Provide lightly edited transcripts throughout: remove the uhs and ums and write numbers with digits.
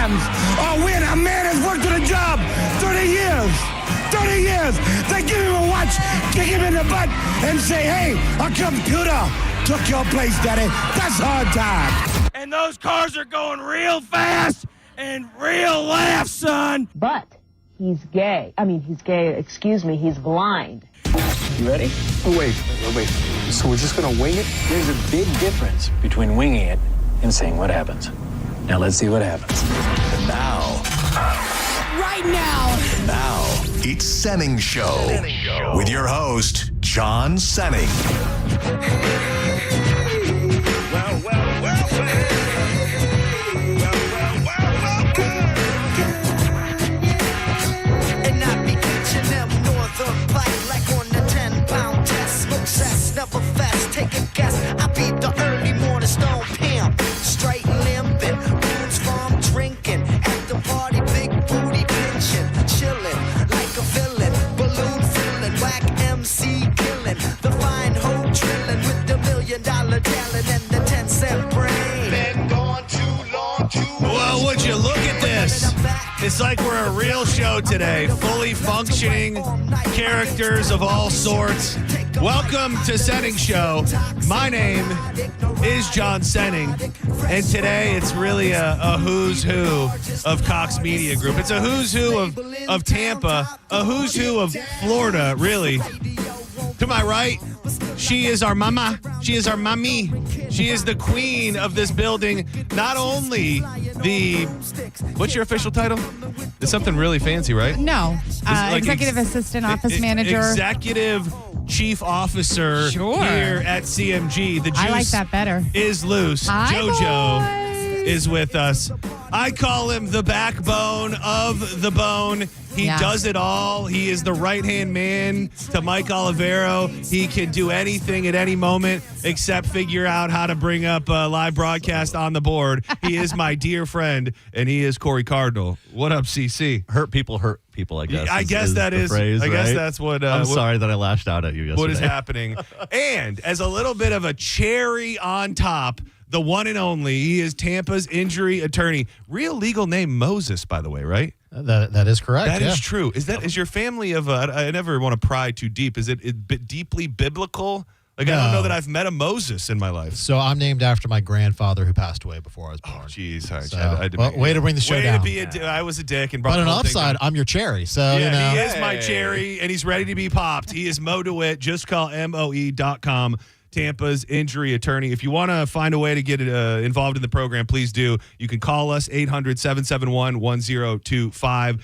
times. Or when a man has worked at a job 30 years. 30 years. They give him a watch, kick him in the butt, and say, hey, a computer took your place, daddy. That's hard time. And those cars are going real fast and real fast, son. But he's gay. I mean, he's gay, excuse me, he's blind. You ready? Oh, wait. So we're just going to wing it? There's a big difference between winging it and seeing what happens. Now let's see what happens. And now. Right now. Now, it's Senning Show. With your host, John Senning. And I be catching them northern bite like on the 10-pound test. Smoke cess, never fast, take a guess. I be the early morning stone pimp. Straight limping, wounds from drinking. At the party, big booty pinching. Chilling like a villain. Balloon filling, whack MC killing. The fine hoe drilling with the $1 million talent and the 10-cent brain. Been gone too long, Well, would you look at this? It's like we're a real show today. Fully functioning characters of all sorts. Welcome to Senning Show. My name is John Senning. And today it's really a who's who of Cox Media Group. It's a who's who of Tampa, a who's who of Florida, really. To my right, she is our mama. She is our mommy. She is the queen of this building. Not only what's your official title? It's something really fancy, right? No. Like Executive assistant, office manager. Executive chief officer here at CMG. The juice I like that better. Is loose. Hi, JoJo is with us. I call him the backbone of the bone. He does it all. He is the right-hand man to Mike Olivero. He can do anything at any moment except figure out how to bring up a live broadcast on the board. He is my dear friend, and he is Corey Cardinal. What up, CC? Hurt people, I guess. I guess that is the phrase, I guess right? that's what... I'm sorry that I lashed out at you yesterday. What is happening. And as a little bit of a cherry on top, the one and only, he is Tampa's injury attorney. Real legal name Moses, by the way, right? That is correct. That is true. Is your family of I never want to pry too deep. Is it deeply biblical? Like, no. I don't know that I've met a Moses in my life. So I'm named after my grandfather who passed away before I was born. Oh, geez. Sorry. So, way to bring the show down. I was a dick. And brought but on the the upside, I'm your cherry. So, he is my cherry, and he's ready to be popped. He is Mo DeWitt. Just call MOE.com. Tampa's injury attorney. If you want to find a way to get involved in the program, please do. You can call us 800-771-1025.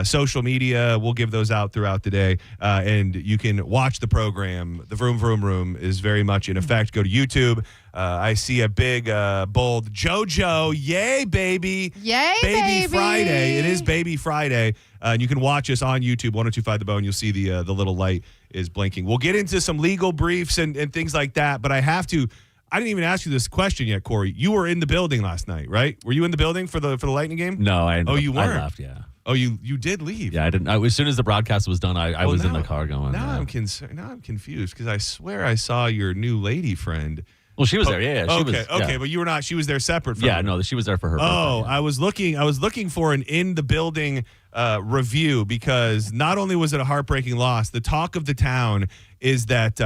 Social media, we'll give those out throughout the day. And you can watch the program. The Vroom Vroom Room is very much in effect. Go to YouTube. I see a big, bold JoJo. Yay, baby. Yay, baby. Friday. It is Baby Friday. And you can watch us on YouTube, 1025 The Bone. You'll see the little light is blinking. We'll get into some legal briefs and things like that, but I didn't even ask you this question yet, Corey. You were in the building last night, right? Were you in the building for the Lightning game? No, you weren't? I left, yeah. Oh, you did leave? Yeah, I didn't. As soon as the broadcast was done, I was in the car going. Now I'm confused because I swear I saw your new lady friend. Well, she was there. Yeah, she was. Okay, but you were not. She was there separate from. Yeah, no, she was there for her. Oh, birthday. I was looking for an in the building review because not only was it a heartbreaking loss, the talk of the town is that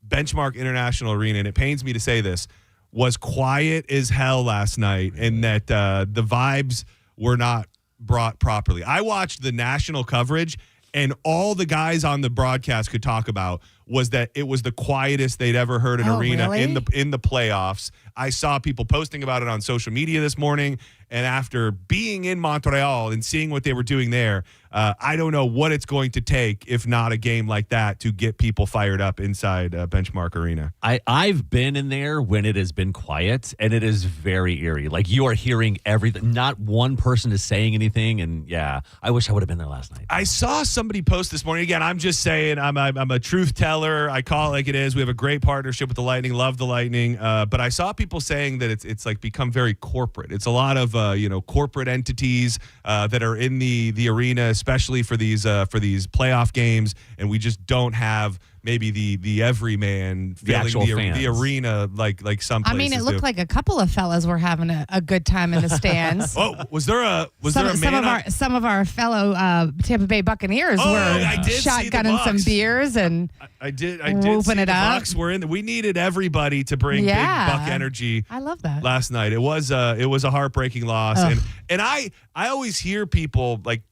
Benchmark International Arena, and it pains me to say this, was quiet as hell last night, and that the vibes were not brought properly. I watched the national coverage, and all the guys on the broadcast could talk about was that it was the quietest they'd ever heard an arena really? in the playoffs. I saw people posting about it on social media this morning, and after being in Montreal and seeing what they were doing there, I don't know what it's going to take, if not a game like that, to get people fired up inside Benchmark Arena. I've been in there when it has been quiet, and it is very eerie. Like, you are hearing everything. Not one person is saying anything, and yeah, I wish I would have been there last night. I saw somebody post this morning. Again, I'm just saying I'm a truth teller. I call it like it is. We have a great partnership with the Lightning. Love the Lightning. But I saw people saying that it's like become very corporate. It's a lot of corporate entities that are in the arena, especially for these playoff games, and we just don't have maybe the everyman filling actual the fans. arena like some I places mean, it looked do. like a couple of fellas were having a good time in the stands. Oh, was there a man? Some of our fellow Tampa Bay Buccaneers Oh, were I did see the shotgunning some Bucs. beers and I did whooping see it the up. Bucs were in. We needed everybody to bring Yeah. big Buck energy. I love that. Last night it was a heartbreaking loss, and I always hear people like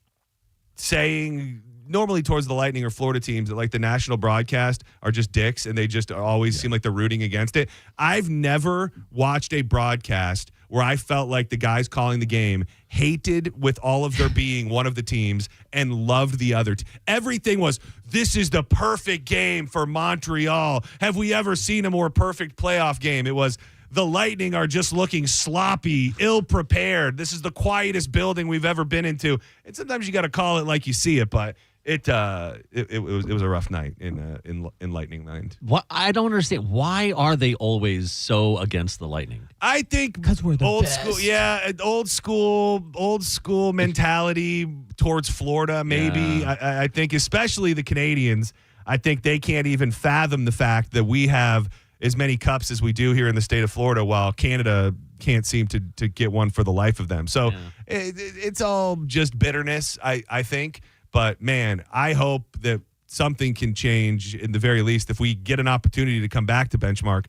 saying normally towards the Lightning or Florida teams that like the national broadcast are just dicks and they just always seem like they're rooting against it. I've never watched a broadcast where I felt like the guys calling the game hated with all of their being one of the teams and loved the other. Everything was, this is the perfect game for Montreal. Have we ever seen a more perfect playoff game? It was, the Lightning are just looking sloppy, ill-prepared. This is the quietest building we've ever been into. And sometimes you got to call it like you see it, but it was a rough night in Lightning land. What I don't understand. Why are they always so against the Lightning? I think 'Cause we're the old best. school, yeah, old school mentality towards Florida. Maybe Yeah. I think, especially the Canadians. I think they can't even fathom the fact that we have as many cups as we do here in the state of Florida, while Canada can't seem to get one for the life of them. So it's all just bitterness, I think. But, man, I hope that something can change in the very least if we get an opportunity to come back to Benchmark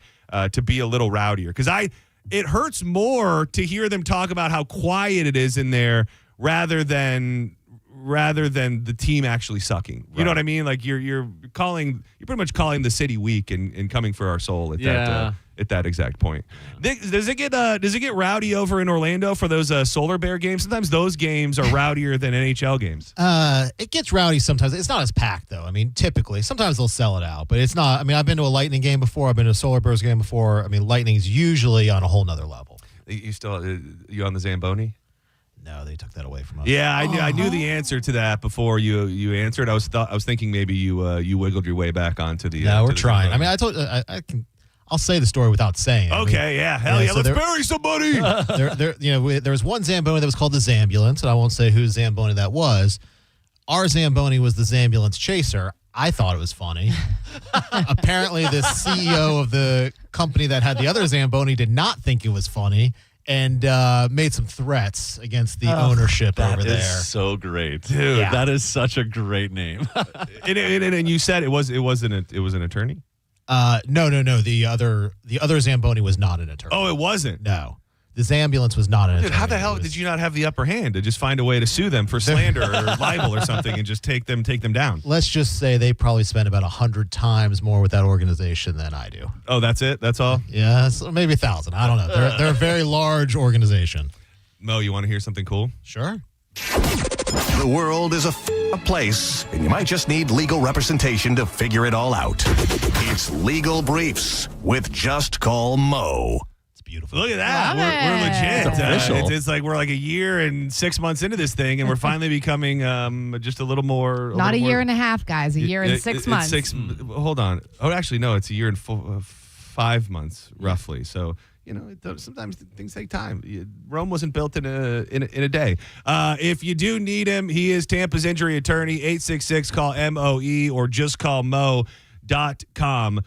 to be a little rowdier. Because it hurts more to hear them talk about how quiet it is in there rather than the team actually sucking. You know what I mean? Like you're pretty much calling the city weak and coming for our soul at that exact point. Does it get rowdy over in Orlando for those Solar Bear games? Sometimes those games are rowdier than NHL games. It gets rowdy sometimes. It's not as packed, though. I mean, typically. Sometimes they'll sell it out, but it's not. I mean, I've been to a Lightning game before. I've been to a Solar Bears game before. I mean, Lightning's usually on a whole nother level. You on the Zamboni? No, they took that away from us. Yeah, I knew the answer to that before you answered. I was thinking maybe you wiggled your way back onto the. No, we're to the trying. Zamboni. I mean, I can. I'll say the story without saying it. Okay, hell yeah, so let's there- bury somebody. There was one Zamboni that was called the Zambulance, and I won't say whose Zamboni that was. Our Zamboni was the Zambulance Chaser. I thought it was funny. Apparently, the CEO of the company that had the other Zamboni did not think it was funny and made some threats against the ownership over That there. is so great, dude. Yeah. That is such a great name. and you said it was an attorney. No. The other Zamboni was not an attorney. Oh, it wasn't. No. The Zambulance was not an attorney. Dude, how the hell It was- did you not have the upper hand to just find a way to sue them for slander or libel or something and just take them down? Let's just say they probably spend about 100 times more with that organization than I do. Oh, that's it? That's all? Yeah, so maybe 1,000. I don't know. They're a very large organization. Mo, you want to hear something cool? Sure. The world is a place, and you might just need legal representation to figure it all out. It's Legal Briefs with Just Call Mo. It's beautiful. Look at that. Love We're legit. it. It's official. It's like we're like a year and 6 months into this thing, and we're finally becoming just a little more. Not a year and a half, guys. A year and 6 months. Hold on. Oh, actually, no. It's a year and 5 months, roughly. So. Sometimes things take time. Rome wasn't built in a day. If you do need him, he is Tampa's injury attorney. 866 call MOE or just call Mo.com.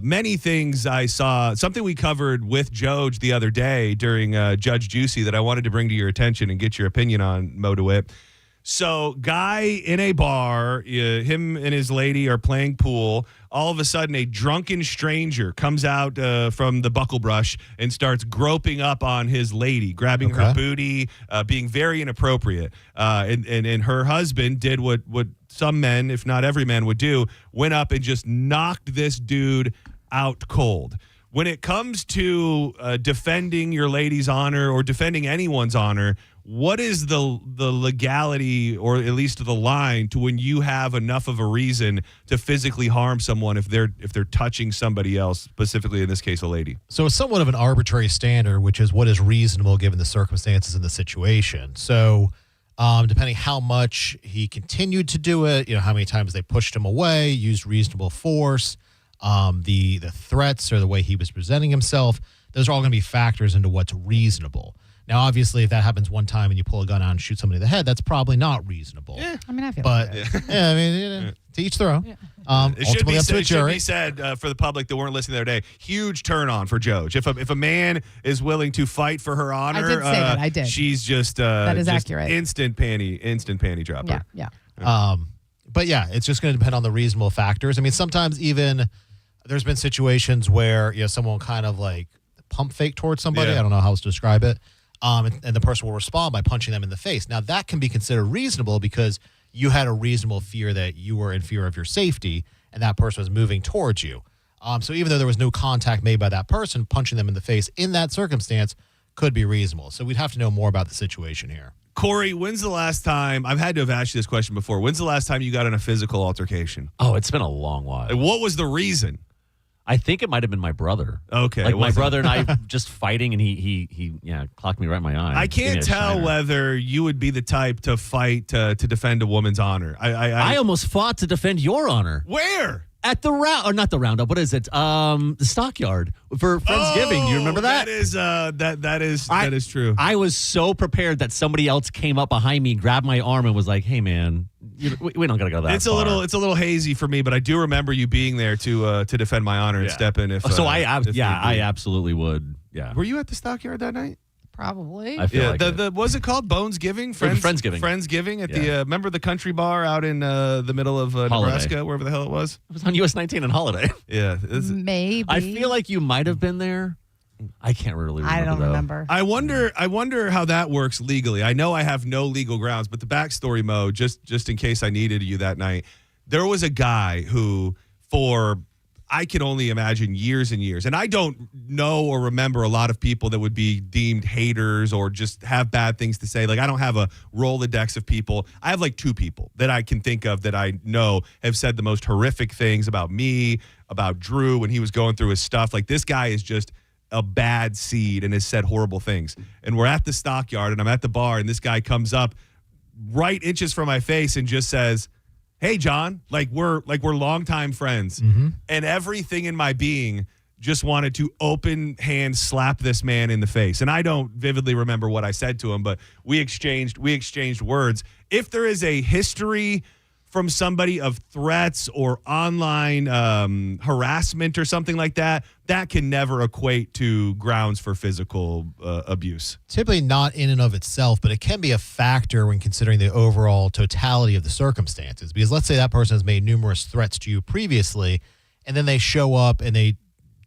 Many things I saw. Something we covered with Joj the other day during Judge Juicy that I wanted to bring to your attention and get your opinion on, Mo DeWitt. So, guy in a bar, him and his lady are playing pool. All of a sudden, a drunken stranger comes out from the buckle brush and starts groping up on his lady, grabbing her booty, being very inappropriate. And her husband did what some men, if not every man, would do, went up and just knocked this dude out cold. When it comes to defending your lady's honor or defending anyone's honor, what is the legality, or at least the line, to when you have enough of a reason to physically harm someone if they're touching somebody else, specifically in this case a lady? So it's somewhat of an arbitrary standard, which is what is reasonable given the circumstances and the situation. So depending how much he continued to do it, how many times they pushed him away, used reasonable force, the threats or the way he was presenting himself, those are all going to be factors into what's reasonable. Now, obviously, if that happens one time and you pull a gun out and shoot somebody in the head, that's probably not reasonable. I mean, I feel But, like that. I mean, to each their own. It should Ultimately be, up to a it should jury. be said for the public that weren't listening the other day, huge turn on for Joj. If a man is willing to fight for her honor, did say that. I did. She's just That is just accurate. instant panty dropper. Yeah. But yeah, it's just going to depend on the reasonable factors. I mean, sometimes even there's been situations where someone kind of like pump fake towards somebody. Yeah. I don't know how else to describe it. And the person will respond by punching them in the face. Now that can be considered reasonable because you had a reasonable fear that you were in fear of your safety, and that person was moving towards you. So even though there was no contact made by that person, punching them in the face in that circumstance could be reasonable. So we'd have to know more about the situation here. Corey, when's the last time, I've had to have asked you this question before, when's the last time you got in a physical altercation? Oh, it's been a long while. And what was the reason? I think it might have been my brother. Okay. Like it my wasn't- brother and I just fighting, and he clocked me right in my eye. I Gave me can't a tell shiner. whether you would be the type to fight to defend a woman's honor. I almost fought to defend your honor. Where? At the or not the roundup. What is it? The stockyard for Friendsgiving. Do you remember that? That is true. I was so prepared that somebody else came up behind me, grabbed my arm, and was like, "Hey, man, we don't gotta go that It's far." a little hazy for me, but I do remember you being there to defend my honor and step in if. I if need be. absolutely would. Yeah. Were you at the stockyard that night? Probably. I feel like the what's it called? Bonesgiving? Friendsgiving. Friendsgiving at the remember the country bar out in the middle of Nebraska, wherever the hell it was. it was on US 19 and Holiday. Yeah. Maybe. I feel like you might have been there. I can't really remember. I don't though. remember. I wonder how that works legally. I know I have no legal grounds, but the backstory, Mo, just in case I needed you that night, there was a guy who, for I can only imagine years and years, and I don't know or remember a lot of people that would be deemed haters or just have bad things to say. Like, I don't have a Rolodex of people. I have like 2 people that I can think of that I know have said the most horrific things about me, about Drew when he was going through his stuff. Like, this guy is just a bad seed and has said horrible things. And we're at the stockyard and I'm at the bar and this guy comes up right inches from my face and just says, "Hey, John, we're longtime friends." And everything in my being just wanted to open hand slap this man in the face. And I don't vividly remember what I said to him, but we exchanged words. If there is a history from somebody of threats or online harassment or something like that, that can never equate to grounds for physical abuse. Typically not in and of itself, but it can be a factor when considering the overall totality of the circumstances. Because let's say that person has made numerous threats to you previously, and then they show up and they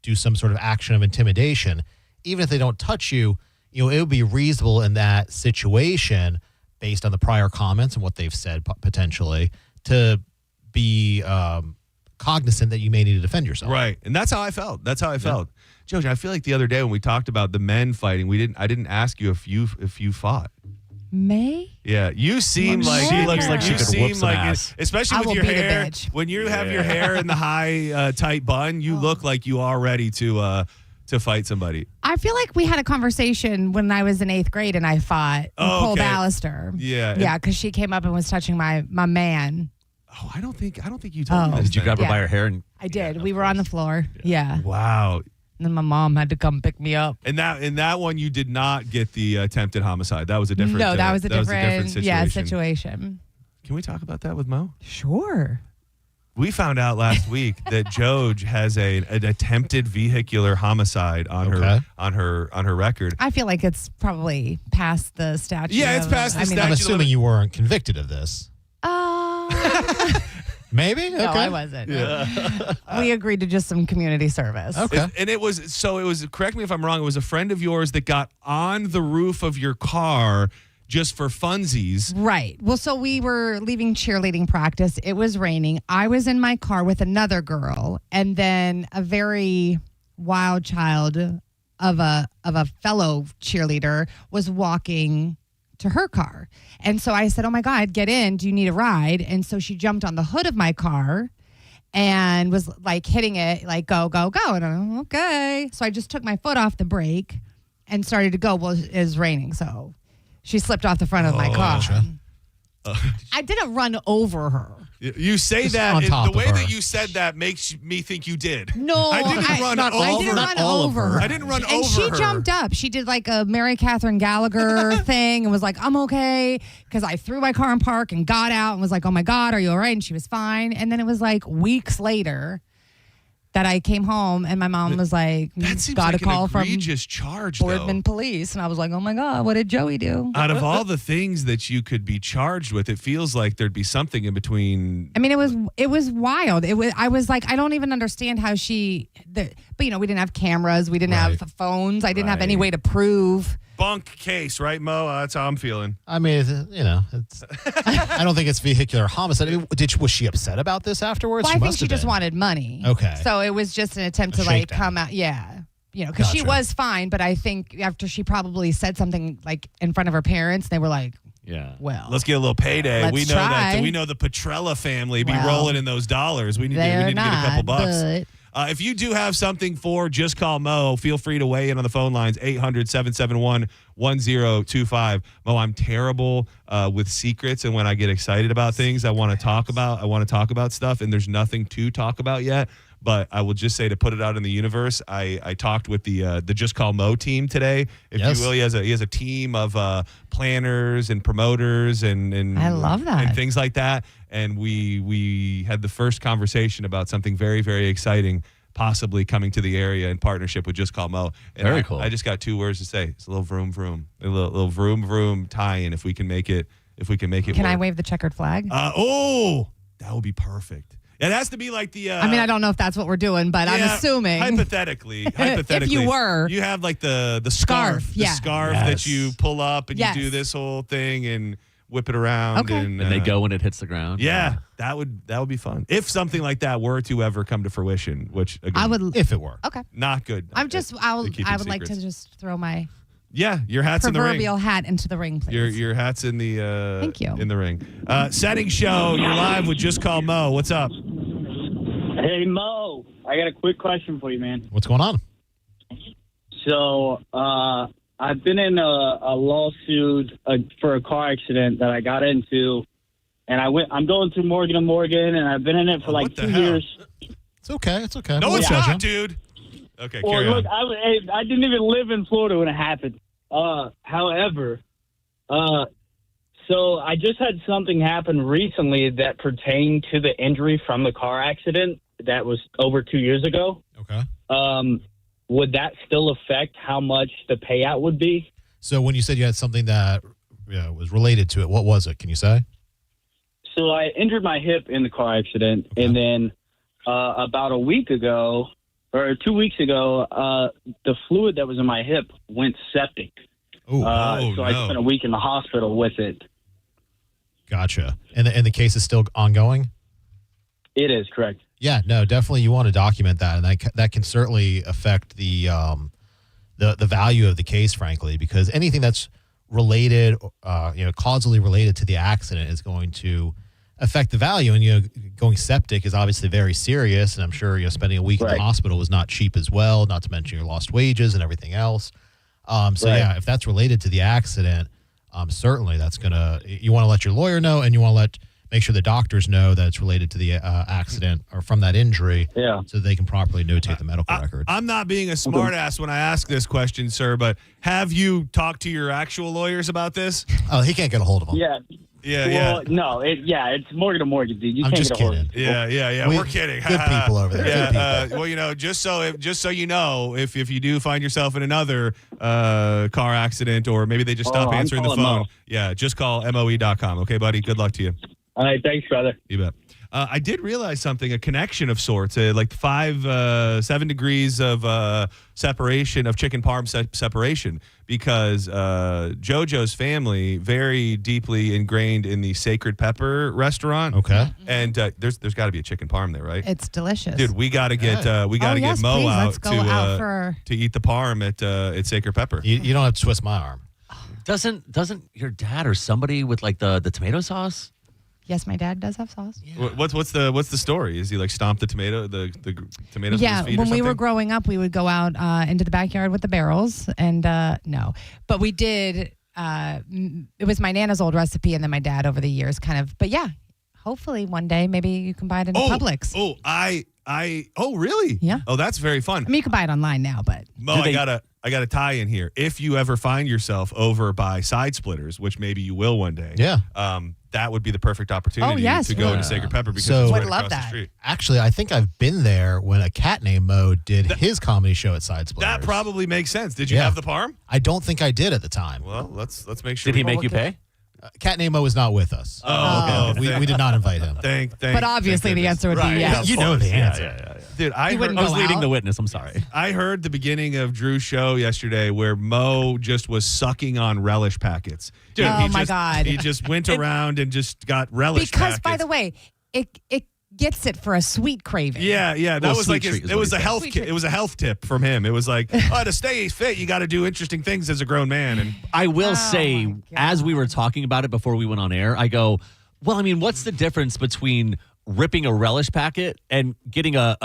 do some sort of action of intimidation. Even if they don't touch you, it would be reasonable in that situation, based on the prior comments and what they've said potentially, to be cognizant that you may need to defend yourself. Right. And that's how I felt. Jojo, I feel like the other day when we talked about the men fighting, I didn't ask you if you fought. May? Yeah, you seem like She looks like she you could seem whoop some like ass. especially I with will your be the hair. bitch. When you have your hair in the high tight bun, you look like you are ready to fight somebody. I feel like we had a conversation when I was in 8th grade and I fought Nicole okay. Ballister. Yeah. Yeah, because she came up and was touching my man. Oh, I don't think you told me Oh. this. Did you grab her Yeah. by her hair? And I did. We were on the floor. Yeah. Wow. And then my mom had to come pick me up. And that one you did not get the attempted homicide. That was a different. No, that was a different situation. situation. Can we talk about that with Mo? Sure. We found out last week that Joj has an attempted vehicular homicide on her record. I feel like it's probably past the statute. Yeah, it's past the I'm statute. assuming you weren't convicted of this. Maybe? Okay. No, I wasn't. Yeah. We agreed to just some community service. Okay. And it was, correct me if I'm wrong, it was a friend of yours that got on the roof of your car just for funsies. Right. Well, so we were leaving cheerleading practice. It was raining. I was in my car with another girl, and then a very wild child of a fellow cheerleader was walking to her car. And so I said, "Oh my God, get in. Do you need a ride?" And so she jumped on the hood of my car and was like hitting it like, "Go, go, go." And I'm okay. So I just took my foot off the brake and started to go. Well, it was raining, so she slipped off the front of my car. Gotcha. I didn't run over her. You say Just that on top the way of her. that you said that makes me think you did. No, I didn't run not over. I didn't not run all of over her. her. I didn't run and over she her. jumped up. She did like a Mary Catherine Gallagher thing and was like, I'm okay. Because I threw my car in park and got out and was like, oh my God, are you all right? And she was fine. And then it was like weeks later that I came home and my mom was like, That seems got like a call an from egregious charge, Boardman though. Police. And I was like, oh my God, what did Joey do? Out of all the things that you could be charged with, it feels like there'd be something in between. I mean, it was wild. I was like, I don't even understand how but we didn't have cameras. We didn't Right. have phones. I didn't have any Right. way to prove. Bunk case, right, Mo? That's how I'm feeling. I mean, it's. I don't think it's vehicular homicide. I mean, was she upset about this afterwards? Well, I think must she have just been. wanted money. Okay. So it was just an attempt A to like shakedown. come out. Yeah. Because she Gotcha. was fine. But I think after she probably said something like in front of her parents, they were like, Yeah. well, Let's get a little payday. Let's We know try. that. We know the Petrella family be Well, rolling in those dollars. We need to they're get a couple not, bucks. but- If you do have something for Just Call Mo, feel free to weigh in on the phone lines, 800-771-1025. Mo, I'm terrible with secrets, and when I get excited about things, I want to talk about stuff, and there's nothing to talk about yet. But I will just say, to put it out in the universe, I talked with the Just Call Mo team today. If Yes. you will, he has a team of planners and promoters and I love that. and things like that. And we had the first conversation about something very, very exciting, possibly coming to the area in partnership with Just Call Mo. And Very cool. I just got two words to say. It's a little vroom vroom, a little vroom vroom tie-in. If we can make it can I work. wave the checkered flag? That would be perfect. It has to be like the. I mean, I don't know if that's what we're doing, but I'm yeah, assuming. hypothetically, If you were. you have like the scarf, yeah. the scarf Yes. that you pull up and Yes. you do this whole thing and whip it around. Okay. And And they go when it hits the ground. Yeah, that would be fun. If something like that were to ever come to fruition, which again, I would. If it were. Okay. not good. I would like to secrets. just throw my Yeah, your hat's in the ring. proverbial hat into the ring, please. Your hat's in the Thank you. in the ring. Senning Show, you're live with Just Call Mo. What's up? Hey, Mo, I got a quick question for you, man. What's going on? So, I've been in a lawsuit for a car accident that I got into, and I'm going through Morgan & Morgan, and I've been in it for like what the 2 hell? years. It's okay. It's okay. No, We'll it's judge not, him. dude. Okay, Well, carry look, on. I didn't even live in Florida when it happened. However, so I just had something happen recently that pertained to the injury from the car accident that was over 2 years ago. Okay. Would that still affect how much the payout would be? So when you said you had something that was related to it, what was it? Can you say? So I injured my hip in the car accident, and then about a week ago, or 2 weeks ago, the fluid that was in my hip went septic. Ooh, So I no. spent a week in the hospital with it. gotcha. And the case is still ongoing? It is correct. Yeah, no, definitely you want to document that, and that can certainly affect the value of the case, frankly, because anything that's related, causally related to the accident is going to affect the value. And going septic is obviously very serious, and I'm sure spending a week in Right. the hospital was not cheap as well. Not to mention your lost wages and everything else. So Right. yeah, if that's related to the accident, certainly that's you want to let your lawyer know, and you want to make sure the doctors know that it's related to the accident or from that injury, Yeah. so they can properly notate the medical record. I'm not being a smartass when I ask this question, sir, but have you talked to your actual lawyers about this? Oh, he can't get a hold of them. Yeah. Yeah, Well, no. It's Morgan & Morgan, dude. You I'm can't just get a hold of kidding. people. Yeah. We're kidding. Good people over there. Good Yeah, people. well, just so you know, if you do find yourself in another car accident, or maybe they just stop I'm answering the calling phone, Mo. yeah, just call MOE.com. Okay, buddy? Good luck to you. All right. Thanks, brother. You bet. I did realize something, a connection of sorts, like 7 degrees of separation, of chicken parm separation, because JoJo's family very deeply ingrained in the Sacred Pepper restaurant. Okay. And there's got to be a chicken parm there, right? It's delicious. Dude, we got to get yes, Mo please, out let's go out for- to eat the parm at Sacred Pepper. You don't have to twist my arm. Doesn't your dad or somebody with like the tomato sauce? Yes, my dad does have sauce. What's the story? Is he like stomp the tomatoes with Yeah, his feet when or we were something? growing up, we would go out into the backyard with the barrels, and no, but we did. it was my Nana's old recipe, and then my dad over the years kind of. But yeah, hopefully one day maybe you can buy it in Publix. Oh, really? Yeah. Oh, that's very fun. I mean, you can buy it online now, but Mo, I got a tie in here. If you ever find yourself over by Side Splitters, which maybe you will one day, that would be the perfect opportunity to go into Sacred Pepper because it's right across the street. Actually, I think I've been there when a cat named Mo did his comedy show at Side Splitters. That probably makes sense. Did you have the parm? I don't think I did at the time. Well, let's make sure. Did he make you pay? Cat named Mo was not with us. Oh, okay. We did not invite him. But obviously the answer would be yes. You know the answer. Yeah. Dude, I was leading the witness. I'm sorry. I heard the beginning of Drew's show yesterday where Mo just was sucking on relish packets. Dude, my God. He just went around and just got relish because, packets. by the way, it gets it for a sweet craving. Yeah. That was like it was a health Sweet treat. it was a health tip from him. It was like, to stay fit, you got to do interesting things as a grown man. And I will say, as we were talking about it before we went on air, I go, well, I mean, what's the difference between ripping a relish packet and getting a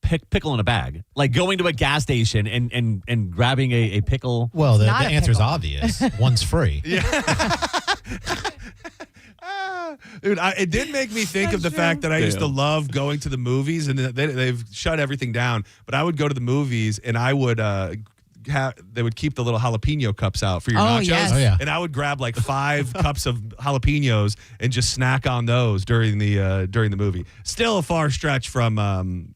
pickle in a bag? Like going to a gas station and grabbing a pickle? Well, the not a answer's pickle. obvious. One's free. Dude, it did make me think of the fact that I used to love going to the movies, and they've shut everything down. But I would go to the movies, and I would they would keep the little jalapeno cups out for your nachos. Yes. Oh, yeah. And I would grab like 5 cups of jalapenos and just snack on those during the movie. Still a far stretch from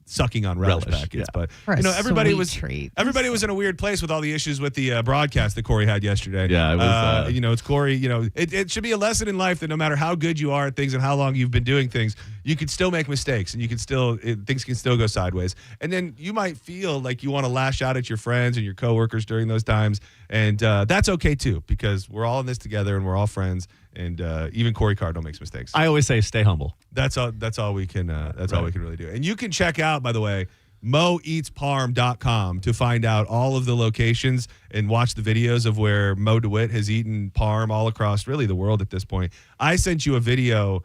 sucking on relish packets, yeah. but For a everybody sweet was treat. everybody was in a weird place with all the issues with the broadcast that Corey had yesterday. Yeah, it was, it's Corey. It should be a lesson in life that no matter how good you are at things and how long you've been doing things, you can still make mistakes and you can still things can still go sideways. And then you might feel like you want to lash out at your friends and your coworkers during those times, and that's okay too, because we're all in this together and we're all friends. And even Corey Cardinal makes mistakes. I always say, stay humble. That's all we can. All we can really do. And you can check out, by the way, moeatsparm.com to find out all of the locations and watch the videos of where Mo DeWitt has eaten parm all across really the world at this point. I sent you a video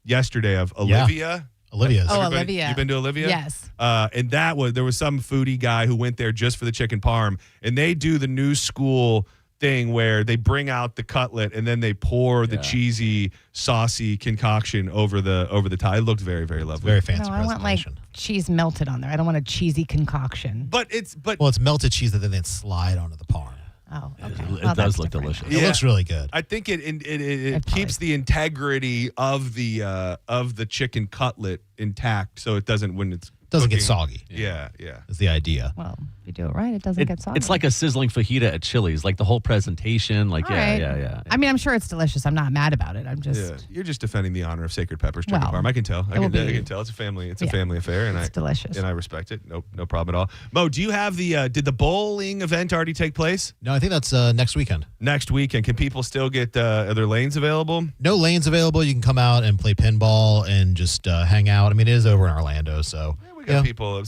yesterday of Olivia. Olivia's. Olivia. You've been to Olivia? Yes. And there was some foodie guy who went there just for the chicken parm, and they do the new school thing where they bring out the cutlet and then they pour the cheesy, saucy concoction over the tie. It looked very, very lovely. Very fancy I want like presentation. cheese melted on there. I don't want a cheesy conconction. But it's melted cheese that then slide onto the parm. Oh, okay. It does look delicious. It looks really good. I think it keeps the integrity of the chicken cutlet intact, so it doesn't when it's Doesn't cooking. get soggy. Yeah. Is the idea. Well, if you do it right, it doesn't get soggy. It's like a sizzling fajita at Chili's, like the whole presentation. Like, All right. yeah. I mean, I'm sure it's delicious. I'm not mad about it. I'm just. Yeah, you're just defending the honor of Sacred Pepper's chicken Well, parm. I can tell. I it will can be- tell. It's a family affair, and It's delicious. and I respect it. No problem at all. Mo, do you have did the bowling event already take place? No, I think that's next weekend. Next weekend, can people still get are there lanes available? No lanes available. You can come out and play pinball and just hang out. I mean, it is over in Orlando, so. We got people. We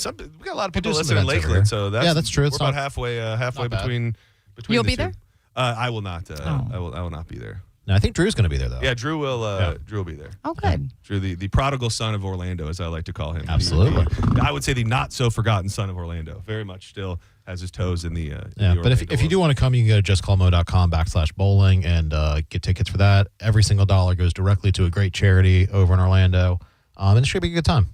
got a lot of people do some listening in events over Lakeland, here. so That's true. We're It's about not- halfway not bad. between. You'll the be two. there? I will not. I will not be there. No, I think Drew's going to be there, though. Yeah, Drew will be there. Oh, good. Drew, the prodigal son of Orlando, as I like to call him. Absolutely. I would say the not so forgotten son of Orlando. Very much still has his toes in the. Yeah, in the but if Orlando you do want to come, you can go to justcallmo.com/bowling and get tickets for that. Every single dollar goes directly to a great charity over in Orlando. And it should be a good time.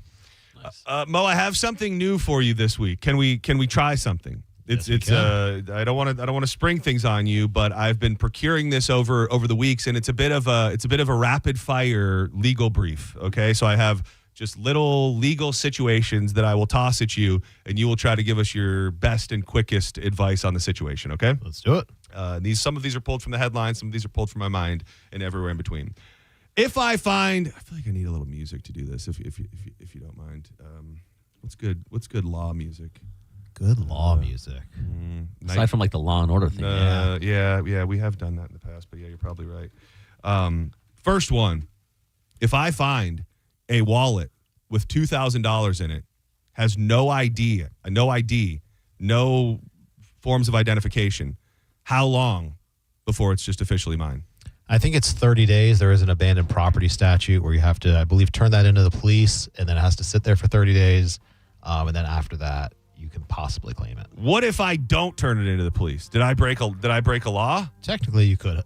Mo, I have something new for you this week. Can we try something? It's I don't want to spring things on you, but I've been procuring this over the weeks, and it's a bit of a rapid fire legal brief. Okay, so I have just little legal situations that I will toss at you, and you will try to give us your best and quickest advice on the situation. Okay, Let's do it. some of these are pulled from the headlines, some of these are pulled from my mind, and everywhere in between. If I feel like I need a little music to do this. If you don't mind, what's good law music? Good law music. Aside from like the Law and Order thing. Yeah, we have done that in the past, but yeah, you're probably right. First one, if I find a wallet with $2,000 in it, has no ID, no forms of identification, how long before it's just officially mine? I think it's 30 days. There is an abandoned property statute where you have to, I believe, turn that into the police, and then it has to sit there for 30 days. And then after that, you can possibly claim it. What if I don't turn it into the police? Did I break a law? Technically, you could.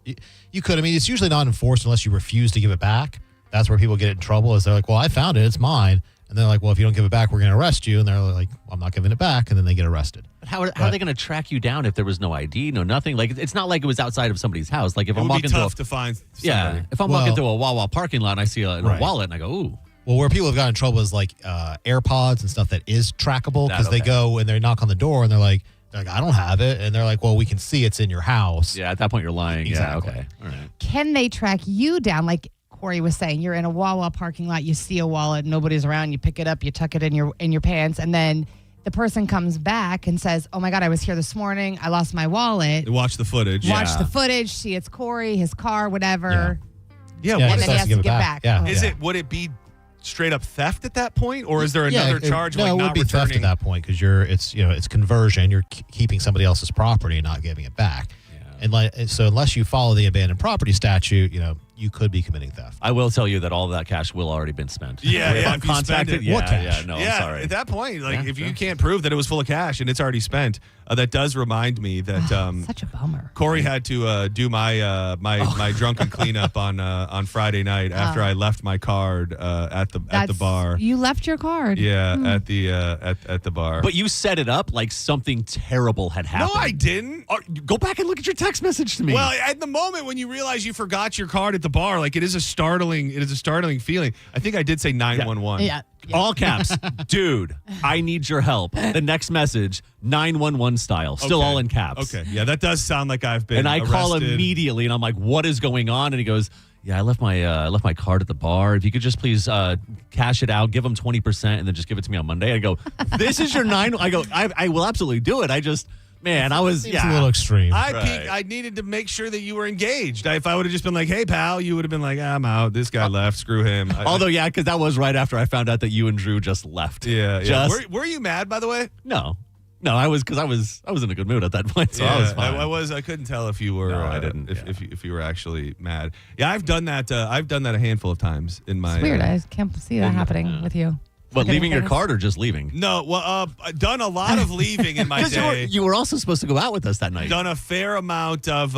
You could. I mean, it's usually not enforced unless you refuse to give it back. That's where people get in trouble. Is they're like, well, I found it. It's mine. And they're like, well, if you don't give it back, we're going to arrest you. And they're like, well, I'm not giving it back. And then they get arrested. But how are they going to track you down if there was no ID, no nothing? Like, it's not like it was outside of somebody's house. Like, if It I'm would be walking tough to find somebody. yeah, if I'm walking through a Wawa parking lot and I see a wallet and I go, ooh. Well, where people have gotten in trouble is like AirPods and stuff that is trackable because they go and they knock on the door and they're like, I don't have it. And they're like, well, we can see it's in your house. Yeah, at that point you're lying. Exactly. Yeah, okay. All right. Can they track you down? Like Corey was saying, you're in a Wawa parking lot, you see a wallet, nobody's around, you pick it up, you tuck it in your pants, and then the person comes back and says, oh my God, I was here this morning, I lost my wallet. Watch the footage. Watch the footage, see it's Corey, his car, whatever. Yeah. Yeah, What And is then he that? has to give back. Yeah. Would it be straight up theft at that point, or is there another charge? No, like it not would be theft returning? at that point because it's conversion. You're keeping somebody else's property and not giving it back. And so unless you follow the abandoned property statute, you could be committing theft. I will tell you that all of that cash will already been spent. Yeah, If yeah, I'm if you spend contacted, it. What cash? Yeah, no, Yeah, I'm sorry. at that point, like Yeah, if sure. you can't prove that it was full of cash and it's already spent, that does remind me that Such a bummer. Corey had to do my drunken cleanup on Friday night after I left my card at the bar. You left your card. Yeah, at the bar. But you set it up like something terrible had happened. no, I didn't. Go back and look at your text message to me. Well, at the moment when you realize you forgot your card at the bar, like it is a startling feeling. I think I did say 911. Yeah. all caps, dude, I need your help. The next message, 911 style, still Okay. all in caps. Okay, yeah, that does sound like I've been. And I call arrested. immediately, and I'm like, "What is going on?" And he goes, "Yeah, I left my card at the bar. If you could just please cash it out, give them 20%, and then just give it to me on Monday." I go, "This is your 9." I go, "I will absolutely do it." I just, man, I was Seems a little extreme. I needed to make sure that you were engaged. If I would have just been like, "Hey, pal," you would have been like, "I'm out. This guy left. Screw him." Although, yeah, because that was right after I found out that you and Drew just left. yeah. Just Were you mad, by the way? No, I was in a good mood at that point, so I was fine. I couldn't tell if you were. No, I didn't. If you were actually mad. Yeah, I've done that. I've done that a handful of times in my. It's weird. I can't see that happening with you. What, Forgetting leaving your things? card or just leaving? No, well, I've done a lot of leaving in my Because day. you were also supposed to go out with us that night. Done a fair amount of.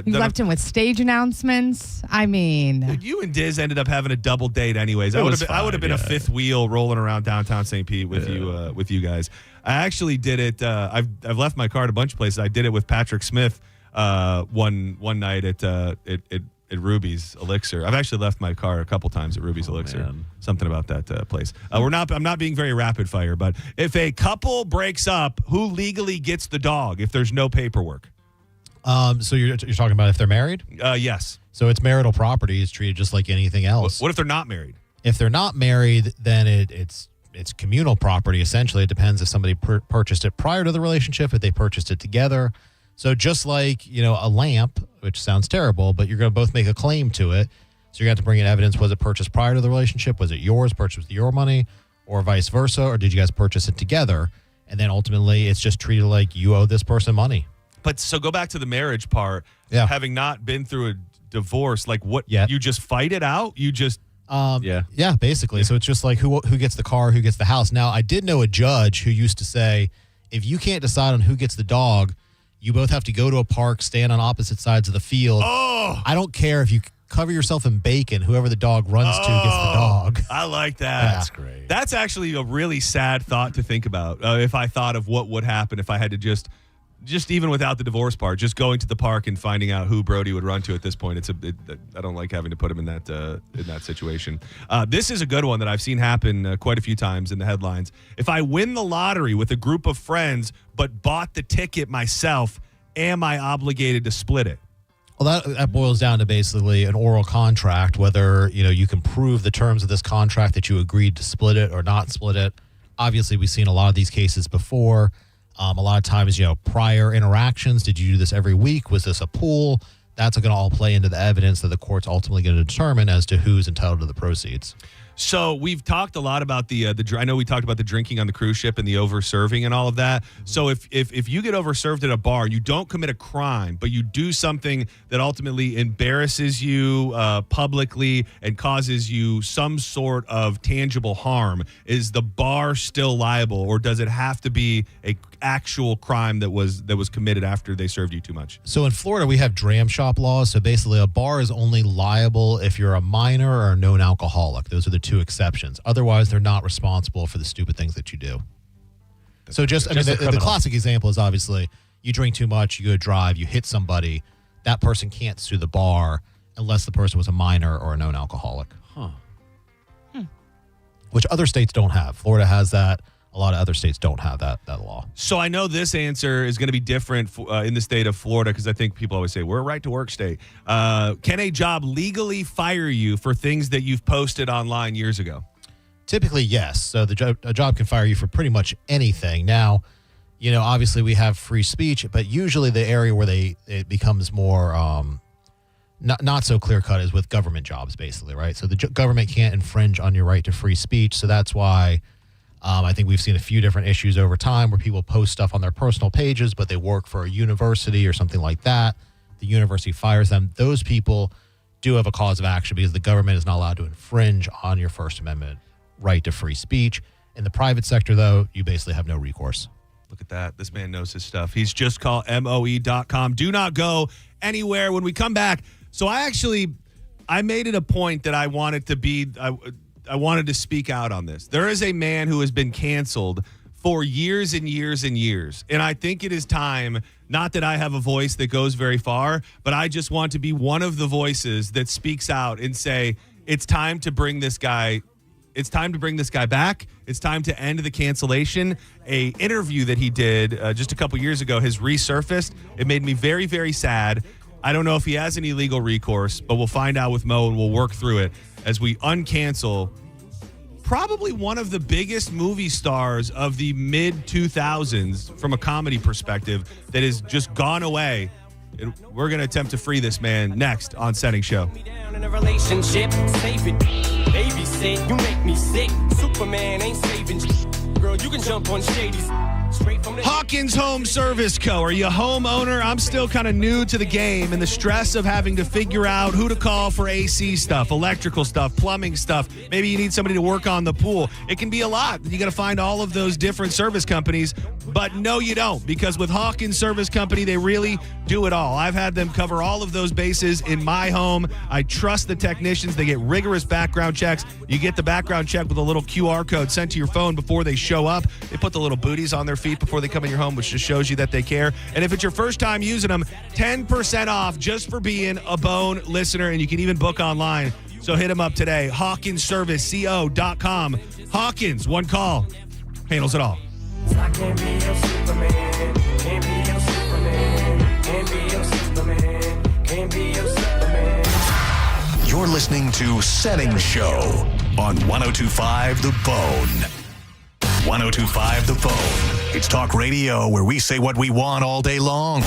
You left him with stage announcements. I mean, You and Diz ended up having a double date, anyways. I would have been a fifth wheel rolling around downtown St. Pete with you guys. I actually did it. I've left my card a bunch of places. I did it with Patrick Smith one night at Ruby's Elixir. I've actually left my car a couple times at Ruby's Elixir. man. Something about that place. I'm not being very rapid fire, but if a couple breaks up, who legally gets the dog if there's no paperwork? So you're talking about if they're married? Yes. So it's marital property is treated just like anything else. What if they're not married? If they're not married, then it's communal property. Essentially, it depends if somebody purchased it prior to the relationship, if they purchased it together. So just like a lamp, which sounds terrible, but you're going to both make a claim to it. So you're going to have to bring in evidence. Was it purchased prior to the relationship? Was it yours, purchased with your money, or vice versa? Or did you guys purchase it together? And then ultimately, it's just treated like you owe this person money. But so go back to the marriage part. Yeah. Having not been through a divorce, like what? Yet. You just fight it out. You just. Yeah, basically. So it's just like who gets the car, who gets the house. Now, I did know a judge who used to say, if you can't decide on who gets the dog, you both have to go to a park, stand on opposite sides of the field. Oh, I don't care if you cover yourself in bacon. Whoever the dog runs to gets the dog. I like that. That's great. That's actually a really sad thought to think about. If I thought of what would happen if I had to just even without the divorce part, just going to the park and finding out who Brody would run to at this point. I don't like having to put him in that situation. This is a good one that I've seen happen quite a few times in the headlines. If I win the lottery with a group of friends but bought the ticket myself, am I obligated to split it? Well, that boils down to basically an oral contract, whether you can prove the terms of this contract that you agreed to split it or not split it. Obviously, we've seen a lot of these cases before. A lot of times, prior interactions. Did you do this every week? Was this a pool? That's going to all play into the evidence that the court's ultimately going to determine as to who's entitled to the proceeds. So we've talked a lot about I know we talked about the drinking on the cruise ship and the over-serving and all of that. So if you get over-served at a bar, you don't commit a crime, but you do something that ultimately embarrasses you publicly and causes you some sort of tangible harm, is the bar still liable, or does it have to be a actual crime that was committed after they served you too much? So in Florida, we have dram shop laws. So basically, a bar is only liable if you're a minor or a known alcoholic. Those are the two exceptions. Otherwise, they're not responsible for the stupid things that you do. So the classic example is obviously you drink too much, you go drive, you hit somebody. That person can't sue the bar unless the person was a minor or a known alcoholic. Huh. Which other states don't have. Florida has that. A lot of other states don't have that law. So I know this answer is going to be different in the state of Florida, because I think people always say, we're a right-to-work state. Can a job legally fire you for things that you've posted online years ago? Typically, yes. So a job can fire you for pretty much anything. Now, obviously we have free speech, but usually the area where it becomes more not so clear-cut is with government jobs, basically, right? So the government can't infringe on your right to free speech, so that's why I think we've seen a few different issues over time where people post stuff on their personal pages, but they work for a university or something like that. The university fires them. Those people do have a cause of action because the government is not allowed to infringe on your First Amendment right to free speech. In the private sector, though, you basically have no recourse. Look at that. This man knows his stuff. He's just called MOE.com. Do not go anywhere. When we come back, so I made it a point that I wanted to speak out on this. There is a man who has been canceled for years and years and years. And I think it is time, not that I have a voice that goes very far, but I just want to be one of the voices that speaks out and say, it's time to bring this guy back. It's time to end the cancellation. A interview that he did just a couple years ago has resurfaced. It made me very, very sad. I don't know if he has any legal recourse, but we'll find out with Mo and we'll work through it as we uncancel probably one of the biggest movie stars of the mid-2000s from a comedy perspective that has just gone away. And we're going to attempt to free this man next on Senning Show. In a relationship, save it. Babysit, you make me sick. Superman ain't saving. Girl, you can jump on Shady's. Hawkins Home Service Co. Are you a homeowner? I'm still kind of new to the game and the stress of having to figure out who to call for AC stuff, electrical stuff, plumbing stuff. Maybe you need somebody to work on the pool. It can be a lot. You got to find all of those different service companies. But no, you don't, because with Hawkins Service Company, they really do it all. I've had them cover all of those bases in my home. I trust the technicians. They get rigorous background checks. You get the background check with a little QR code sent to your phone before they show up. They put the little booties on their feet before they come in your home, which just shows you that they care. And if it's your first time using them, 10% off just for being a Bone listener, and you can even book online. So hit them up today, HawkinsServiceCO.com. Hawkins, one call, handles it all. I can't be your Superman, can't be your Superman, can't be your Superman, can't be your Superman. You're listening to Senning Show on 102.5 The Bone. 102.5 The Bone. It's talk radio where we say what we want all day long.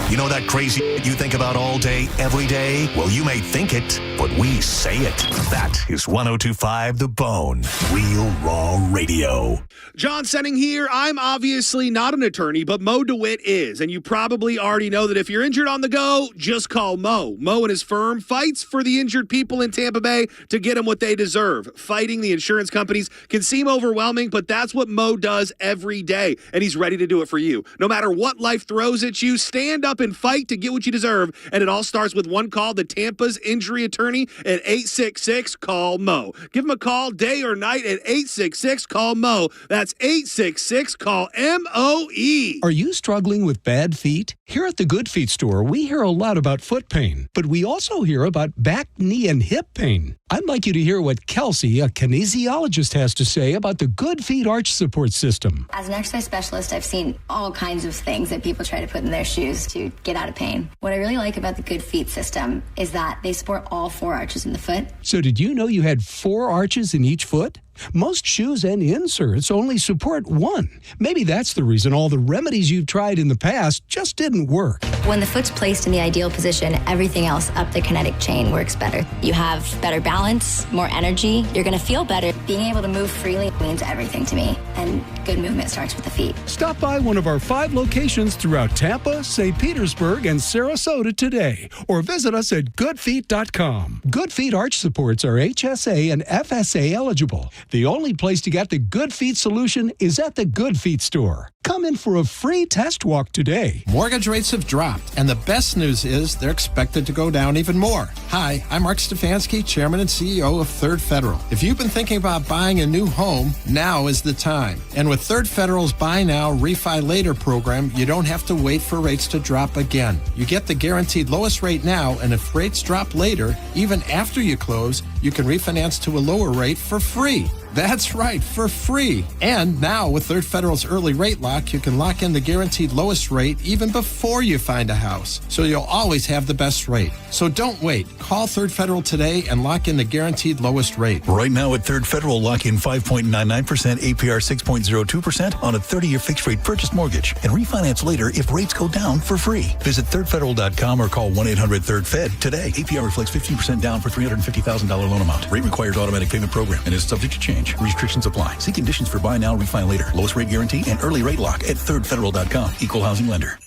You know that crazy you think about all day, every day? Well, you may think it, but we say it. That is 102.5 The Bone. Real Raw Radio. John Senning here. I'm obviously not an attorney, but Mo DeWitt is. And you probably already know that if you're injured on the go, just call Mo. Mo and his firm fights for the injured people in Tampa Bay to get them what they deserve. Fighting the insurance companies can seem overwhelming, but that's what Mo does every day. And he's ready to do it for you. No matter what life throws at you, stand up and fight to get what you deserve. And it all starts with one call to Tampa's injury attorney at 866-CALL-MO. Give him a call day or night at 866-CALL-MO. That's 866-CALL-MOE. Are you struggling with bad feet? Here at the Good Feet store, we hear a lot about foot pain, but we also hear about back, knee, and hip pain. I'd like you to hear what Kelsey, a kinesiologist, has to say about the Good Feet arch support system. As an exercise specialist, I've seen all kinds of things that people try to put in their shoes to get out of pain. What I really like about the Good Feet system is that they support all four arches in the foot. So did you know you had 4 arches in each foot? Most shoes and inserts only support one. Maybe that's the reason all the remedies you've tried in the past just didn't work. When the foot's placed in the ideal position, everything else up the kinetic chain works better. You have better balance, more energy. You're going to feel better. Being able to move freely means everything to me. And good movement starts with the feet. Stop by one of our 5 locations throughout Tampa, St. Petersburg, and Sarasota today, or visit us at goodfeet.com. Good Feet arch supports are HSA and FSA eligible. The only place to get the Good Feet solution is at the Good Feet store. Come in for a free test walk today. Mortgage rates have dropped, and the best news is they're expected to go down even more. Hi, I'm Mark Stefanski, Chairman and CEO of Third Federal. If you've been thinking about buying a new home, now is the time. And with Third Federal's Buy Now, Refi Later program, you don't have to wait for rates to drop again. You get the guaranteed lowest rate now, and if rates drop later, even after you close, you can refinance to a lower rate for free. That's right, for free. And now with Third Federal's early rate lock, you can lock in the guaranteed lowest rate even before you find a house. So you'll always have the best rate. So don't wait. Call Third Federal today and lock in the guaranteed lowest rate. Right now at Third Federal, lock in 5.99%, APR 6.02% on a 30-year fixed-rate purchase mortgage and refinance later if rates go down for free. Visit thirdfederal.com or call 1-800-3RD-FED today. APR reflects 15% down for $350,000 loan amount. Rate requires automatic payment program and is subject to change. Restrictions apply. See conditions for buy now, refi later. Lowest rate guarantee and early rate lock at thirdfederal.com. Equal housing lender.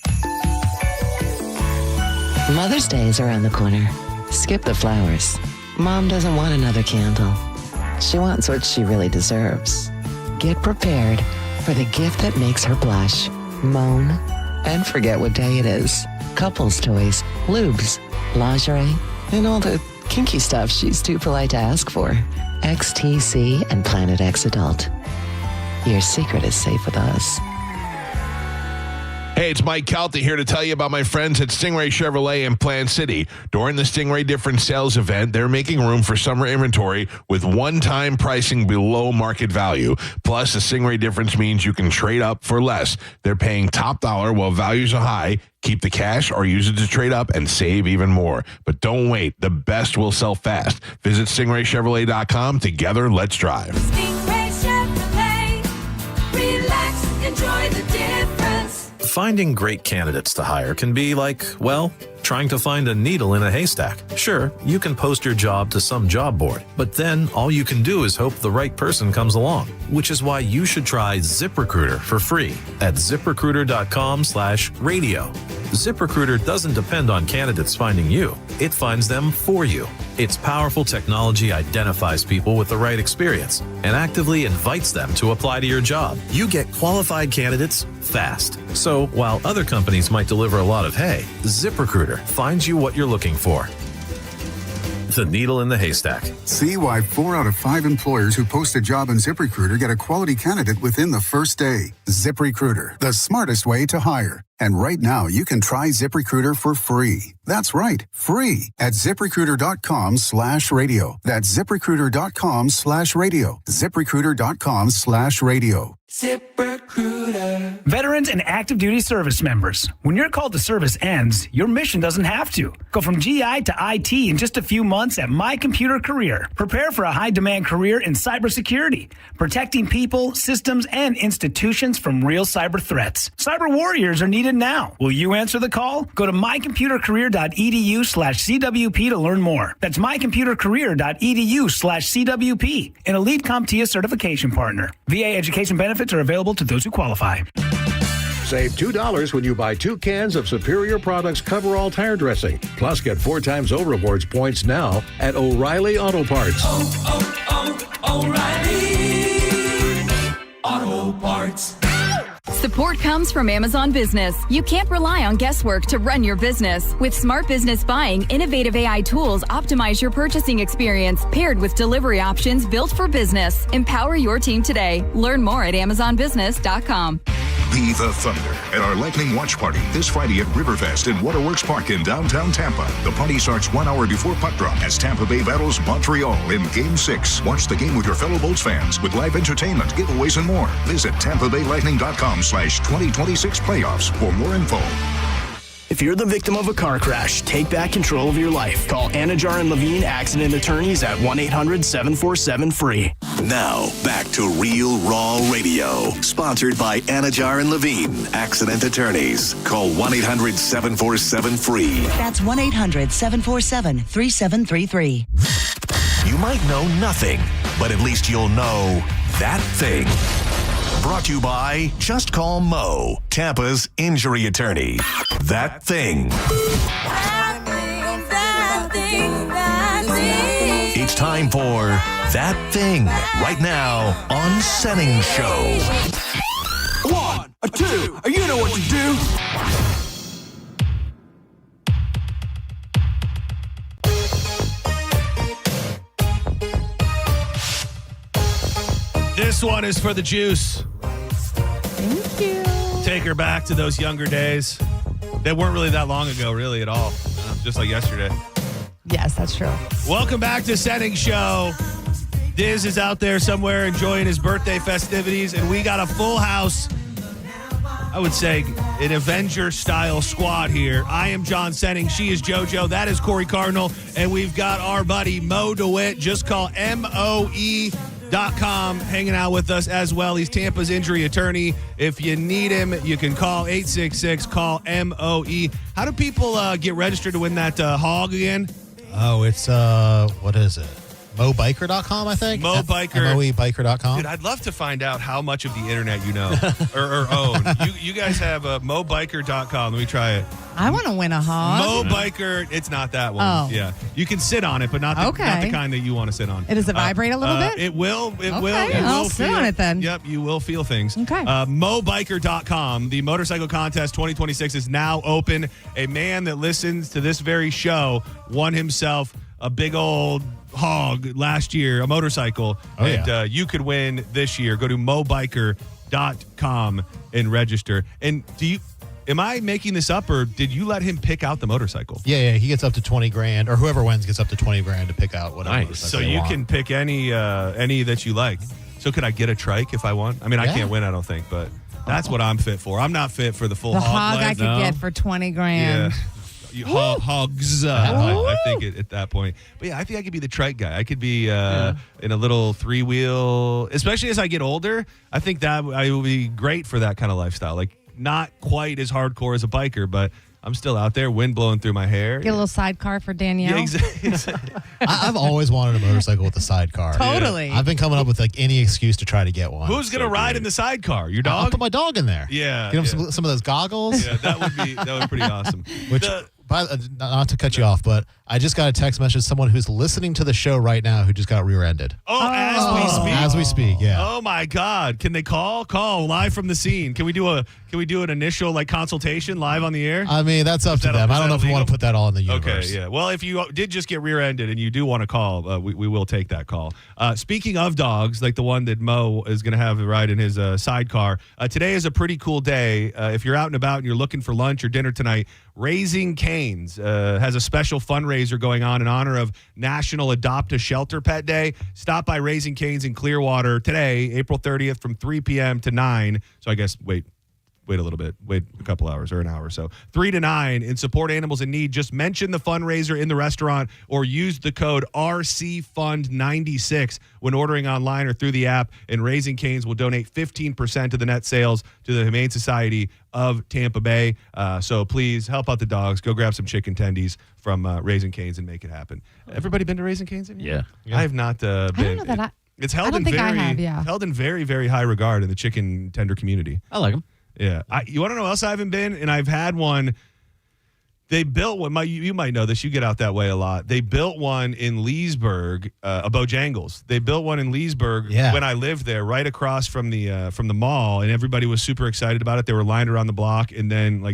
Mother's Day is around the corner. Skip the flowers. Mom doesn't want another candle. She wants what she really deserves. Get prepared for the gift that makes her blush, moan, and forget what day it is. Couples toys, lubes, lingerie, and all the kinky stuff she's too polite to ask for. XTC and Planet X Adult. Your secret is safe with us. Hey, it's Mike Calta here to tell you about my friends at Stingray Chevrolet in Plant City. During the Stingray Difference Sales event, they're making room for summer inventory with one-time pricing below market value. Plus, the Stingray Difference means you can trade up for less. They're paying top dollar while values are high. Keep the cash or use it to trade up and save even more. But don't wait. The best will sell fast. Visit StingrayChevrolet.com. Together, let's drive. Stingray Chevrolet. Relax, enjoy the difference. Finding great candidates to hire can be like, well, trying to find a needle in a haystack. Sure, you can post your job to some job board, but then all you can do is hope the right person comes along, which is why you should try ZipRecruiter for free at ZipRecruiter.com/radio. ZipRecruiter doesn't depend on candidates finding you. It finds them for you. Its powerful technology identifies people with the right experience and actively invites them to apply to your job. You get qualified candidates fast. So while other companies might deliver a lot of hay, ZipRecruiter finds you what you're looking for. The needle in the haystack. See why 4 out of 5 employers who post a job on ZipRecruiter get a quality candidate within the first day. ZipRecruiter, the smartest way to hire. And right now, you can try ZipRecruiter for free. That's right, free at ZipRecruiter.com/radio. That's ZipRecruiter.com/radio. ZipRecruiter.com/radio. ZipRecruiter. Veterans and active duty service members. When your call to service ends, your mission doesn't have to. Go from GI to IT in just a few months at My Computer Career. Prepare for a high-demand career in cybersecurity, protecting people, systems, and institutions from real cyber threats. Cyber warriors are needed now. Will you answer the call? Go to mycomputercareer.edu/CWP to learn more. That's mycomputercareer.edu/CWP, an elite CompTIA certification partner. VA education benefits are available to those who qualify. Save $2 when you buy 2 cans of Superior Products Coverall tire dressing. Plus, get 4 times O-Rewards points now at O'Reilly Auto Parts. O'Reilly Auto Parts. Support comes from Amazon Business. You can't rely on guesswork to run your business. With Smart Business Buying, innovative AI tools optimize your purchasing experience, paired with delivery options built for business. Empower your team today. Learn more at AmazonBusiness.com. Be the Thunder at our Lightning Watch Party this Friday at Riverfest in Waterworks Park in downtown Tampa. The party starts 1 hour before puck drop as Tampa Bay battles Montreal in Game 6. Watch the game with your fellow Bolts fans with live entertainment, giveaways, and more. Visit TampaBayLightning.com/2026 playoffs for more info. If you're the victim of a car crash, take back control of your life. Call Anajar and Levine Accident Attorneys at 1-800-747-FREE. Now, back to Real Raw Radio. Sponsored by Anajar and Levine, Accident Attorneys. Call 1-800-747-FREE. That's 1-800-747-3733. You might know nothing, but at least you'll know that thing. Brought to you by Just Call Mo, Tampa's injury attorney. That thing. It's time for That Thing, right now on Senning Show. 1, 2, you know what to do. This one is for the juice. Thank you. Take her back to those younger days. They weren't really that long ago, really, at all. Just like yesterday. Yes, that's true. Welcome back to Senning Show. Diz is out there somewhere enjoying his birthday festivities, and we got a full house, I would say, an Avenger-style squad here. I am John Senning. She is JoJo. That is Corey Cardinal. And we've got our buddy Mo DeWitt. Just call MOE.com hanging out with us as well. He's Tampa's injury attorney. If you need him, you can call 866-CALL-MOE. How do people get registered to win that hog again? Oh, it's, what is it? MoBiker.com, I think. MoBiker. MOEBiker.com. Dude, I'd love to find out how much of the internet you know or own. You guys have MoBiker.com. Let me try it. I want to win a hog. MoBiker, it's not that one. Oh. Yeah. You can sit on it, but not the kind that you want to sit on. Does it vibrate a little bit? It will. It will. I'll sit on it then. Yep, you will feel things. Okay. MoBiker.com. The motorcycle contest 2026 is now open. A man that listens to this very show won himself a big old hog last year, a motorcycle. You could win this year. Go to mobiker.com and register. And am I making this up, or did you let him pick out the motorcycle? Yeah, he gets up to 20 grand, or whoever wins gets up to 20 grand to pick out whatever. Nice. So you can pick any that you like. So could I get a trike if I want? I mean, I can't win, I don't think, but that's what I'm fit for. I'm not fit for the full the hog I life. could get for 20 grand. Yeah. Hogs, I think at that point. But yeah, I think I could be the trike guy. I could be in a little 3-wheel, especially as I get older. I think that I will be great for that kind of lifestyle. Like, not quite as hardcore as a biker, but I'm still out there, wind blowing through my hair. Get a little sidecar for Danielle. Yeah, exactly. I've always wanted a motorcycle with a sidecar. Totally. I've been coming up with like any excuse to try to get one. Who's going to ride in the sidecar? Your dog? I'll put my dog in there. Yeah. Get him some of those goggles. Yeah, that would be pretty awesome. Not to cut you off, but I just got a text message, someone who's listening to the show right now who just got rear-ended. As we speak? As we speak, yeah. Oh, my God. Can they call? Call live from the scene. Can we do an initial consultation live on the air? I mean, that's up to them. I don't know if we want to put that all in the universe. Okay, yeah. Well, if you did just get rear-ended and you do want to call, we will take that call. Speaking of dogs, like the one that Mo is going to have ride in his sidecar, today is a pretty cool day. If you're out and about and you're looking for lunch or dinner tonight, Raising Cane's has a special fundraiser going on in honor of National Adopt a Shelter Pet Day. Stop by Raising Cane's in Clearwater today, April 30th from 3 p.m. to 9. So I guess, wait a little bit. Wait a couple hours or an hour or so. 3 to 9 and support animals in need. Just mention the fundraiser in the restaurant or use the code RCFund96 when ordering online or through the app, and Raising Cane's will donate 15% of the net sales to the Humane Society of Tampa Bay. So please help out the dogs. Go grab some chicken tendies from Raising Cane's and make it happen. Everybody been to Raising Cane's? Yeah. I have not been. I don't know that it's held I don't in think I have, yeah. held in very, very high regard in the chicken tender community. I like them. Yeah. You want to know else I haven't been? And I've had one. They built one. You might know this. You get out that way a lot. They built one in Leesburg, a Bojangles. They built one in Leesburg when I lived there, right across from the mall, and everybody was super excited about it. They were lined around the block, and then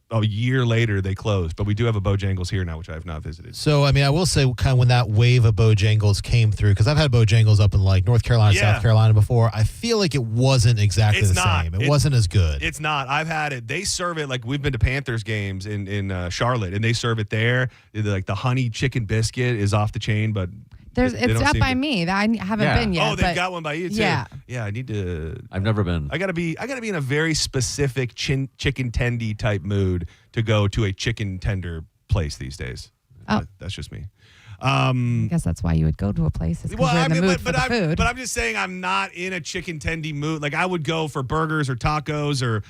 a year later they closed. But we do have a Bojangles here now, which I have not visited. So, I mean, I will say kind of when that wave of Bojangles came through, because I've had Bojangles up in North Carolina, South Carolina before, I feel like it wasn't exactly same. It wasn't as good. It's not. I've had it. They serve it we've been to Panthers games in Charlotte, and they serve it there. The honey chicken biscuit is off the chain, but There's They it's don't up seem by to- me. I haven't Yeah. been yet. Oh, they've but got one by you too. Yeah. Yeah, I need to. I've never been. I gotta be in a very specific chicken tendy type mood to go to a chicken tender place these days. Oh. That's just me. I guess that's why you would go to a place. Is 'cause you're in the mood for the food. But I'm just saying I'm not in a chicken tendy mood. Like I would go for burgers or tacos or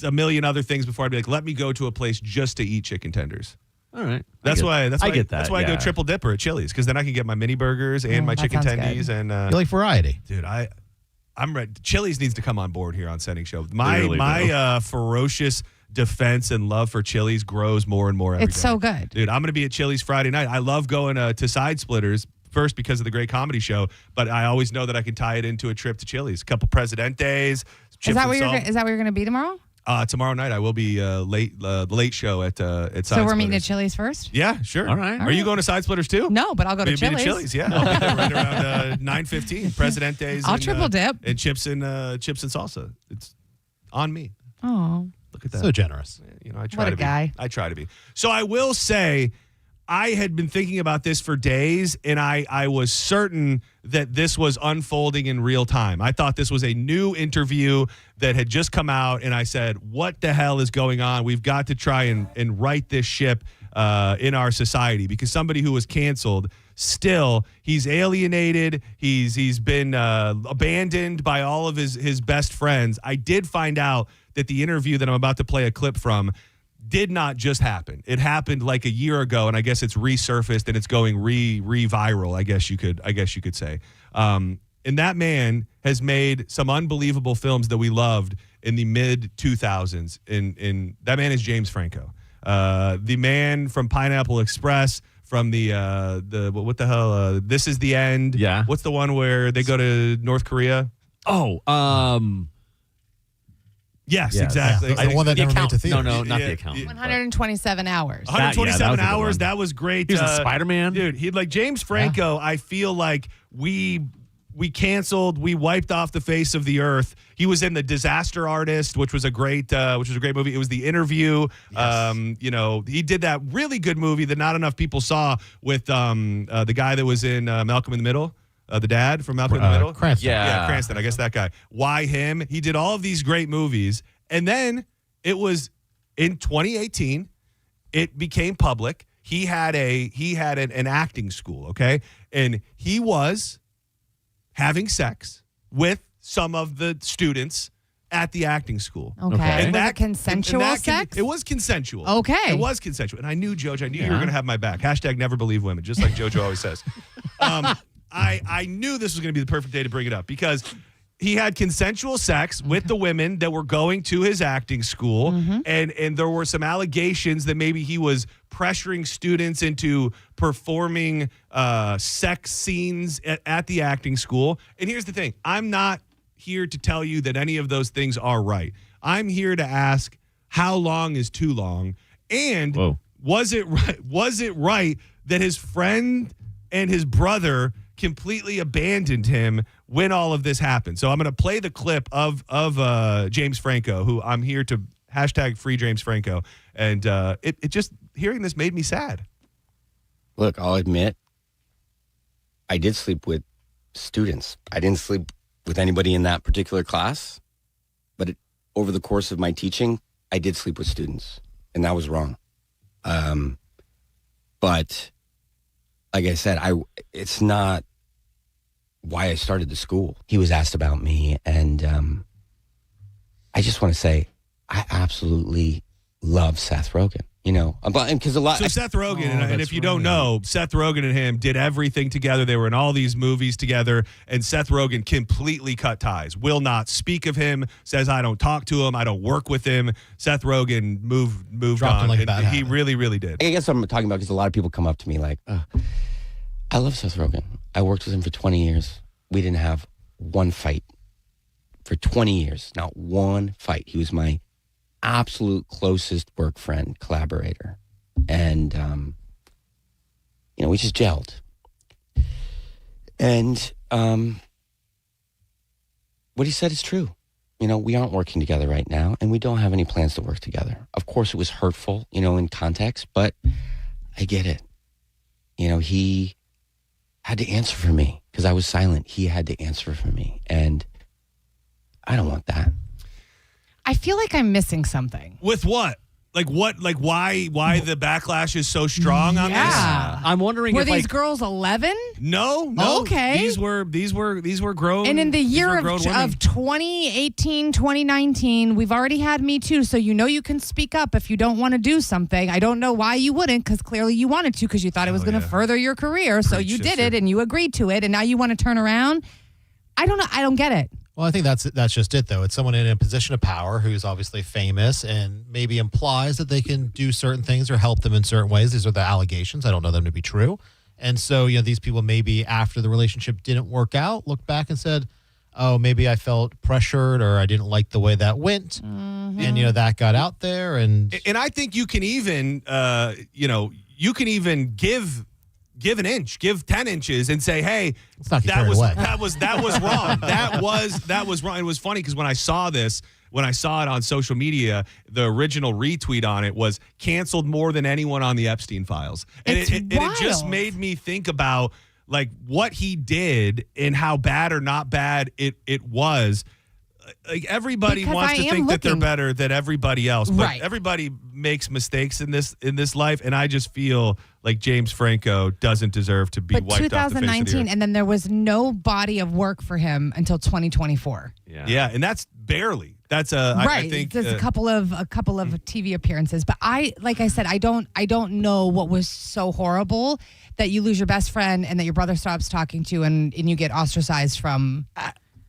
a million other things before I'd be like, let me go to a place just to eat chicken tenders. All right. That's why I get that. That's why I go triple dipper at Chili's, because then I can get my mini burgers and my that chicken sounds tendies good. and You like variety. dude, I'm ready. Chili's needs to come on board here on Senning Show. They My really do. ferocious defense and love for Chili's grows more and more every It's day. so good. Dude, I'm going to be at Chili's Friday night. I love going to Side Splitters, first because of the great comedy show, but I always know that I can tie it into a trip to Chili's. A couple Presidentes. Is that where you're going to be tomorrow? Tomorrow night I will be the late show at Side So we're meeting Splitters. at Chili's first? Yeah, sure. All right. Are you going to Side Splitters too? No, but I'll go to Maybe Chili's. Yeah, I'll be there right around 9:15. Presidentes. I'll and, triple dip. and chips and salsa. It's on me. Oh. Look at that. So generous. You know, I try What a to be. guy. I try to be. So I will say, I had been thinking about this for days, and I was certain that this was unfolding in real time. I thought this was a new interview that had just come out, and I said, what the hell is going on? We've got to try and right this ship in our society, because somebody who was canceled, still, he's alienated. He's been abandoned by all of his best friends. I did find out that the interview that I'm about to play a clip from did not just happen. It happened like a year ago, and I guess it's resurfaced and it's going re-viral. I guess you could say. And that man has made some unbelievable films that we loved in the mid 2000s. In that man is James Franco, the man from Pineapple Express, from the what the hell? This Is the End. Yeah. What's the one where they go to North Korea? Yes, exactly. Yeah. The one that never made it to theaters. No, not the account. 127 hours. 127 that was a good hours. one. That was great. He was a Spider-Man. Dude, he'd like James Franco. I feel like we canceled. We wiped off the face of the earth. He was in The Disaster Artist, which was a great movie. It was The Interview. Yes. He did that really good movie that not enough people saw with the guy that was in Malcolm in the Middle. The dad from Malcolm in the Middle? Cranston. Yeah, Cranston. I guess that guy. Why him? He did all of these great movies. And then it was in 2018, it became public. He had an acting school, okay? And he was having sex with some of the students at the acting school. Okay. And Was it consensual sex? It was consensual. Okay. It was consensual. And I knew, Jojo, you were going to have my back. # never believe women, just like Jojo always says. I knew this was going to be the perfect day to bring it up, because he had consensual sex with the women that were going to his acting school, and there were some allegations that maybe he was pressuring students into performing sex scenes at the acting school. And here's the thing. I'm not here to tell you that any of those things are right. I'm here to ask, how long is too long? And was it right that his friend and his brother completely abandoned him when all of this happened? So I'm going to play the clip of James Franco, who I'm here to # free James Franco. And it just, hearing this made me sad. Look, I'll admit, I did sleep with students. I didn't sleep with anybody in that particular class, but over the course of my teaching, I did sleep with students, and that was wrong. But like I said, it's not why I started the school. He was asked about me, and I just want to say I absolutely love Seth Rogen. Because a lot. So Seth Rogen, and if you don't know, Seth Rogen and him did everything together. They were in all these movies together, and Seth Rogen completely cut ties. Will not speak of him. Says, I don't talk to him. I don't work with him. Seth Rogen moved Dropped on. him like a And bad he habit. really, really did. I guess what I'm talking about, because a lot of people come up to me like, I love Seth Rogen. I worked with him for 20 years. We didn't have one fight for 20 years. Not one fight. He was my absolute closest work friend, collaborator. And, we just gelled. And what he said is true. We aren't working together right now, and we don't have any plans to work together. Of course, it was hurtful, in context, but I get it. He had to answer for me because I was silent. He had to answer for me. And I don't want that. I feel like I'm missing something. With what? Like what? Like why the backlash is so strong on this? I'm wondering Were if these girls 11? No. Okay. These were grown. And in the year of 2018, 2019, we've already had Me Too, so you can speak up if you don't want to do something. I don't know why you wouldn't, because clearly you wanted to, because you thought it was going to further your career, so you did it and you agreed to it, and now you want to turn around. I don't know. I don't get it. Well, I think that's just it, though. It's someone in a position of power who's obviously famous and maybe implies that they can do certain things or help them in certain ways. These are the allegations. I don't know them to be true. And so, these people maybe after the relationship didn't work out, looked back and said, oh, maybe I felt pressured or I didn't like the way that went. Mm-hmm. And, that got out there. And I think you can even, give an inch, give 10 inches and say, hey, that was wrong. That was wrong. It was funny because when I saw it on social media, the original retweet on it was canceled more than anyone on the Epstein files. And it just made me think about like what he did and how bad or not bad it was. Like everybody wants to think that they're better than everybody else, but everybody makes mistakes in this life, and I just feel like James Franco doesn't deserve to be wiped off the face of the earth. And then there was no body of work for him until 2024. Yeah, and that's barely. That's right. I think there's a couple of TV appearances, but like I said, I don't know what was so horrible that you lose your best friend and that your brother stops talking to you and you get ostracized from.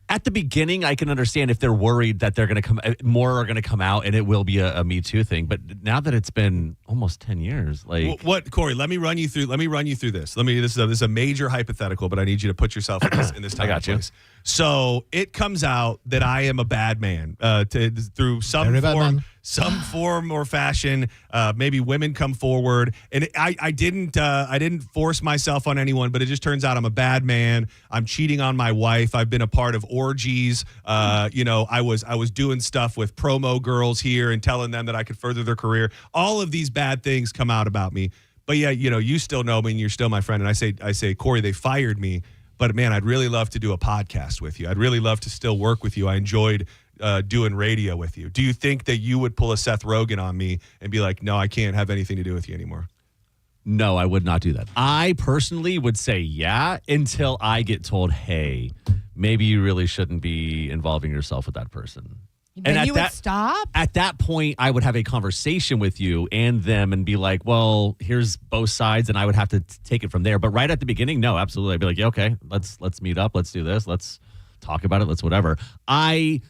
At the beginning, I can understand if they're worried that they're going to more are going to come out and it will be a Me Too thing. But now that it's been almost 10 years, like what, Corey? Let me run you through this. This is a major hypothetical, but I need you to put yourself in this time. I got you. Place. So it comes out that I am a bad man through some form or fashion. Maybe women come forward, and I didn't force myself on anyone, but it just turns out I'm a bad man. I'm cheating on my wife. I've been a part of orgies. I was doing stuff with promo girls here and telling them that I could further their career. All of these bad things come out about me. But yeah, you still know me and you're still my friend. And I say, Corey, they fired me. But man, I'd really love to do a podcast with you. I'd really love to still work with you. I enjoyed doing radio with you. Do you think that you would pull a Seth Rogen on me and be like, no, I can't have anything to do with you anymore? No, I would not do that. I personally would say yeah until I get told, hey, maybe you really shouldn't be involving yourself with that person. Then you would stop? At that point, I would have a conversation with you and them and be like, well, here's both sides, and I would have to take it from there. But right at the beginning, no, absolutely. I'd be like, yeah, okay, let's meet up. Let's do this. Let's talk about it. Let's whatever. I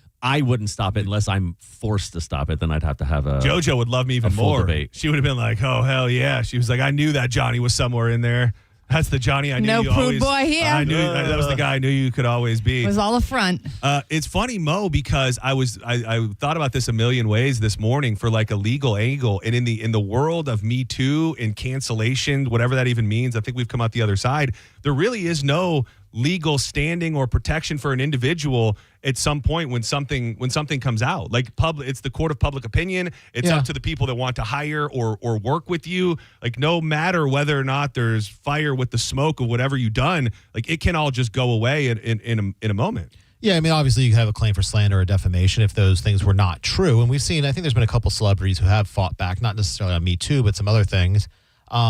wouldn't stop it unless I'm forced to stop it. Then I'd have to have a JoJo would love me even more. Debate. She would have been like, oh, hell yeah. She was like, I knew that Johnny was somewhere in there. That's the Johnny I knew no you prude always. Boy here. I knew that was the guy I knew you could always be. It was all a front. It's funny, Mo, because I thought about this a million ways this morning for like a legal angle, and in the world of Me Too and cancellation, whatever that even means, I think we've come out the other side. There really is no legal standing or protection for an individual at some point when something comes out. Like it's the court of public opinion. It's up to the people that want to hire or work with you. Like no matter whether or not there's fire with the smoke of whatever you've done, like it can all just go away in a moment. Yeah, I mean, obviously you can have a claim for slander or defamation if those things were not true. And we've seen, I think there's been a couple celebrities who have fought back, not necessarily on Me Too, but some other things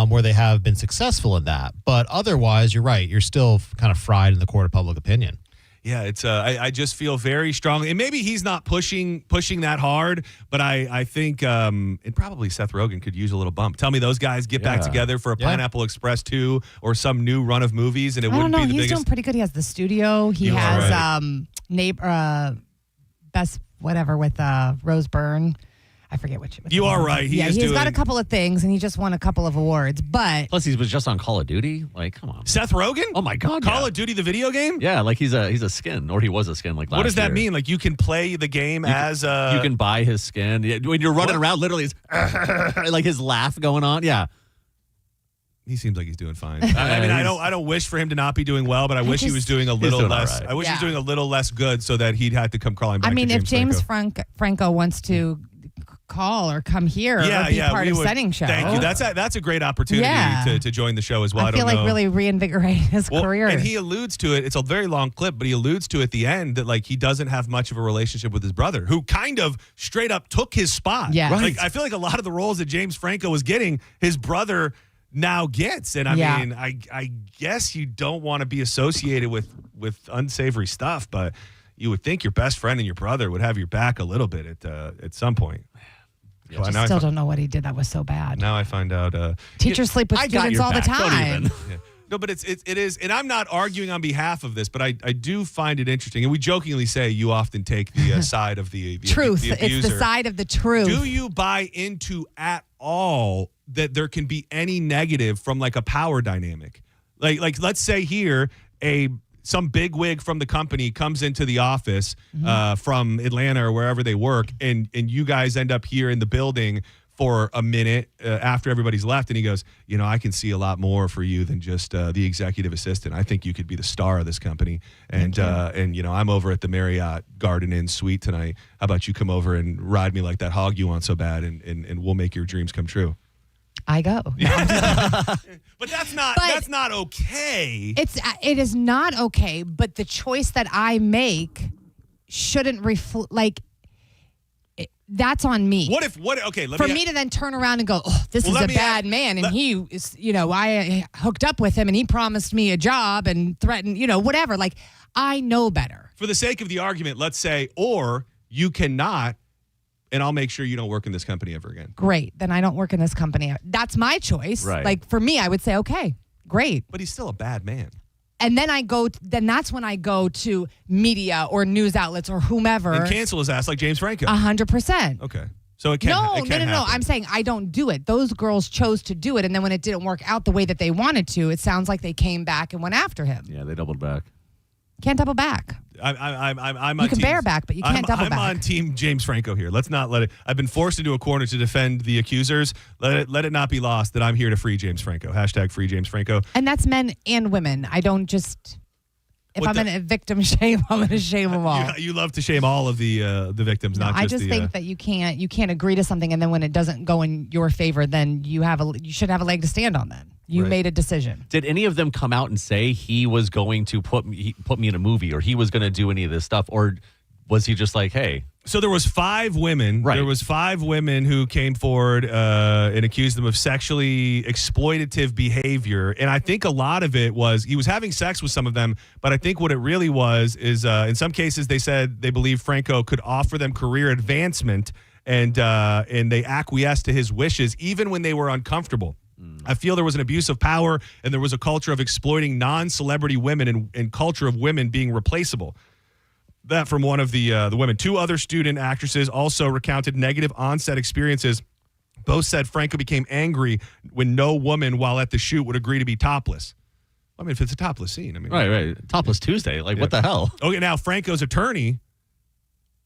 where they have been successful in that. But otherwise, you're right. You're still kind of fried in the court of public opinion. Yeah, it's. I just feel very strongly, and maybe he's not pushing that hard, but I think and probably Seth Rogen could use a little bump. Tell me those guys get back together for a Pineapple Express 2 or some new run of movies, and it wouldn't be the biggest. He's doing pretty good. He has the studio. He has best whatever with Rose Byrne. I forget which. You are right. He's got a couple of things, and he just won a couple of awards. But plus, he was just on Call of Duty. Like, come on, Seth Rogen. Oh my God, Call of Duty, the video game. Yeah, like he's a skin, or he was a skin. Like last what does that year. mean? Like you can play the game as a. You can buy his skin when you're running around. Literally, it's like his laugh going on. Yeah. He seems like he's doing fine. I mean, I don't wish for him to not be doing well, but I wish he was doing a little less. Right. I wish he was doing a little less good, so that he'd have to come crawling back. I mean, to if James Franco wants to call or come here or be part of Senning Show. Thank you. That's a great opportunity to join the show as well. I feel like really reinvigorate his career. And he alludes to it. It's a very long clip, but he alludes to at the end that like he doesn't have much of a relationship with his brother, who kind of straight up took his spot. Yeah, Like I feel like a lot of the roles that James Franco was getting, his brother now gets. And I mean, I guess you don't want to be associated with unsavory stuff, but you would think your best friend and your brother would have your back a little bit at some point. I still don't know what he did that was so bad. Now I find out. Teachers sleep with students all the time. No, but it is, and I'm not arguing on behalf of this, but I do find it interesting. And we jokingly say you often take the side of the truth. The abuser. It's the side of the truth. Do you buy into at all that there can be any negative from like a power dynamic? Like let's say here some bigwig from the company comes into the office from Atlanta or wherever they work, and you guys end up here in the building for a minute after everybody's left, and he goes, I can see a lot more for you than just the executive assistant. I think you could be the star of this company, and I'm over at the Marriott Garden Inn Suite tonight. How about you come over and ride me like that hog you want so bad, and we'll make your dreams come true. I go. But that's not okay. It is not okay, but the choice that I make shouldn't reflect that's on me. For me to then turn around and go, this is a bad man, and he is, I hooked up with him and he promised me a job and threatened, whatever. Like, I know better. For the sake of the argument, let's say, or you cannot, and I'll make sure you don't work in this company ever again. Great. Then I don't work in this company. That's my choice. Right. Like, for me, I would say, okay, great. But he's still a bad man. And then that's when I go to media or news outlets or whomever. And cancel his ass like James Franco. 100%. Okay. So it can No. I'm saying I don't do it. Those girls chose to do it. And then when it didn't work out the way that they wanted to, it sounds like they came back and went after him. Yeah, they doubled back. Can't double back. I'm you can bear back, but you can't double back. I'm on team James Franco here. Let's not let it. I've been forced into a corner to defend the accusers. Let it not be lost that I'm here to free James Franco. # free James Franco. And that's men and women. I don't just. If I'm in a victim shame, I'm going to shame them all. You love to shame all of the victims, not just I just think that you can't agree to something, and then when it doesn't go in your favor, then you should have a leg to stand on. Then you made a decision. Did any of them come out and say he was going to put me in a movie, or he was going to do any of this stuff, or was he just like, hey? So there was 5 women. Right. There was 5 women who came forward and accused them of sexually exploitative behavior. And I think a lot of it was he was having sex with some of them. But I think what it really was is in some cases they said they believe Franco could offer them career advancement, and they acquiesced to his wishes even when they were uncomfortable. I feel there was an abuse of power, and there was a culture of exploiting non-celebrity women and culture of women being replaceable. That from one of the women. 2 other student actresses also recounted negative on-set experiences. Both said Franco became angry when no woman while at the shoot would agree to be topless. I mean, if it's a topless scene. I mean, right. Topless Tuesday. Like, what the hell? Okay, now Franco's attorney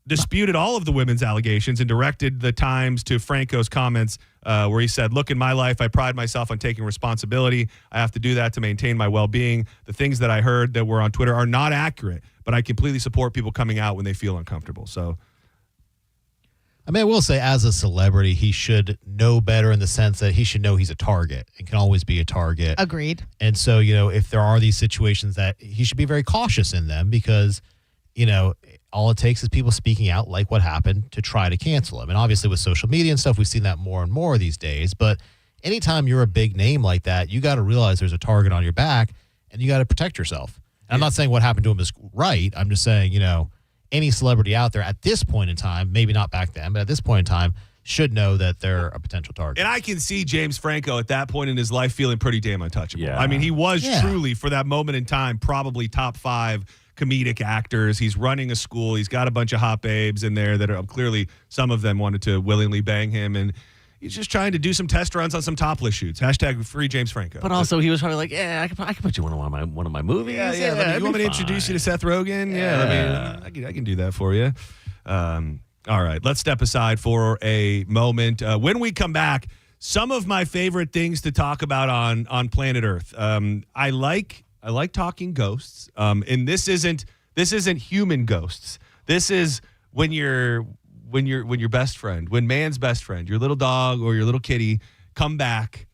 disputed all of the women's allegations and directed the Times to Franco's comments where he said, look, in my life, I pride myself on taking responsibility. I have to do that to maintain my well-being. The things that I heard that were on Twitter are not accurate, but I completely support people coming out when they feel uncomfortable. So, I mean, I will say as a celebrity, he should know better in the sense that he should know he's a target and can always be a target. Agreed. And so, if there are these situations that he should be very cautious in them because, all it takes is people speaking out like what happened to try to cancel him. And obviously with social media and stuff, we've seen that more and more these days. But anytime you're a big name like that, you got to realize there's a target on your back and you got to protect yourself. And I'm not saying what happened to him is right. I'm just saying, any celebrity out there at this point in time, maybe not back then, but at this point in time, should know that they're a potential target. And I can see James Franco at that point in his life feeling pretty damn untouchable. Yeah. I mean, he was truly, for that moment in time, probably top 5 comedic actors. He's running a school. He's got a bunch of hot babes in there that are clearly, some of them wanted to willingly bang him, and he's just trying to do some test runs on some topless shoots. # free James Franco. But also, he was probably like, I could put you in one of my movies. Yeah. You want me to introduce you to Seth Rogen? Yeah. I can do that for you. All right, let's step aside for a moment. When we come back, some of my favorite things to talk about on planet Earth. I like talking ghosts, and this isn't human ghosts. This is when you're when your best friend, when man's best friend, your little dog or your little kitty come back,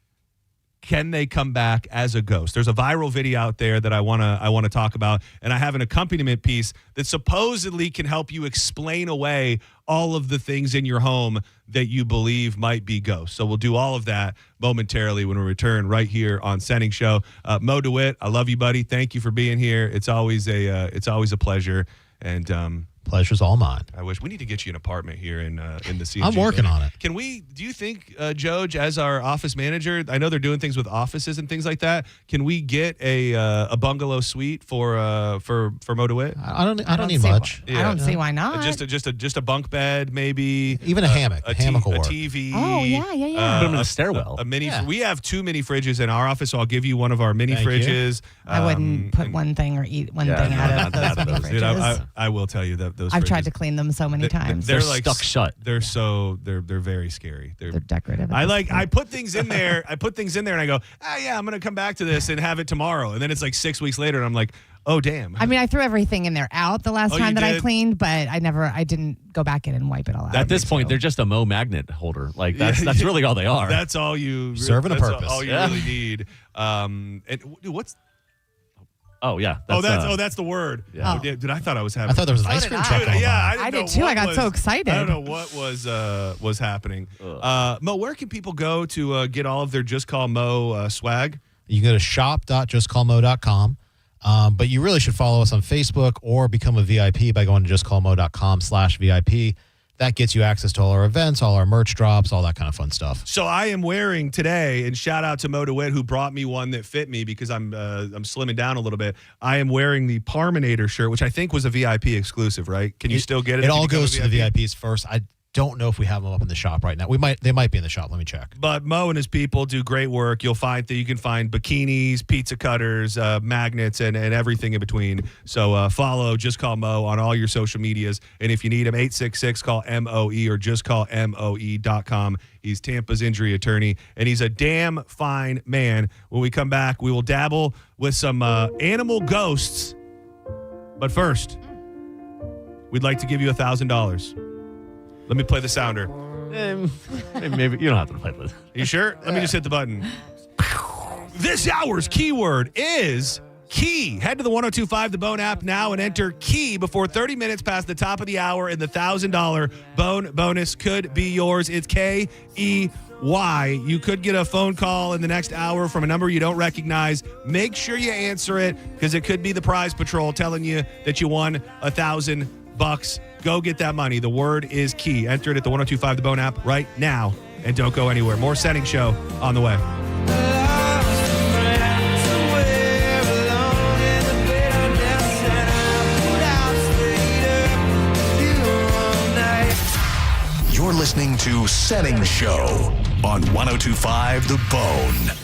can they come back as a ghost? There's a viral video out there that I want to talk about, and I have an accompaniment piece that supposedly can help you explain away all of the things in your home that you believe might be ghosts. So we'll do all of that momentarily when we return right here on Senning Show. Mo DeWitt, I love you, buddy. Thank you for being here. It's always a pleasure, and pleasure's all mine. I wish we need to get you an apartment here in the CNG. I'm working on it. Can we? Do you think, Joj, as our office manager? I know they're doing things with offices and things like that. Can we get a bungalow suite for Mo DeWitt? I don't need much. I don't see why not. Just a bunk bed, maybe. Even a hammock. Hammock will a work. Oh TV. yeah. Put them in a stairwell. A mini. Yeah. We have 2 mini fridges in our office, so I'll give you one of our mini fridges. I wouldn't put one thing or eat one thing out of those mini fridges. Dude, I will tell you that those. I've fridges, tried to clean them so many times. They're like stuck shut. They're very scary. They're decorative. I put things in there. And I go, I'm gonna come back to this and have it tomorrow. And then it's like 6 weeks later, and I'm like, oh damn. I mean, I threw everything in there out the last time that I cleaned, but I didn't go back in and wipe it all out. At this point, they're just a Mo magnet holder. Like that's really all they are. That's all you serving a purpose. All you really need. And what's? Oh yeah. That's the word. Yeah. Oh, dude, I thought I was having. I thought there was an ice cream truck. I did too. I got so excited. I don't know what was happening. Mo, where can people go to get all of their Just Call Mo swag? You can go to shop.justcallmo.com. But you really should follow us on Facebook or become a VIP by going to justcallmo.com/VIP. That gets you access to all our events, all our merch drops, all that kind of fun stuff. So I am wearing today, and shout out to Mo DeWitt who brought me one that fit me because I'm slimming down a little bit. I am wearing the Parminator shirt, which I think was a VIP exclusive, right? Can you still get it? It all goes to the VIPs first. I don't know if we have them up in the shop right now. They might be in the shop. Let me check. But Mo and his people do great work. You can find bikinis, pizza cutters, magnets, and everything in between. So follow Just Call Mo on all your social medias. And if you need him, 866 call MOE or just call MOE.com. He's Tampa's injury attorney, and he's a damn fine man. When we come back, we will dabble with some animal ghosts. But first, we'd like to give you $1,000. Let me play the sounder. Maybe you don't have to play this. You sure? Let me just hit the button. This hour's keyword is key. Head to the 102.5 The Bone app now and enter key before 30 minutes past the top of the hour, and the $1,000 Bone bonus could be yours. It's KEY. You could get a phone call in the next hour from a number you don't recognize. Make sure you answer it because it could be the prize patrol telling you that you won $1,000. Go get that money. The word is key. Enter it at the 102.5 The Bone app right now, and don't go anywhere. More Senning Show on the way. You're listening to Senning Show on 102.5 The Bone.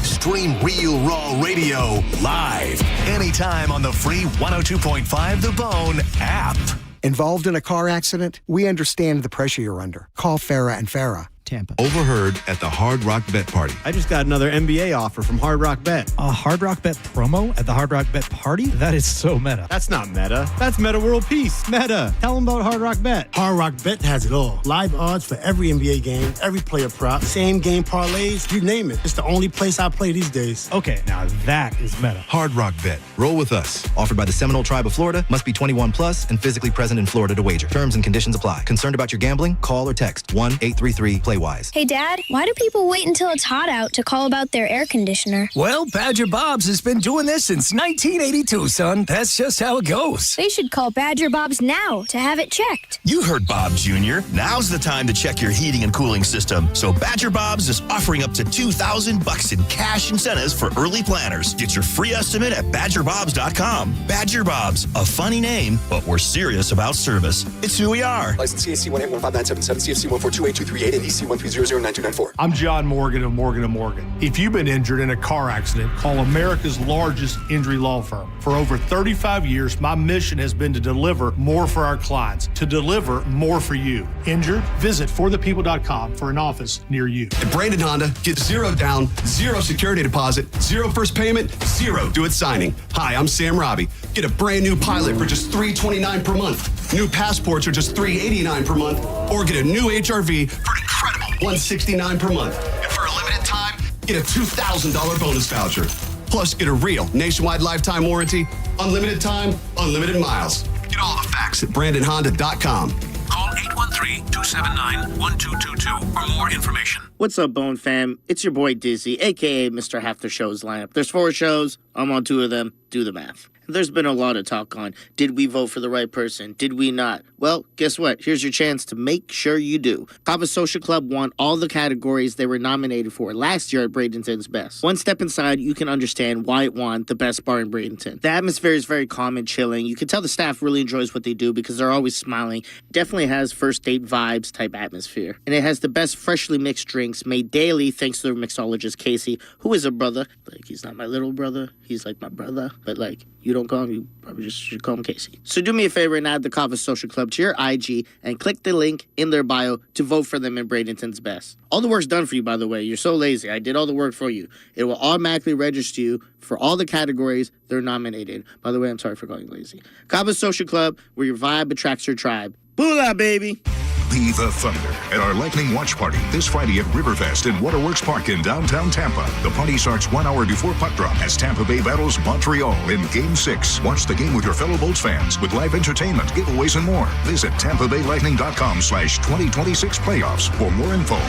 Stream Real Raw Radio live anytime on the free 102.5 The Bone app. Involved in a car accident? We understand the pressure you're under. Call Farah and Farah. Tampa. Overheard at the Hard Rock Bet Party. I just got another NBA offer from Hard Rock Bet. A Hard Rock Bet promo at the Hard Rock Bet Party? That is so meta. That's not meta. That's Meta World Peace. Meta. Tell them about Hard Rock Bet. Hard Rock Bet has it all. Live odds for every NBA game, every player prop, same game parlays, you name it. It's the only place I play these days. Okay, now that is meta. Hard Rock Bet. Roll with us. Offered by the Seminole Tribe of Florida. Must be 21 plus and physically present in Florida to wager. Terms and conditions apply. Concerned about your gambling? Call or text 1-833-PLAY-WISE. Hey, Dad. Why do people wait until it's hot out to call about their air conditioner? Well, Badger Bob's has been doing this since 1982, son. That's just how it goes. They should call Badger Bob's now to have it checked. You heard Bob Jr. Now's the time to check your heating and cooling system. So Badger Bob's is offering up to $2,000 in cash incentives for early planners. Get your free estimate at badgerbobs.com. Badger Bob's, a funny name, but we're serious about service. It's who we are. License CAC 1815977, CFC 1428238, and EC 1309294. I'm John Morgan of Morgan & Morgan. If you've been injured in a car accident, call America's largest injury law firm. For over 35 years, my mission has been to deliver more for our clients, to deliver more for you. Injured? Visit forthepeople.com for an office near you. At Brandon Honda, get 0 down, 0 security deposit, 0 first payment, 0 do it signing. Hi, I'm Sam Robbie. Get a brand new Pilot for just $329 per month. New passports are just $389 per month, or get a new HRV for an incredible $169 per month. And for a limited time, get a $2,000 bonus voucher. Plus, get a real nationwide lifetime warranty, unlimited time, unlimited miles. Get all the facts at BrandonHonda.com. Call 813-279-1222 for more information. What's up, Bone fam? It's your boy Dizzy, a.k.a. Mr. Half the Show's lineup. There's 4 shows. I'm on 2 of them. Do the math. There's been a lot of talk on, did we vote for the right person? Did we not? Well, guess what? Here's your chance to make sure you do. Kava Social Club won all the categories they were nominated for last year at Bradenton's Best. One step inside, you can understand why it won the best bar in Bradenton. The atmosphere is very calm and chilling. You can tell the staff really enjoys what they do because they're always smiling. Definitely has first date vibes type atmosphere. And it has the best freshly mixed drinks made daily thanks to their mixologist Casey, who is a brother. Like, he's not my little brother. He's like my brother. But like, you don't call him, you probably just should call him Casey. So do me a favor and add the Kava Social Club to your IG and click the link in their bio to vote for them in Bradenton's Best. All the work's done for you, by the way. You're so lazy. I did all the work for you. It will automatically register you for all the categories they're nominated. By the way, I'm sorry for calling you lazy. Kava Social Club, where your vibe attracts your tribe. Boolah, baby! Be the Thunder at our Lightning Watch Party this Friday at Riverfest in Waterworks Park in downtown Tampa. The party starts 1 hour before puck drop as Tampa Bay battles Montreal in Game 6. Watch the game with your fellow Bolts fans with live entertainment, giveaways, and more. Visit TampaBayLightning.com/2026 playoffs for more info.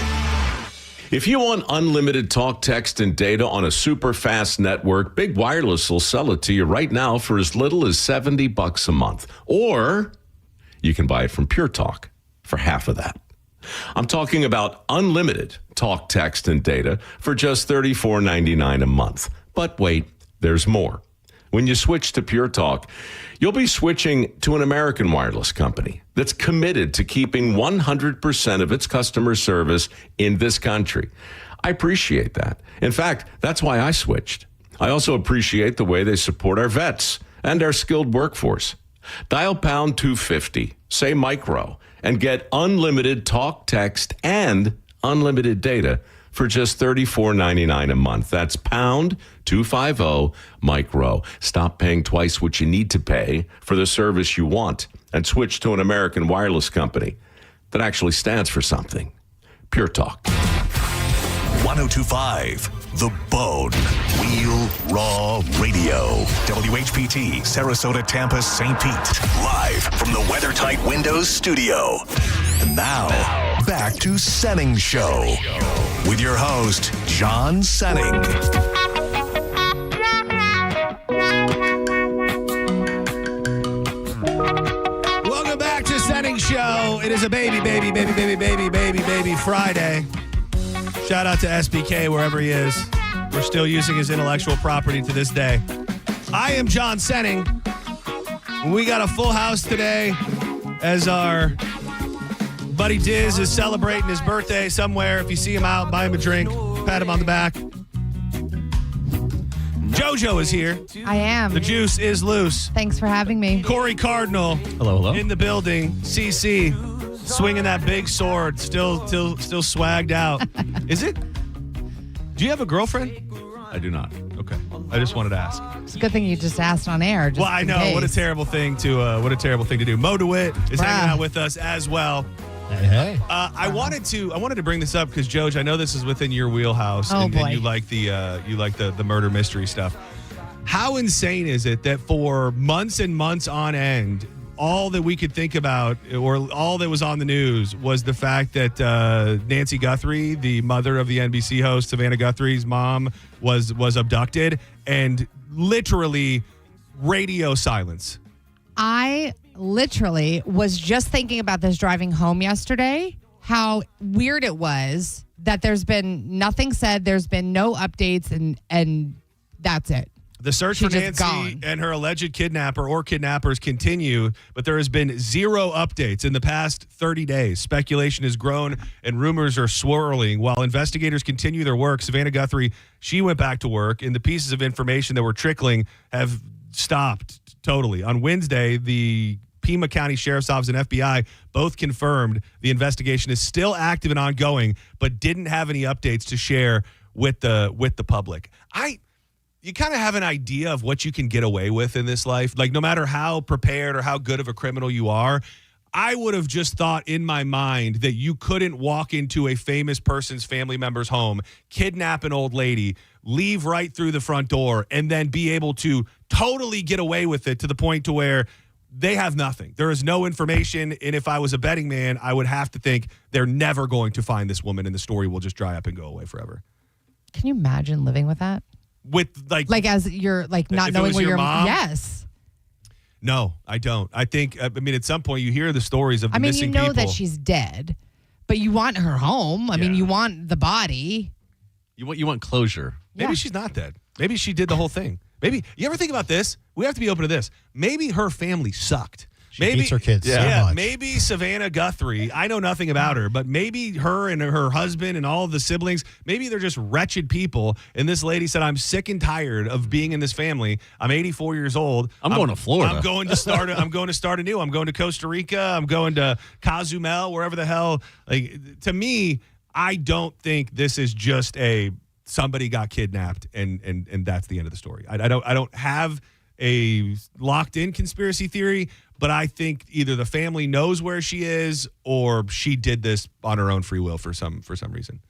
If you want unlimited talk, text, and data on a super fast network, Big Wireless will sell it to you right now for as little as $70 a month. Or you can buy it from Pure Talk for half of that. I'm talking about unlimited talk, text, and data for just $34.99 a month. But wait, there's more. When you switch to Pure Talk, you'll be switching to an American wireless company that's committed to keeping 100% of its customer service in this country. I appreciate that. In fact, that's why I switched. I also appreciate the way they support our vets and our skilled workforce. Dial pound 250, say micro, and get unlimited talk, text, and unlimited data for just $34.99 a month. That's pound 250 micro. Stop paying twice what you need to pay for the service you want and switch to an American wireless company that actually stands for something. Pure Talk. 1025 The Bone. Real Raw Radio. WHPT, Sarasota, Tampa, St. Pete. Live from the WeatherTight Windows studio. And now, back to Senning Show. With your host, John Senning. Welcome back to Senning Show. It is a baby Friday. Shout out to SBK wherever he is. We're still using his intellectual property to this day. I am John Senning. We got a full house today as our buddy Diz is celebrating his birthday somewhere. If you see him out, buy him a drink, pat him on the back. JoJo is here. I am. The juice is loose. Thanks for having me. Corey Cardinal. Hello. In the building. CC. Swinging that big sword, still swagged out. Is it? Do you have a girlfriend? I do not. Okay. I just wanted to ask. It's a good thing you just asked on air. Well, I know. What a terrible thing to do. Mo DeWitt is hanging out with us as well. Hey. I wanted to bring this up because Joj, I know this is within your wheelhouse, and you like the murder mystery stuff. How insane is it that for months and months on end, all that we could think about, or all that was on the news, was the fact that Nancy Guthrie, the mother of the NBC host Savannah Guthrie's mom, was abducted, and literally radio silence. I literally was just thinking about this driving home yesterday, how weird it was that there's been nothing said, there's been no updates, and that's it. The search for Nancy and her alleged kidnapper or kidnappers continue, but there has been zero updates in the past 30 days. Speculation has grown and rumors are swirling. While investigators continue their work, Savannah Guthrie, she went back to work, and the pieces of information that were trickling have stopped totally. On Wednesday, the Pima County Sheriff's Office and FBI both confirmed the investigation is still active and ongoing, but didn't have any updates to share with the public. you kind of have an idea of what you can get away with in this life. Like, no matter how prepared or how good of a criminal you are, I would have just thought in my mind that you couldn't walk into a famous person's family member's home, kidnap an old lady, leave right through the front door, and then be able to totally get away with it to the point to where they have nothing. There is no information. And if I was a betting man, I would have to think they're never going to find this woman and the story will just dry up and go away forever. Can you imagine living with that? With like as you're like not if knowing it was where your your mom? Yes. No, I don't. I think, I mean, at some point you hear the stories of the missing you know people. that she's dead, but you want her home. I mean, you want the body. You want closure. Maybe she's not dead. Maybe she did the whole thing. Maybe, you ever think about this? We have to be open to this. Maybe her family sucked. She beats her kids so much. Maybe Savannah Guthrie, I know nothing about her, but maybe her and her husband and all of the siblings, maybe they're just wretched people. And this lady said, I'm sick and tired of being in this family. I'm 84 years old. I'm going to Florida. I'm going to start anew. I'm going to Costa Rica. I'm going to Cozumel, wherever the hell. Like, to me, I don't think this is just somebody got kidnapped and that's the end of the story. I don't have a locked in conspiracy theory, but I think either the family knows where she is or she did this on her own free will for some reason.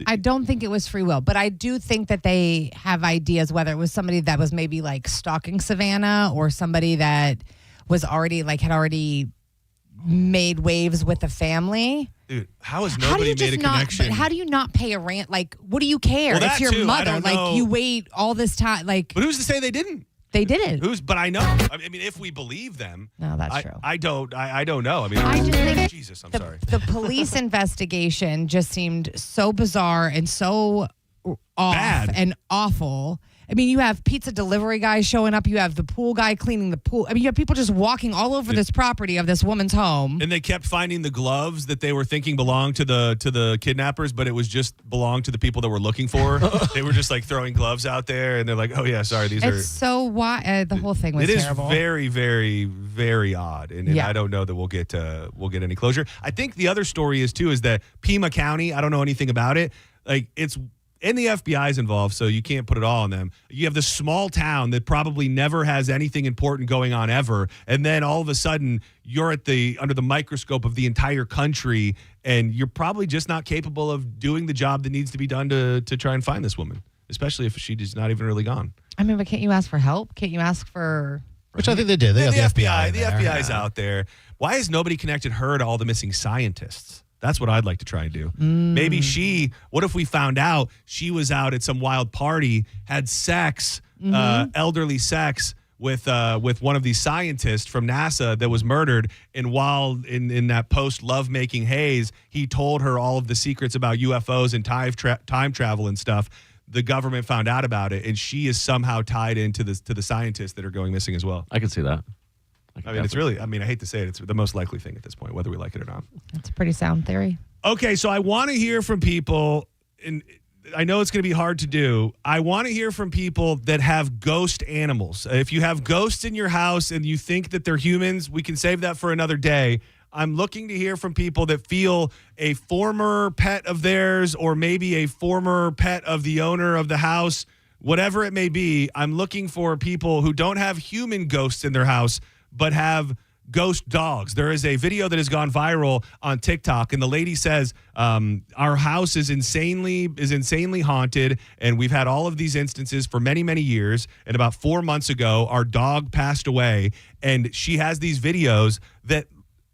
I don't think it was free will, but I do think that they have ideas whether it was somebody that was maybe like stalking Savannah or somebody that was already had already made waves with the family. Dude, how has nobody made a connection? But how do you not pay a rent? Like, what do you care? Well, it's your too. I mother. don't know. Like, you wait all this time. Like, but who's to say they didn't? They didn't. But I know. I mean, if we believe them. No, that's true. I don't know. I mean, I just think Jesus, I'm the, sorry. The police investigation just seemed so bizarre and so off and awful. I mean, you have pizza delivery guys showing up. You have the pool guy cleaning the pool. I mean, you have people just walking all over this property of this woman's home. And they kept finding the gloves that they were thinking belonged to the kidnappers, but it was just belonged to the people that were looking for. They were just like throwing gloves out there, and they're like, "Oh yeah, sorry, these are." It's so why the whole thing was terrible. It is very, very, very odd, and I don't know that we'll get any closure. I think the other story is that Pima County. I don't know anything about it. Like, it's. And the FBI is involved, so you can't put it all on them. You have this small town that probably never has anything important going on ever, and then all of a sudden you're under the microscope of the entire country, and you're probably just not capable of doing the job that needs to be done to try and find this woman, especially if she's not even really gone. I mean, but can't you ask for help? Can't you ask for... Which I think they did. They got the FBI. The FBI's out there. Why has nobody connected her to all the missing scientists? That's what I'd like to try and do. Maybe what if we found out she was out at some wild party, had sex, elderly sex with one of these scientists from NASA that was murdered, and while in that post-lovemaking haze, he told her all of the secrets about UFOs and time travel and stuff. The government found out about it, and she is somehow tied into the scientists that are going missing as well. I can see that. I mean, it's really, I hate to say it, it's the most likely thing at this point, whether we like it or not. That's a pretty sound theory. Okay, so I want to hear from people, and I know it's going to be hard to do. I want to hear from people that have ghost animals. If you have ghosts in your house and you think that they're humans, we can save that for another day. I'm looking to hear from people that feel a former pet of theirs or maybe a former pet of the owner of the house, whatever it may be. I'm looking for people who don't have human ghosts in their house, but have ghost dogs. There is a video that has gone viral on TikTok, and the lady says, our house is insanely haunted, and we've had all of these instances for many, many years. And about 4 months ago, our dog passed away, and she has these videos that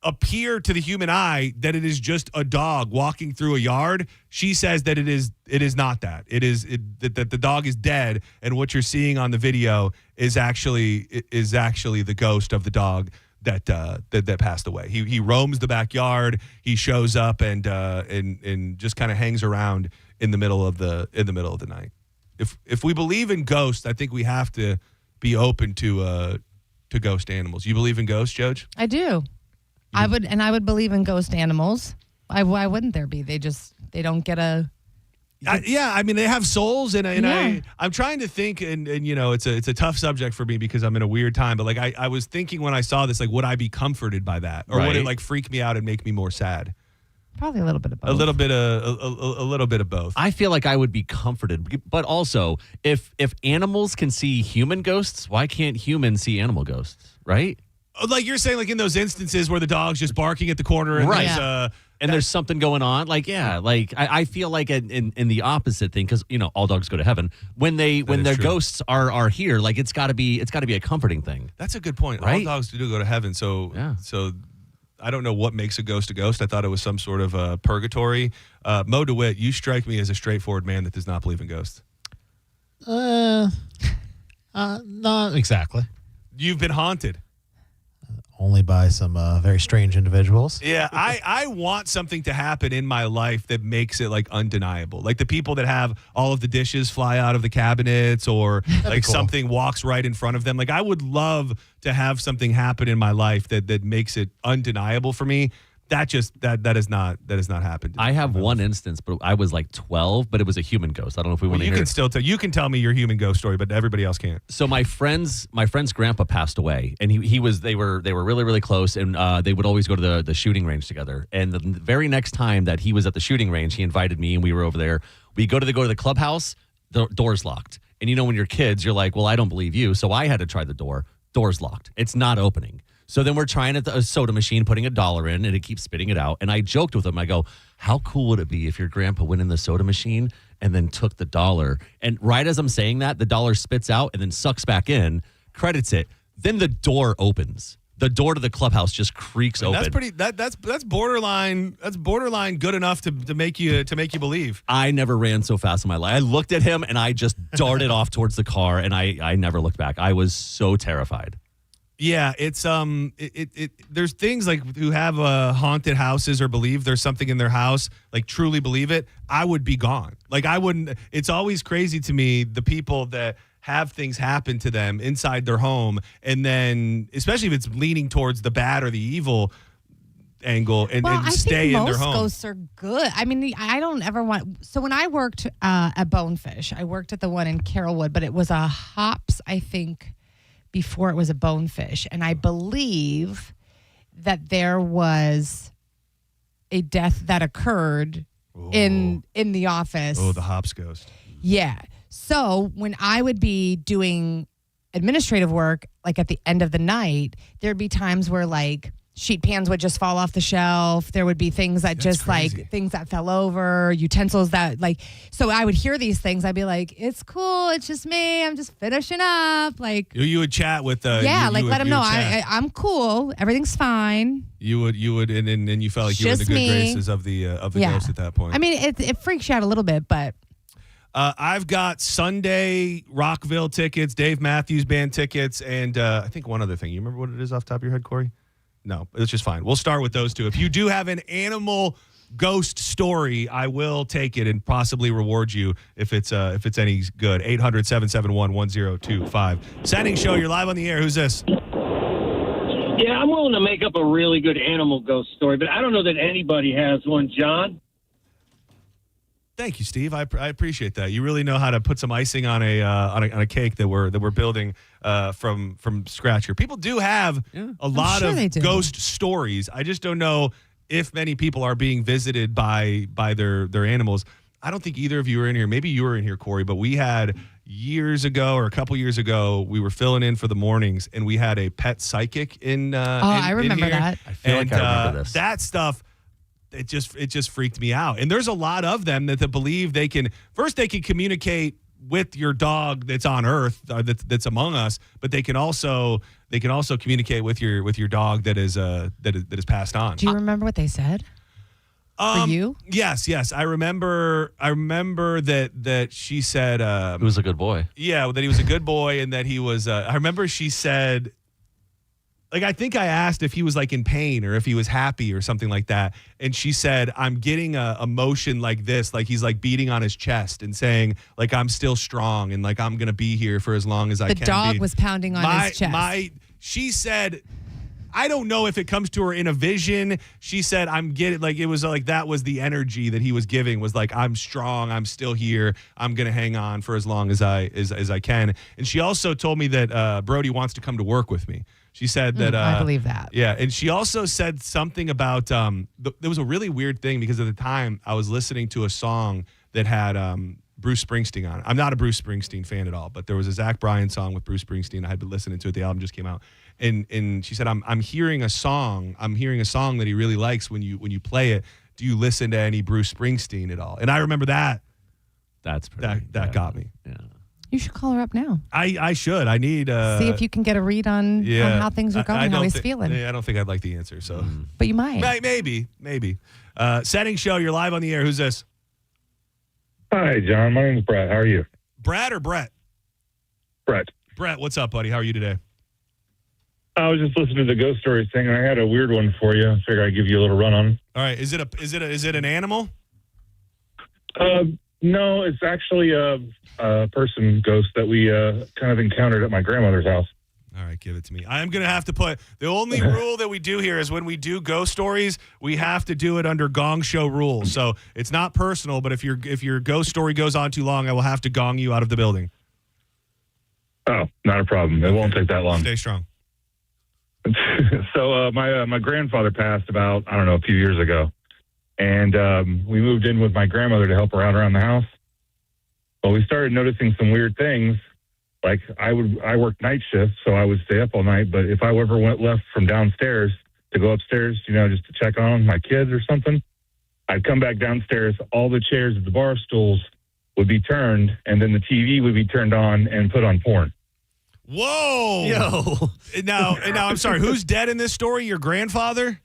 appear to the human eye that it is just a dog walking through a yard. She says that it is not that. That the dog is dead, and what you're seeing on the video is actually the ghost of the dog that passed away. He roams the backyard. He shows up and just kind of hangs around in the middle of the night. If we believe in ghosts, I think we have to be open to ghost animals. You believe in ghosts, Joj? I do. I would believe in ghost animals. Why wouldn't there be? They don't get a. I mean, they have souls, and I'm trying to think, and it's a tough subject for me because I'm in a weird time. But I was thinking when I saw this, would I be comforted by that, or would it freak me out and make me more sad? Probably a little bit of both. A little bit of both. I feel like I would be comforted, but also if animals can see human ghosts, why can't humans see animal ghosts? Right? Like you're saying, like in those instances where the dog's just barking at the corner, and right? There's something going on. Like, yeah, like I feel like in the opposite thing, because all dogs go to heaven. When their ghosts are here, like it's got to be a comforting thing. That's a good point. Right? All dogs do go to heaven, so I don't know what makes a ghost a ghost. I thought it was some sort of purgatory. Mo DeWitt, you strike me as a straightforward man that does not believe in ghosts. Not exactly. You've been haunted. Only by some very strange individuals. Yeah, I want something to happen in my life that makes it like undeniable. Like the people that have all of the dishes fly out of the cabinets, or like something walks right in front of them. Like I would love to have something happen in my life that makes it undeniable for me. That has not happened. I have one instance, but I was like 12, but it was a human ghost. I don't know if we want to hear it. You can tell me your human ghost story, but everybody else can't. So my friend's grandpa passed away, and they were really, really close, and they would always go to the shooting range together. And the very next time that he was at the shooting range, he invited me, and we were over there. We go to the clubhouse, the door's locked. And when you're kids, you're like, well, I don't believe you. So I had to try the door. Door's locked. It's not opening. So then we're trying at a soda machine, putting $1 in, and it keeps spitting it out. And I joked with him. I go, how cool would it be if your grandpa went in the soda machine and then took the $1? And right as I'm saying that, the $1 spits out and then sucks back in, credits it. Then the door opens. The door to the clubhouse just creaks open. That's borderline. That's borderline good enough to make you believe. I never ran so fast in my life. I looked at him and I just darted off towards the car, and I never looked back. I was so terrified. Yeah, it's there's things like who have haunted houses or believe there's something in their house, like truly believe it. I would be gone. Like I wouldn't. It's always crazy to me, the people that have things happen to them inside their home, and then especially if it's leaning towards the bad or the evil angle, and stay in their home. Most ghosts are good. I mean, I don't ever want. So when I worked at Bonefish, I worked at the one in Carrollwood, but it was a Hops, I think, before it was a Bonefish. And I believe that there was a death that occurred in the office. Oh, the Hops ghost. Yeah. So when I would be doing administrative work, like at the end of the night, there'd be times where like sheet pans would just fall off the shelf. There would be things that things that fell over, utensils that so I would hear these things. I'd be like, it's cool. It's just me. I'm just finishing up. Like you would chat with let them know I'm cool. Everything's fine. You would, and you felt like you were in the good graces of the ghost at that point. I mean, it freaks you out a little bit, but. I've got Sunday Rockville tickets, Dave Matthews Band tickets, and I think one other thing. You remember what it is off the top of your head, Corey? No, it's just fine. We'll start with those two. If you do have an animal ghost story, I will take it and possibly reward you if it's any good. 800-771-1025. Senning Show, you're live on the air. Who's this? Yeah, I'm willing to make up a really good animal ghost story, but I don't know that anybody has one. John? Thank you, Steve. I appreciate that. You really know how to put some icing on a cake that we're building from scratch here. People do have a lot of ghost stories. I just don't know if many people are being visited by their animals. I don't think either of you are in here. Maybe you were in here, Corey, but we had years ago or a couple years ago, we were filling in for the mornings, and we had a pet psychic in. I remember that. I feel like I remember this. That stuff. It just freaked me out. And there's a lot of them that believe they can communicate with your dog that's on Earth, that's among us, but they can also communicate with your dog that is passed on. Do you remember what they said? For you? Yes. I remember that she said he was a good boy. Yeah, that he was a good boy, and that he was. I remember she said. Like, I think I asked if he was, like, in pain or if he was happy or something like that. And she said, I'm getting a motion like this, like he's, like, beating on his chest and saying, like, I'm still strong and, like, I'm going to be here for as long as I can be. The dog was pounding on his chest. She said, I don't know if it comes to her in a vision. She said, I'm getting, like, it was like that was the energy that he was giving, was like, I'm strong, I'm still here, I'm going to hang on for as long as I can. And she also told me that Brody wants to come to work with me. She said that I believe that. Yeah, and she also said something about there was a really weird thing, because at the time I was listening to a song that had Bruce Springsteen on it. I'm not a Bruce Springsteen fan at all, but there was a Zach Bryan song with Bruce Springsteen. I had been listening to it. The album just came out, and she said, I'm hearing a song. I'm hearing a song that he really likes when you play it. Do you listen to any Bruce Springsteen at all? And I remember that. That's pretty, that got me. Yeah. You should call her up now. I should. I need see if you can get a read on how things are going, how he's feeling. I don't think I'd like the answer. So, but you might. Maybe. Senning Show. You're live on the air. Who's this? Hi, John. My name is Brett. How are you? Brad or Brett? Brett. Brett, what's up, buddy? How are you today? I was just listening to the ghost stories thing, and I had a weird one for you. I figured I'd give you a little run on. All right. Is it an animal? No, it's actually a person ghost that we kind of encountered at my grandmother's house. All right, give it to me. I'm going to have to put the only rule that we do here is when we do ghost stories, we have to do it under Gong Show rules. So it's not personal, but if your ghost story goes on too long, I will have to gong you out of the building. Oh, not a problem. It won't take that long. Stay strong. So my grandfather passed about, a few years ago. And we moved in with my grandmother to help her out around the house. Well, we started noticing some weird things. Like I worked night shifts, so I would stay up all night. But if I ever left from downstairs to go upstairs, just to check on my kids or something, I'd come back downstairs. All the chairs at the bar stools would be turned, and then the TV would be turned on and put on porn. Whoa! Yo. Now I'm sorry. Who's dead in this story? Your grandfather?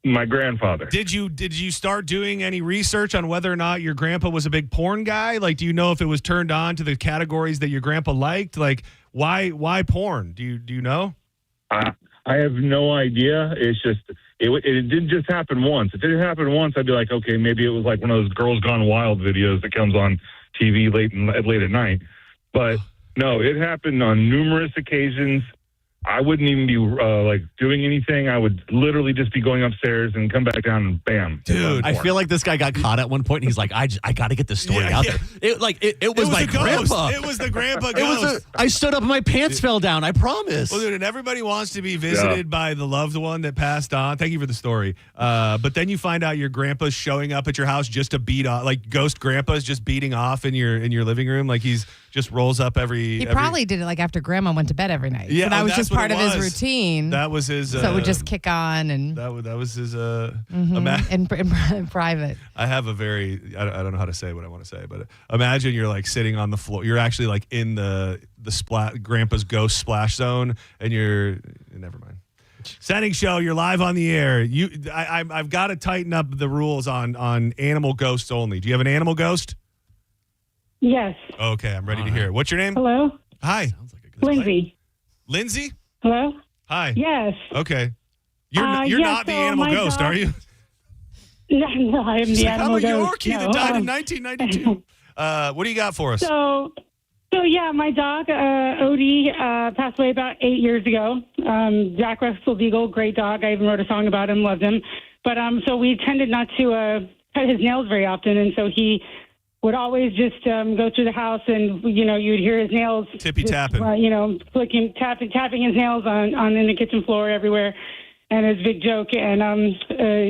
My grandfather. Did you start doing any research on whether or not your grandpa was a big porn guy? Like, do you know if it was turned on to the categories that your grandpa liked? Like, why porn? Do you know? I have no idea. It's just it didn't just happen once. If it had happened once, I'd be like, okay, maybe it was like one of those Girls Gone Wild videos that comes on TV late at night. But no, it happened on numerous occasions. I wouldn't even be doing anything. I would literally just be going upstairs and come back down and bam. Dude, I feel like this guy got caught at one point, and he's like, I got to get this story out there. It was my grandpa. It was the grandpa ghost. I stood up and my pants fell down. I promise. Well, dude, and everybody wants to be visited by the loved one that passed on. Thank you for the story. But then you find out your grandpa's showing up at your house just to beat off, like ghost grandpa's just beating off in your living room. Like he's just rolls up He probably did it like after grandma went to bed every night. Yeah, so that was just part of his routine. That was his. So it would just kick on, and that was his. In private. I have a very. I don't know how to say what I want to say, but imagine you're like sitting on the floor. You're actually like in the grandpa's ghost splash zone, and you're. Never mind. Senning Show, you're live on the air. I've got to tighten up the rules on animal ghosts only. Do you have an animal ghost? Yes. Okay, I'm ready to hear it. What's your name? Hello? Hi. Sounds like a good Lindsay. Lindsay? Hello? Hi. Yes. Okay. You're not the animal ghost, are you? No, I am She's the like, animal I'm a ghost. Yorkie that died in 1992. What do you got for us? So yeah, my dog, Odie, passed away about 8 years ago. Jack Russell Beagle, great dog. I even wrote a song about him, loved him. But so we tended not to cut his nails very often, and so he would always just go through the house, and you'd hear his nails tippy tapping, flicking, tapping his nails on in the kitchen floor everywhere, and it was a big joke and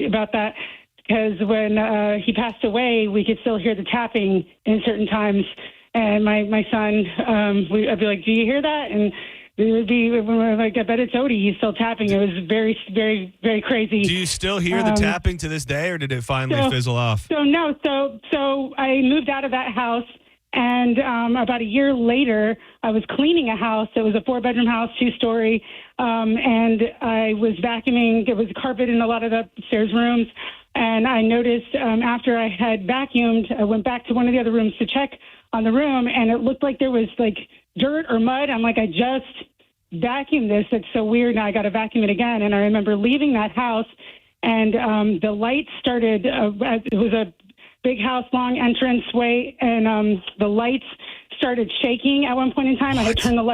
about that, because when he passed away, we could still hear the tapping in certain times, and my son, I'd be like, "Do you hear that?" And it would be like, "I bet it's Odie. He's still tapping." It was very, very, very crazy. Do you still hear the tapping to this day, or did it finally fizzle off? So I moved out of that house, and about a year later, I was cleaning a house. It was a 4-bedroom house, 2-story, and I was vacuuming. There was carpet in a lot of the upstairs rooms, and I noticed after I had vacuumed, I went back to one of the other rooms to check on the room, and it looked like there was like dirt or mud. I'm like, I just vacuumed this. It's so weird. Now I got to vacuum it again. And I remember leaving that house, and the lights started. It was a big house, long entranceway, and the lights started shaking at one point in time. I had turned all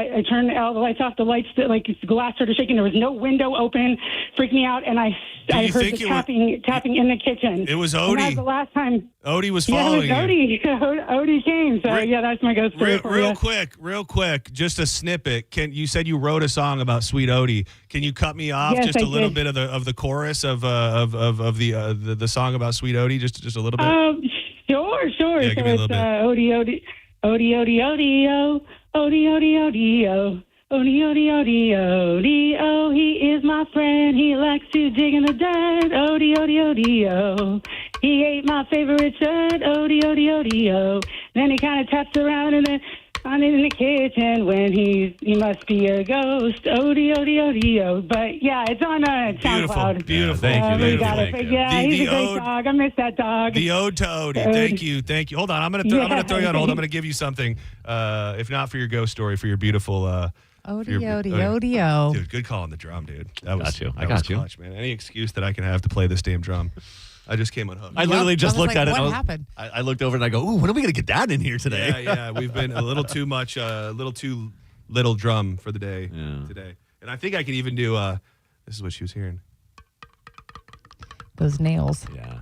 the lights off. The lights, the glass started shaking. There was no window open. Freaked me out, and I heard the tapping in the kitchen. It was And Odie. that was the last time. Odie was following Yeah, it was Odie. Odie came. So yeah, that's my ghost story. Real quick, just a snippet. You said you wrote a song about Sweet Odie. Can you cut me off Yes, just a I little did. bit of the chorus of the song about Sweet Odie? Just a little bit. Sure. Yeah, So give me a it's little bit. Odie, oh. Odie, oh. Odie, oh. He is my friend. He likes to dig in the dirt. Odie, oh. He ate my favorite shirt. Odie, oh. Then he kind of taps around in the kitchen when he must be a ghost. Odie, oh. But yeah, it's on SoundCloud. Beautiful. Thank you. Yeah, he's a great dog. I miss that dog. The ode to Odie. Thank you. Hold on, I'm gonna throw you on hold. I'm gonna give you something. If not for your ghost story, for your beautiful. Odie. Dude, good call on the drum, dude. That was, Got you. that was clutch, man. Any excuse that I can have to play this damn drum. I just came unhooked. I literally just looked at it. What happened? I looked over and I go, "Ooh, when are we gonna get that in here today?" Yeah. We've been a little too much, a little too little drum for the day today. And I think I can even do. This is what she was hearing. Those nails. Yeah.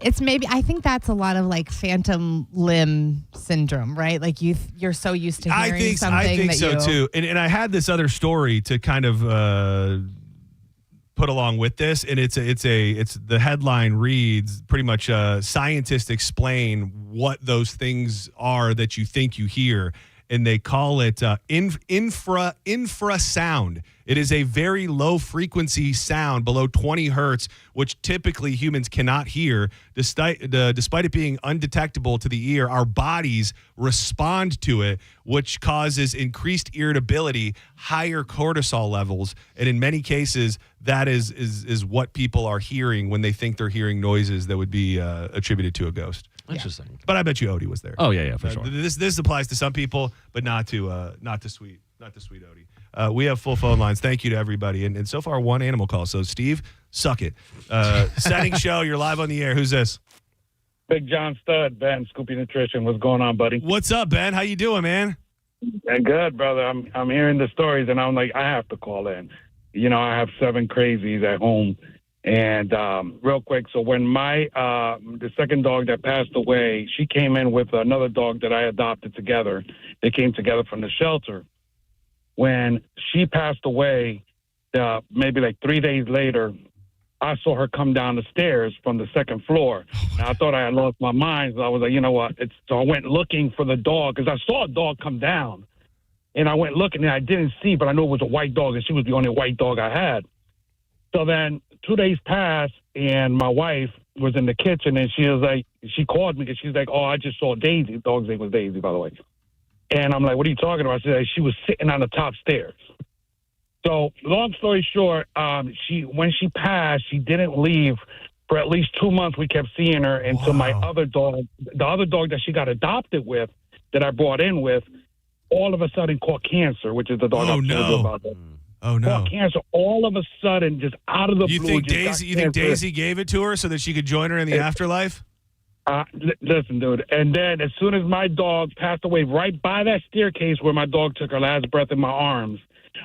It's I think that's a lot of like phantom limb syndrome, right? Like you're so used to hearing something. I think that so you, too. And I had this other story to kind of put along with this, and it's the headline reads pretty much scientists explain what those things are that you think you hear, and they call it infrasound. It is a very low frequency sound below 20 hertz, which typically humans cannot hear. Despite it being undetectable to the ear, our bodies respond to it, which causes increased irritability, higher cortisol levels, and in many cases, that is what people are hearing when they think they're hearing noises that would be attributed to a ghost. Interesting. But I bet you Odie was there. Oh yeah, for sure. This applies to some people, but not to sweet Odie. We have full phone lines. Thank you to everybody, and so far one animal call. So Steve, suck it. Senning Show, you're live on the air. Who's this? Big John Stud, Ben, Scoopy Nutrition. What's going on, buddy? What's up, Ben? How you doing, man? Good, brother. I'm hearing the stories, and I'm like, I have to call in. You know, I have 7 crazies at home. And real quick, so when the second dog that passed away, she came in with another dog that I adopted together. They came together from the shelter. When she passed away, maybe like 3 days later, I saw her come down the stairs from the second floor. And I thought I had lost my mind. So I was like, you know what? So I went looking for the dog because I saw a dog come down. And I went looking and I didn't see, but I knew it was a white dog and she was the only white dog I had. So then 2 days passed and my wife was in the kitchen and she was like, she called me because she's like, oh, I just saw Daisy. The dog's name was Daisy, by the way. And I'm like, what are you talking about? She said she was sitting on the top stairs. So long story short, when she passed, she didn't leave for at least 2 months. We kept seeing her until my other dog, the other dog that she got adopted with, that I brought in with, all of a sudden caught cancer, which is the dog I told you about. Oh no! Caught cancer all of a sudden, just out of the blue. You think Daisy gave it to her so that she could join her in the afterlife? Listen, dude. And then as soon as my dog passed away, right by that staircase where my dog took her last breath in my arms,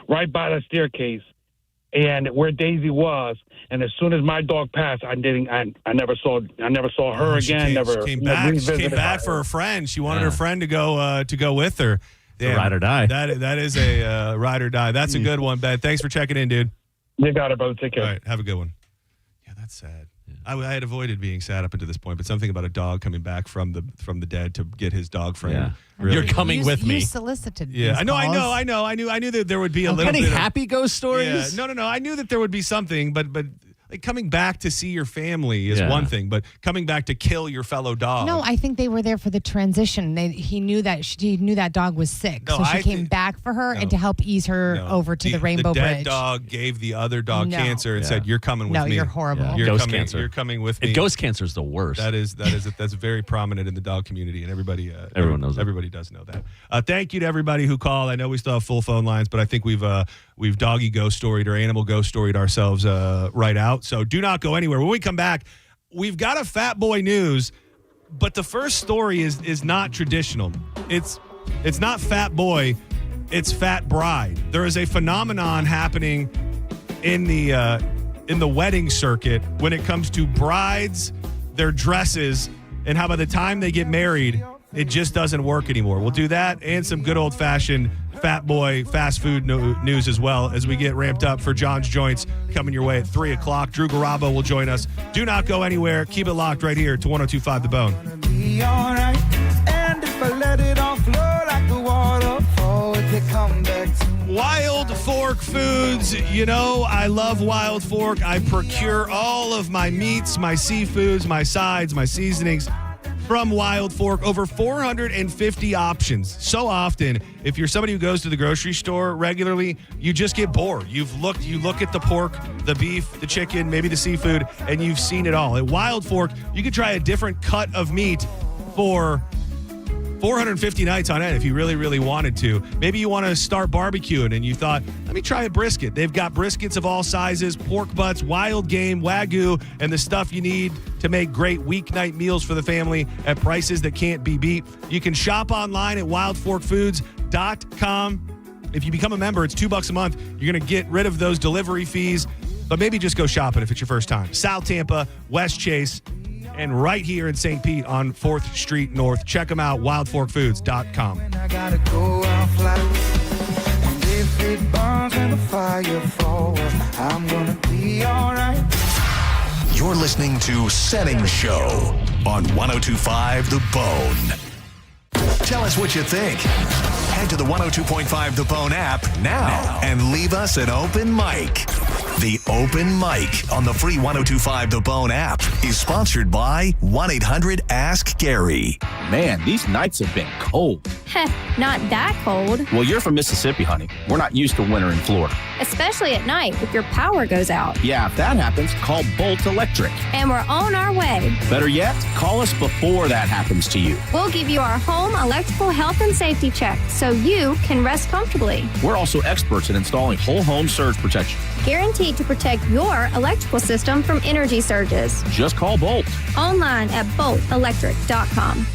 right by that staircase, and where Daisy was. And as soon as my dog passed, I never saw her again. She came back for her friend. She wanted her friend to go with her. Damn, ride or die. That is a ride or die. That's a good one, Ben. Thanks for checking in, dude. You got it, brother. Take care. All right, have a good one. Yeah, that's sad. Yeah. I had avoided being sad up until this point, but something about a dog coming back from the dead to get his dog friend. Yeah. Really. You're coming with me. You solicited. Yeah, these I know. calls. I knew that there would be a little Any bit happy ghost stories? Yeah. No. I knew that there would be something, but like coming back to see your family is one thing, but coming back to kill your fellow dog. No, I think they were there for the transition. He knew that dog was sick, so she came back for her and to help ease her over to the Rainbow the dead Bridge. Dog gave the other dog cancer and said, "You're coming with me." No, you're horrible. You're ghost coming, cancer. You're coming with me. And ghost cancer is the worst. That's very prominent in the dog community, and everybody knows it. Everybody does know that. Thank you to everybody who called. I know we still have full phone lines, but I think we've doggy ghost storied or animal ghost storied ourselves right out. So do not go anywhere. When we come back, we've got a Fat Boy News, but the first story is not traditional. It's It's not fat boy, it's fat bride. There is a phenomenon happening in the wedding circuit when it comes to brides, their dresses, and how by the time they get married, it just doesn't work anymore. We'll do that and some good old-fashioned fat boy fast food news as well as we get ramped up for John's Joints coming your way at 3 o'clock. Drew Garabo will join us. Do not go anywhere. Keep it locked right here to 102.5 The Bone. Be all right. And if I let it all flow like the waterfall, it could come back to me. Wild Fork Foods. You know, I love Wild Fork. I procure all of my meats, my seafoods, my sides, my seasonings from Wild Fork. Over 450 options. So often, if you're somebody who goes to the grocery store regularly, you just get bored. You look at the pork, the beef, the chicken, maybe the seafood, and you've seen it all. At Wild Fork, you could try a different cut of meat for 450 nights on end if you really, really wanted to. Maybe you want to start barbecuing and you thought, let me try a brisket. They've got briskets of all sizes, pork butts, wild game, Wagyu, and the stuff you need to make great weeknight meals for the family at prices that can't be beat. You can shop online at wildforkfoods.com. If you become a member, it's $2 a month. You're going to get rid of those delivery fees, but maybe just go shopping if it's your first time. South Tampa, West Chase, and right here in St. Pete on 4th Street North. Check them out, wildforkfoods.com. I gotta go out flat. And if it burns and the fire falls, I'm gonna be alright. You're listening to Senning Show on 102.5 The Bone. Tell us what you think. Head to the 102.5 The Bone app now and leave us an open mic. The Open Mic on the free 102.5 The Bone app is sponsored by 1-800-ASK-GARY. Man, these nights have been cold. Heh, not that cold. Well, you're from Mississippi, honey. We're not used to winter in Florida. Especially at night if your power goes out. Yeah, if that happens, call Bolt Electric. And we're on our way. Better yet, call us before that happens to you. We'll give you our home electrical health and safety check so you can rest comfortably. We're also experts in installing whole home surge protection. Guaranteed to protect your electrical system from energy surges. Just call Bolt. Online at boltelectric.com.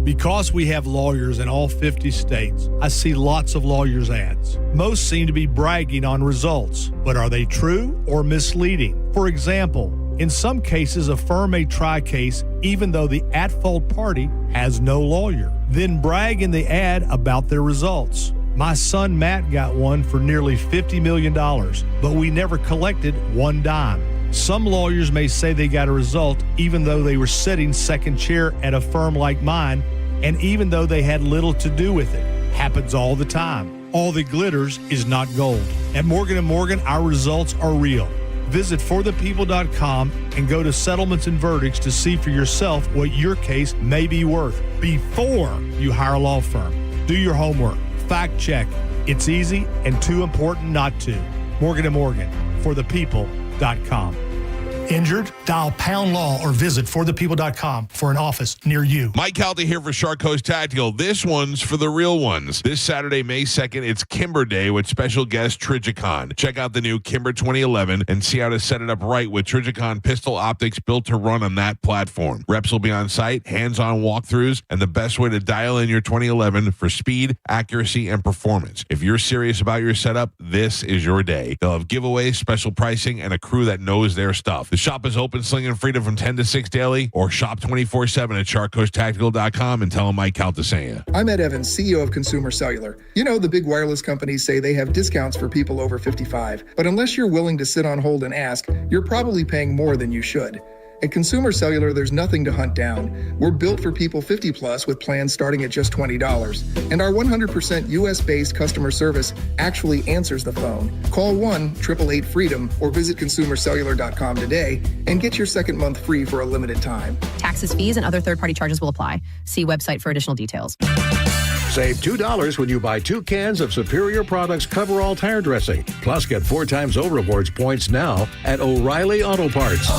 Because we have lawyers in all 50 states, I see lots of lawyers' ads. Most seem to be bragging on results, but are they true or misleading? For example, in some cases, a firm may try a case even though the at-fault party has no lawyer, then brag in the ad about their results. My son Matt got one for nearly $50 million, but we never collected one dime. Some lawyers may say they got a result even though they were sitting second chair at a firm like mine, and even though they had little to do with it. Happens all the time. All that glitters is not gold. At Morgan & Morgan, our results are real. Visit forthepeople.com and go to settlements and verdicts to see for yourself what your case may be worth before you hire a law firm. Do your homework. Fact check. It's easy and too important not to. Morgan & Morgan, forthepeople.com. Injured? Dial pound law or visit forthepeople.com for an office near you. Mike Calta here for Shark Coast Tactical. This one's for the real ones. This Saturday, May 2nd, it's Kimber Day with special guest Trijicon. Check out the new Kimber 2011 and see how to set it up right with Trijicon pistol optics built to run on that platform. Reps will be on site, hands-on walkthroughs, and the best way to dial in your 2011 for speed, accuracy, and performance. If you're serious about your setup, this is your day. They'll have giveaways, special pricing, and a crew that knows their stuff. The shop is open, slinging freedom from 10 to 6 daily, or shop 24/7 at sharkcoasttactical.com and tell them Mike Calta sent you. I'm Ed Evans, CEO of Consumer Cellular. You know, the big wireless companies say they have discounts for people over 55, but unless you're willing to sit on hold and ask, you're probably paying more than you should. At Consumer Cellular, there's nothing to hunt down. We're built for people 50 plus with plans starting at just $20. And our 100% US-based customer service actually answers the phone. Call 1-888-FREEDOM or visit consumercellular.com today and get your second month free for a limited time. Taxes, fees, and other third-party charges will apply. See website for additional details. Save $2 when you buy 2 cans of Superior Products Coverall tire dressing. Plus, get 4 times O-Rewards points now at O'Reilly Auto Parts.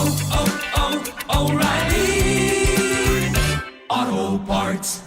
O'Reilly Auto Parts.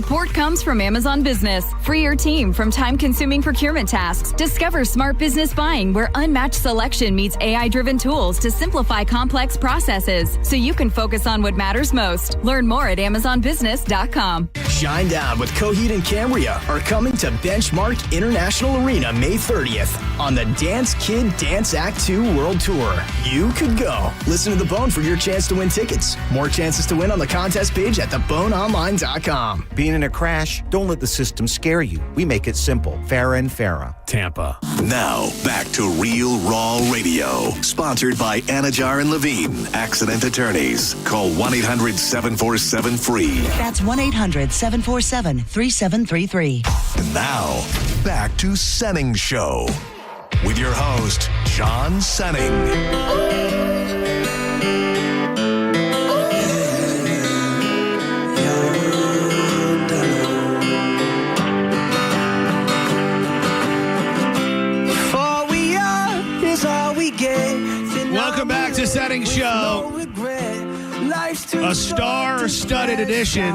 Support comes from Amazon Business. Free your team from time-consuming procurement tasks. Discover smart business buying where unmatched selection meets AI-driven tools to simplify complex processes so you can focus on what matters most. Learn more at AmazonBusiness.com. Shine Down with Coheed and Cambria are coming to Benchmark International Arena May 30th on the Dance Kid Dance Act 2 World Tour. You could go. Listen to The Bone for your chance to win tickets. More chances to win on the contest page at theboneonline.com. Being in a crash? Don't let the system scare you. We make it simple. Farah and Farah. Tampa. Now, back to Real Raw Radio. Sponsored by Anajar and Levine, accident attorneys. Call 1-800-747-FREE. That's 1-800-747-3733. And now, back to Senning Show. With your host, John Senning. Welcome back to Senning Show, a star-studded edition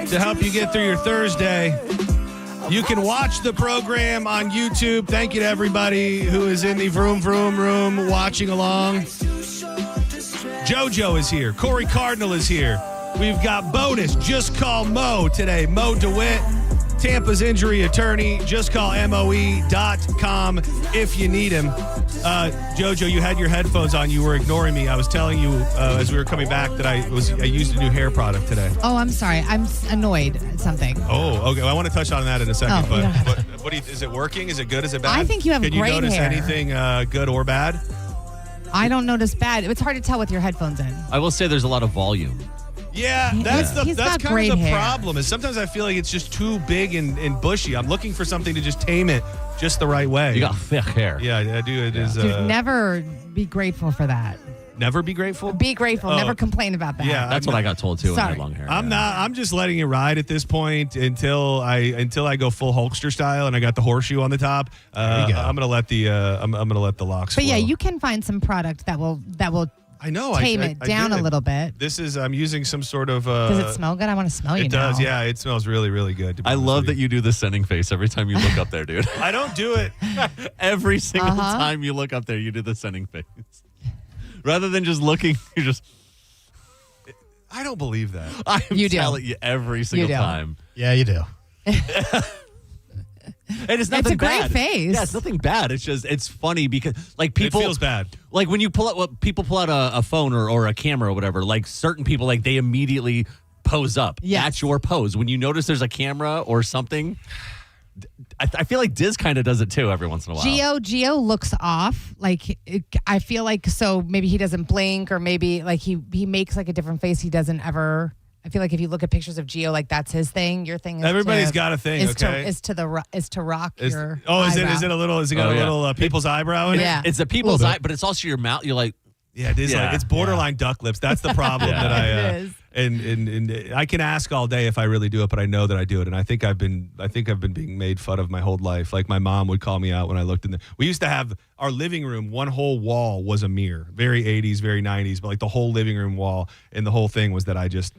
to help you get through your Thursday. You can watch the program on YouTube. Thank you to everybody who is in the Vroom Vroom room watching along. JoJo is here. Corey Cardinal is here. We've got bonus. Just call Mo today. Mo DeWitt, Tampa's injury attorney. Just call MOE.com if you need him. JoJo, you had your headphones on. You were ignoring me. I was telling you as we were coming back that I used a new hair product today. Oh, I'm sorry. I'm annoyed at something. Oh, okay. Well, I want to touch on that in a second. Oh, but what do you, is it working? Is it good? Is it bad? I think you have Can great you notice hair. anything good or bad? I don't notice bad. It's hard to tell with your headphones in. I will say there's a lot of volume. Yeah, that's He's got kind great of the hair. problem. Is sometimes I feel like it's just too big and bushy. I'm looking for something to just tame it just the right way. You got thick hair. Yeah, I do. It is. Dude, never be grateful for that. Never be grateful? Be grateful. Oh. Never complain about that. Yeah, That's what I got told too when I had long hair. I'm not. I'm just letting it ride at this point until I go full Hulkster style and I got the horseshoe on the top. I'm gonna let the I'm gonna let the locks. But flow. yeah, you can find some product that will I know. tame I it down did. a little bit. This is I'm using some sort of. Does it smell good? I want to smell you It now. does. Yeah, it smells really, really good. to be I honest love with that you do the sending face every time you look up there, dude. I don't do it. Every single time you look up there, you do the sending face. Rather than just looking, you just. I don't believe that. I'm You do. telling you every single do. time. Yeah, you do. And it's nothing a great bad. face. Yeah, it's nothing bad. It's just it's funny because like people It feels bad. Like when you people pull out a phone or a camera or whatever. Like certain people, like they immediately pose up. Yes. That's your pose. When you notice there's a camera or something, I feel like Diz kind of does it too every once in a while. Gio looks off. Like I feel like so maybe he doesn't blink or maybe like he makes like a different face. He doesn't ever. I feel like if you look at pictures of Gio, like that's his thing. Your thing is Everybody's to, got a thing. Is Okay. to rock your. Is eyebrow. it a little? Is it got Oh, a yeah. little people's eyebrow in it? Yeah. It's a people's eye, but it's also your mouth. You're like, Yeah, it is. Yeah. Like it's borderline duck lips. That's the problem Yeah. that I. It is. And I can ask all day if I really do it, but I know that I do it, and I think I've been being made fun of my whole life. Like my mom would call me out when I looked in the. We used to have our living room. One whole wall was a mirror, very 80s, very 90s, but like the whole living room wall, and the whole thing was that I just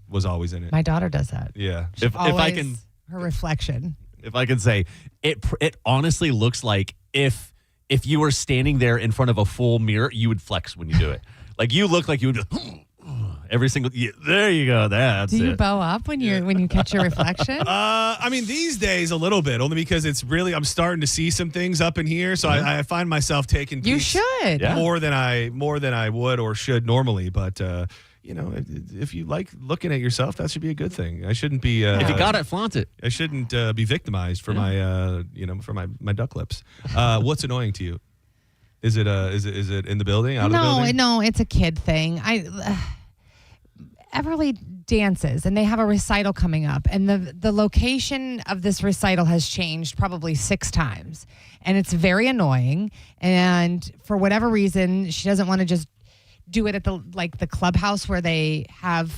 was always in it. My daughter does that. Yeah. if I Always can. her reflection. If I can say, it honestly looks like if you were standing there in front of a full mirror, you would flex when you do it. Like you look like you would just every single. Yeah, there you go. That's Do you it. bow up when you catch your reflection? I mean, these days a little bit, only because it's really I'm starting to see some things up in here, so I find myself taking You peeks should. Yeah. more than I would or should normally. But if you like looking at yourself, that should be a good thing. I shouldn't be. If you got it, flaunt it. I shouldn't be victimized for my for my duck lips. What's annoying to you? Is it in the building? Out of the building? No, it's a kid thing. Everly dances, and they have a recital coming up, and the location of this recital has changed probably 6 times, and it's very annoying. And for whatever reason, she doesn't want to just do it at the clubhouse where they have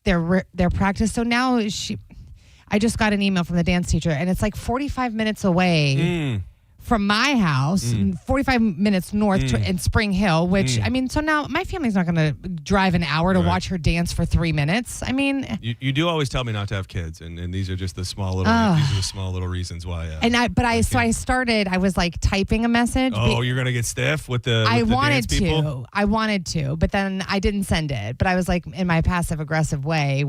their practice. So now I just got an email from the dance teacher, and it's like 45 minutes away from my house, 45 minutes north in Spring Hill, which, I mean, so now my family's not going to drive an hour to watch her dance for 3 minutes. I mean, you do always tell me not to have kids, and these are just the small little reasons why. I was like typing a message. Oh, you're going to get stiff with the I the wanted dance people? I wanted to, but then I didn't send it. But I was like, in my passive aggressive way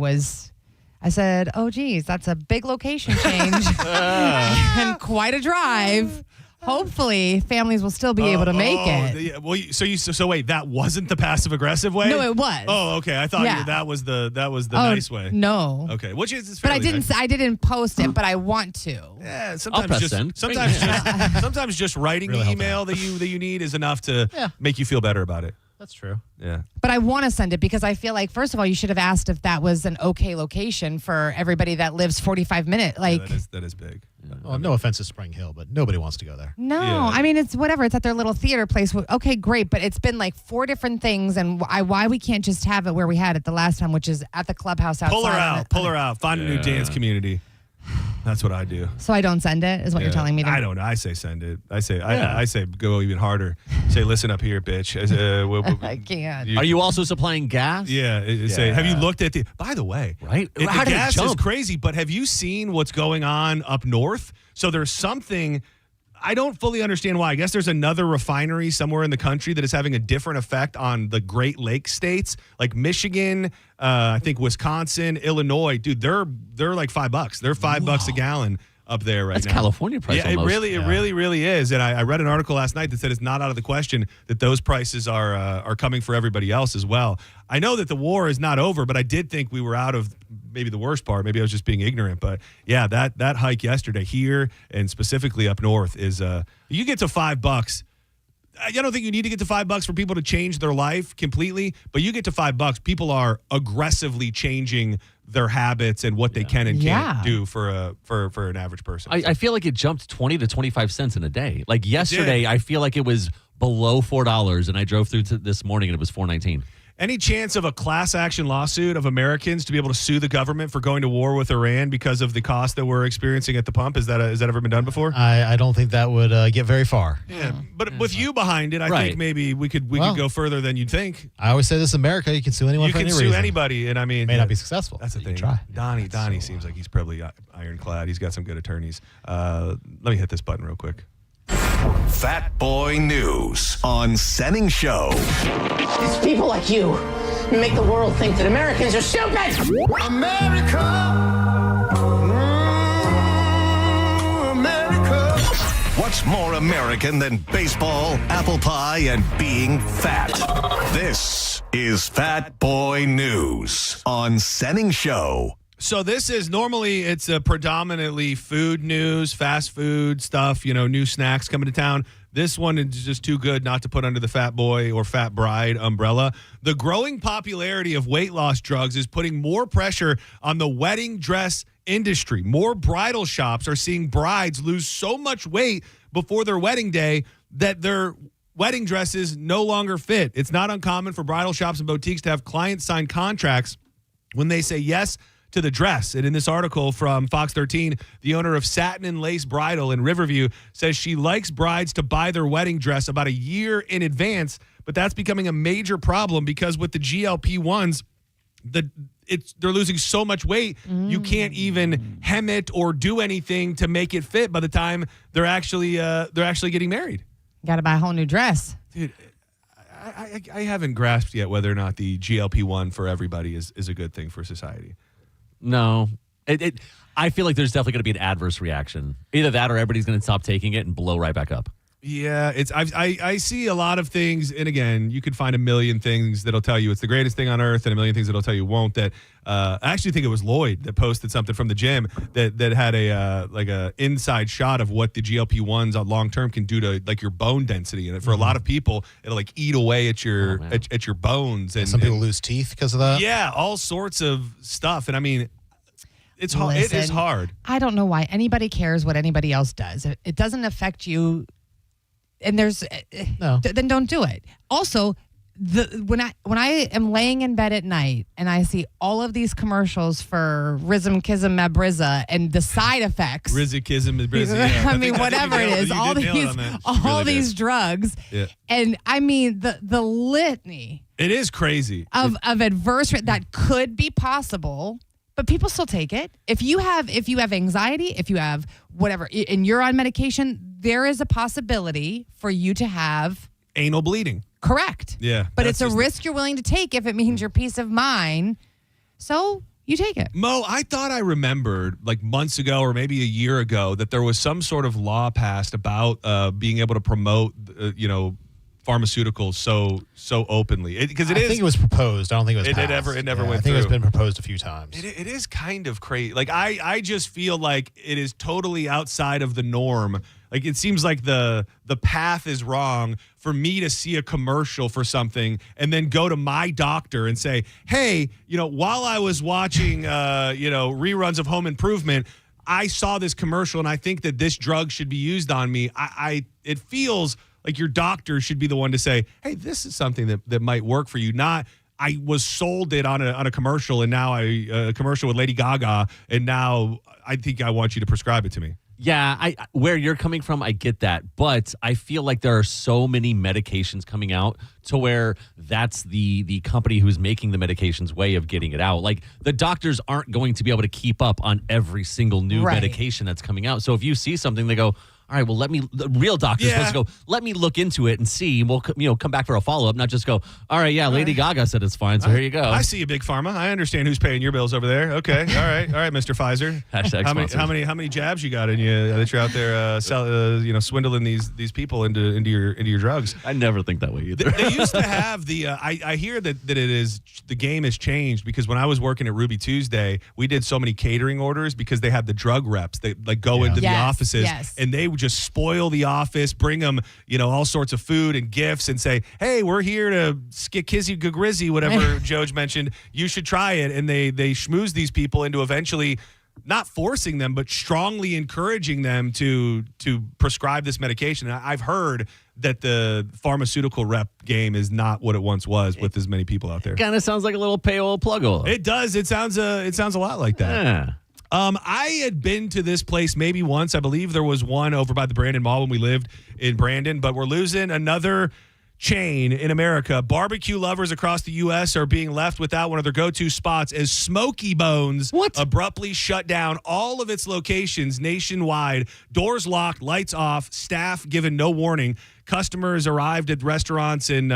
I said, oh, geez, that's a big location change and quite a drive. Hopefully, families will still be able to make it. Yeah, well, so wait, that wasn't the passive aggressive way? No, it was. Oh, okay. I thought that was the nice way. No. Okay, which is but nice. I didn't post it, but I want to. Yeah, sometimes just writing Really the email that you need is enough to make you feel better about it. That's true. Yeah. But I want to send it because I feel like, first of all, you should have asked if that was an okay location for everybody that lives 45 minutes. Like, that is big. Well, no offense to Spring Hill, but nobody wants to go there. No, I mean, it's whatever. It's at their little theater place. Okay, great. But it's been like 4 different things. And why we can't just have it where we had it the last time, which is at the clubhouse outside. Pull her out. Find a new dance community. That's what I do. So I don't send it, is what you're telling me? I don't know. I say send it. I say go even harder. Say, listen up here, bitch. I can't. Are you also supplying gas? Yeah. Say, have you looked at by the way, right? The How did gas it jump? is crazy, but have you seen what's going on up north? So there's something, I don't fully understand why. I guess there's another refinery somewhere in the country that is having a different effect on the Great Lakes states, like Michigan, I think Wisconsin, Illinois. Dude, they're like $5. They're $5 a gallon up there right That's now. California price. Yeah, almost. it really is. And I read an article last night that said it's not out of the question that those prices are coming for everybody else as well. I know that the war is not over, but I did think we were out of maybe the worst part. Maybe I was just being ignorant, but yeah, that hike yesterday here and specifically up north is you get to $5. I don't think you need to get to $5 for people to change their life completely, but you get to $5. People are aggressively changing their habits and what they can and can't do for an average person. I feel like it jumped 20 to 25 cents in a day. Like yesterday, I feel like it was below $4, and I drove through to this morning and it was $4.19. Any chance of a class action lawsuit of Americans to be able to sue the government for going to war with Iran because of the cost that we're experiencing at the pump? Has that ever been done before? I don't think that would get very far. Yeah, but with you behind it, I think maybe we could go further than you'd think. I always say this: America, you can sue anyone for any reason. You can sue anybody, and I mean, may not be successful. That's the thing. Try. Donnie seems like he's probably ironclad. He's got some good attorneys. Let me hit this button real quick. Fat Boy News on Senning Show. It's people like you who make the world think that Americans are stupid. America. America. What's more American than baseball, apple pie, and being fat? This is Fat Boy News on Senning Show. So this is normally it's a predominantly food news, fast food stuff, new snacks coming to town. This one is just too good not to put under the fat boy or fat bride umbrella. The growing popularity of weight loss drugs is putting more pressure on the wedding dress industry. More bridal shops are seeing brides lose so much weight before their wedding day that their wedding dresses no longer fit. It's not uncommon for bridal shops and boutiques to have clients sign contracts when they say yes to the dress. And in this article from Fox 13, the owner of Satin and Lace Bridal in Riverview says she likes brides to buy their wedding dress about a year in advance, but that's becoming a major problem because with the GLP-1s, they're losing so much weight, you can't even hem it or do anything to make it fit by the time they're actually getting married. Got to buy a whole new dress. Dude, I haven't grasped yet whether or not the GLP-1 for everybody is a good thing for society. No. I feel like there's definitely going to be an adverse reaction. Either that or everybody's going to stop taking it and blow right back up. Yeah, I see a lot of things, and again, you could find a million things that'll tell you it's the greatest thing on earth, and a million things that'll tell you won't. That I actually think it was Lloyd that posted something from the gym that had a inside shot of what the GLP-1s on long term can do to like your bone density, and for a lot of people, it'll like eat away at your at your bones, and some people lose teeth because of that. Yeah, all sorts of stuff, and I mean. It's hard. It is hard. I don't know why anybody cares what anybody else does. It doesn't affect you, and then don't do it. Also, when I am laying in bed at night and I see all of these commercials for Rizm Kizm Mabriza and the side effects. Rizikism, Mabriza. Yeah. I mean, whatever it is, all these drugs. Yeah. And I mean, the litany It is crazy. of adverse that could be possible, but people still take it. If you have anxiety, if you have whatever, and you're on medication, there is a possibility for you to have Anal bleeding. Correct. Yeah. But it's a risk you're willing to take if it means your peace of mind. So you take it. Mo, I thought I remembered like months ago or maybe a year ago that there was some sort of law passed about being able to promote, pharmaceuticals so openly. I think it was proposed. I don't think it was passed. It never went I think through. it's been proposed a few times. It is kind of crazy. Like I just feel like it is totally outside of the norm. Like it seems like the path is wrong for me to see a commercial for something and then go to my doctor and say, hey, while I was watching reruns of Home Improvement, I saw this commercial and I think that this drug should be used on me. It feels like your doctor should be the one to say, hey, this is something that might work for you. Not I was sold it on a commercial and now a commercial with Lady Gaga and now I think I want you to prescribe it to me. Yeah, where you're coming from, I get that. But I feel like there are so many medications coming out to where that's the company who's making the medications way of getting it out. Like the doctors aren't going to be able to keep up on every single new medication that's coming out. So if you see something, they go, all right, well, the real doctor's supposed to go, let me look into it and see. We'll come back for a follow-up, not just go, all right, yeah, Lady Gaga said it's fine, so here you go. I see you, Big Pharma. I understand who's paying your bills over there. Okay, all right, Mr. Pfizer. Hashtag how many jabs you got in you that you're out there, swindling these people into your drugs? I never think that way either. They used to have the. I hear that it is the game has changed because when I was working at Ruby Tuesday, we did so many catering orders because they had the drug reps that like go into the offices and they would just spoil the office, bring them, all sorts of food and gifts and say, hey, we're here to skikizzy gagrizzy, whatever Joj mentioned. You should try it. And they schmooze these people into eventually not forcing them, but strongly encouraging them to prescribe this medication. And I've heard that the pharmaceutical rep game is not what it once was with as many people out there. Kind of sounds like a little paywall pluggle. It does. It sounds a lot like that. Yeah. I had been to this place maybe once. I believe there was one over by the Brandon Mall when we lived in Brandon, but we're losing another chain in America. Barbecue lovers across the U.S. are being left without one of their go-to spots as Smoky Bones abruptly shut down all of its locations nationwide. Doors locked, lights off, staff given no warning. Customers arrived at restaurants in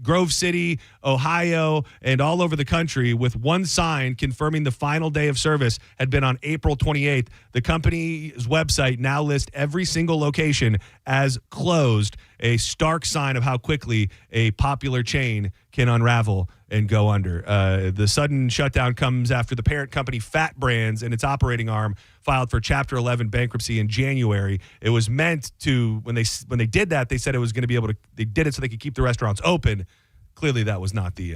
Grove City, Ohio, and all over the country with one sign confirming the final day of service had been on April 28th. The company's website now lists every single location as closed, a stark sign of how quickly a popular chain can unravel and go under. The sudden shutdown comes after the parent company Fat Brands and its operating arm filed for Chapter 11 bankruptcy in January. It was meant to, when they did that, they said it was going to be able to, they did it so they could keep the restaurants open. Clearly, that was not the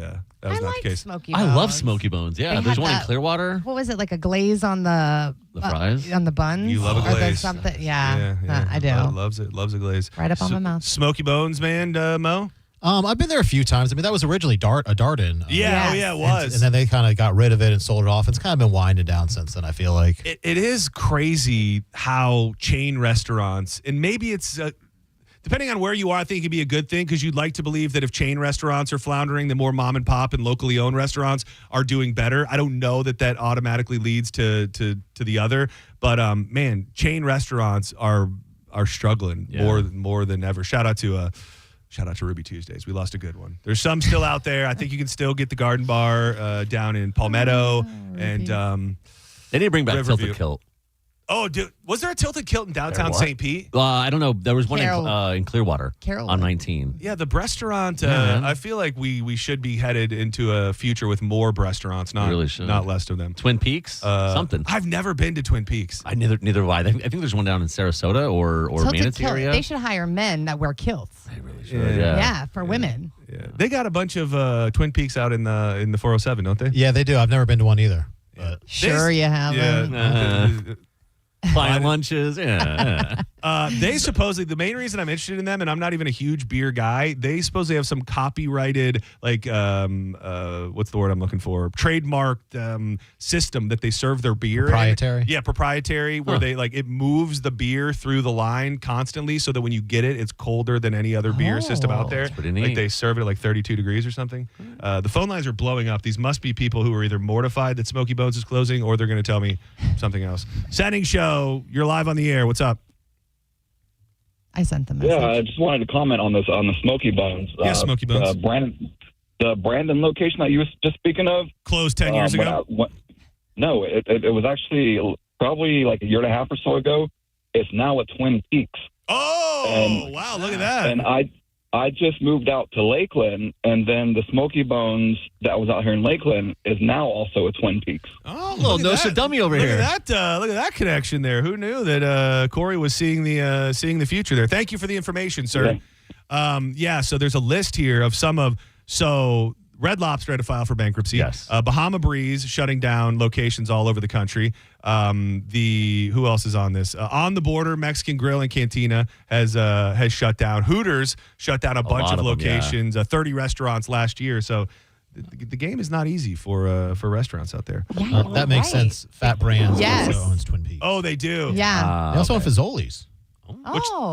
case. Smoky Bones. I love Smoky Bones. Yeah, They there's had one in that- Clearwater. What was it, like a glaze on the fries? on the buns? You love a Or the glaze. something? Yeah, I do. Loves it. Loves a glaze. Right up on my mouth. Smoky Bones, man, Mo? I've been there a few times. I mean, that was originally a Darden. Yeah, it was. And then they kind of got rid of it and sold it off. It's kind of been winding down since then, I feel like. It is crazy how chain restaurants, and maybe it's depending on where you are, I think it could be a good thing because you'd like to believe that if chain restaurants are floundering, the more mom and pop and locally owned restaurants are doing better. I don't know that automatically leads to the other, but man, chain restaurants are struggling more than ever. Shout out to Ruby Tuesdays. We lost a good one. There's some still out there. I think you can still get the Garden Bar down in Palmetto and they need to bring back Riverview. Tilted Kilt. Oh, dude, was there a Tilted Kilt in downtown St. Pete? I don't know. There was one Carol- in Clearwater on 19. Yeah, the restaurant. Yeah. I feel like we should be headed into a future with more restaurants, not really should. not less of them. Twin Peaks, something. I've never been to Twin Peaks. Neither have I. I think there's one down in Sarasota or Tilted Manatee kilt. area. They should hire men that wear kilts. They really should. Yeah. For women. Yeah, they got a bunch of Twin Peaks out in the 407, don't they? Yeah, they do. I've never been to one either. But Sure you haven't. Yeah. Client lunches. Yeah. They supposedly, the main reason I'm interested in them, and I'm not even a huge beer guy, they supposedly have some copyrighted, like, what's the word I'm looking for? Trademarked system that they serve their beer Proprietary? in. Yeah, proprietary, where they, like, it moves the beer through the line constantly so that when you get it, it's colder than any other beer system out there. That's pretty neat. Like, they serve it at like 32 degrees or something. The phone lines are blowing up. These must be people who are either mortified that Smoky Bones is closing or they're going to tell me something else. Senning Show, you're live on the air. What's up? I sent the message. Yeah, I just wanted to comment on this on the Smoky Bones. Yeah, Smoky Bones. The Brandon location that you were just speaking of closed 10 years ago. No, it was actually probably like a year and a half or so ago. It's now at Twin Peaks. Oh, wow! Look at that. And I just moved out to Lakeland, and then the Smoky Bones that was out here in Lakeland is now also at Twin Peaks. Oh, little Nostradamus over here. Look at that connection there. Who knew that Corey was seeing the future there? Thank you for the information, sir. Yeah. So there's a list here of so Red Lobster had to file for bankruptcy. Yes. Bahama Breeze shutting down locations all over the country. Who else is on this? On the Border Mexican Grill and Cantina has shut down. Hooters shut down a bunch of locations. 30 restaurants last year. So the game is not easy for restaurants out there. Yeah, that makes sense. Fat Brands Yes. also owns Twin Peaks. Oh, they do. Yeah. They also own Fazoli's.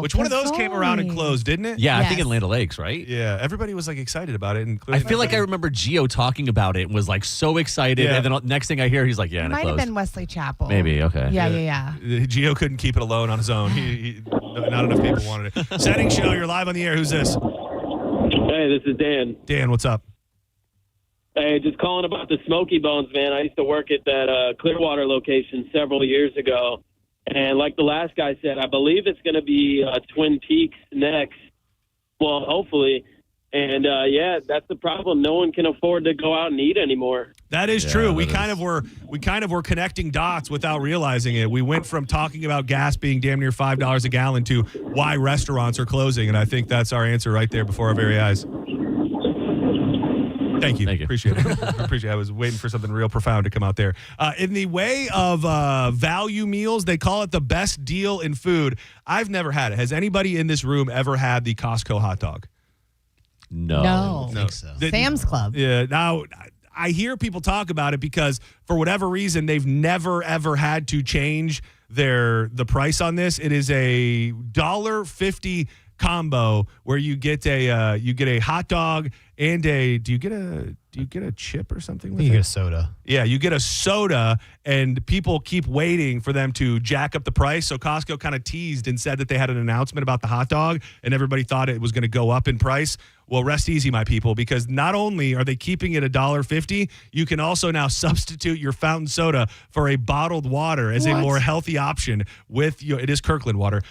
Which one of those came around and closed, didn't it? Yeah, I think in Land O'Lakes, right? Yeah, everybody was like excited about it. I feel like I remember Gio talking about it and was like so excited. Yeah. And then next thing I hear, he's like, yeah, It and it might have closed. been Wesley Chapel. Maybe, okay. Yeah. Gio couldn't keep it alone on his own. Not enough people wanted it. Senning Show, you're live on the air. Who's this? Hey, this is Dan. Dan, what's up? Hey, just calling about the Smoky Bones, man. I used to work at that Clearwater location several years ago. And like the last guy said, I believe it's going to be Twin Peaks next. Well, hopefully. And, that's the problem. No one can afford to go out and eat anymore. That is true. We kind of were connecting dots without realizing it. We went from talking about gas being damn near $5 a gallon to why restaurants are closing, and I think that's our answer right there before our very eyes. Thank you. Appreciate it. Appreciate it. I was waiting for something real profound to come out there. In the way of value meals, they call it the best deal in food. I've never had it. Has anybody in this room ever had the Costco hot dog? No. I don't think so. Sam's Club. Yeah. Now, I hear people talk about it because for whatever reason, they've never, ever had to change the price on this. It is a $1.50 combo where you get a hot dog and do you get a chip or something with You it? get a soda. Yeah, you get a soda, and people keep waiting for them to jack up the price. So Costco kind of teased and said that they had an announcement about the hot dog, and everybody thought it was going to go up in price. Well, rest easy, my people, because not only are they keeping it $1.50, you can also now substitute your fountain soda for a bottled water as a more healthy option with it is Kirkland water,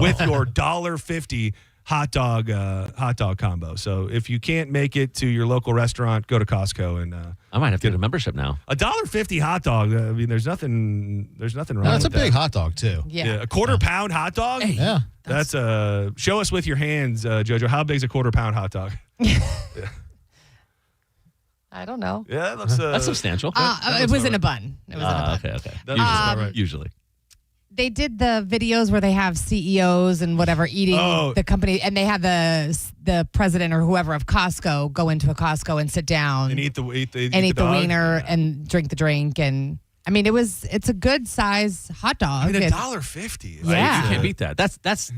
with your $1.50 hot dog combo. So if you can't make it to your local restaurant, go to Costco and I might have to get a membership now. $1.50 hot dog. I mean, there's nothing wrong. That's a with big that. hot dog too. Yeah, a quarter-pound hot dog. Hey, yeah, that's show us with your hands, Jojo. How big's a quarter-pound hot dog? I don't know. Yeah, that looks that's substantial. It was in a bun. It was in a bun. Okay. Usually. They did the videos where they have CEOs and whatever eating the company, and they have the president or whoever of Costco go into a Costco and sit down and eat the wiener and drink the drink. And I mean, it's a good size hot dog. I mean, $1.50. Yeah, you can't beat that. That's.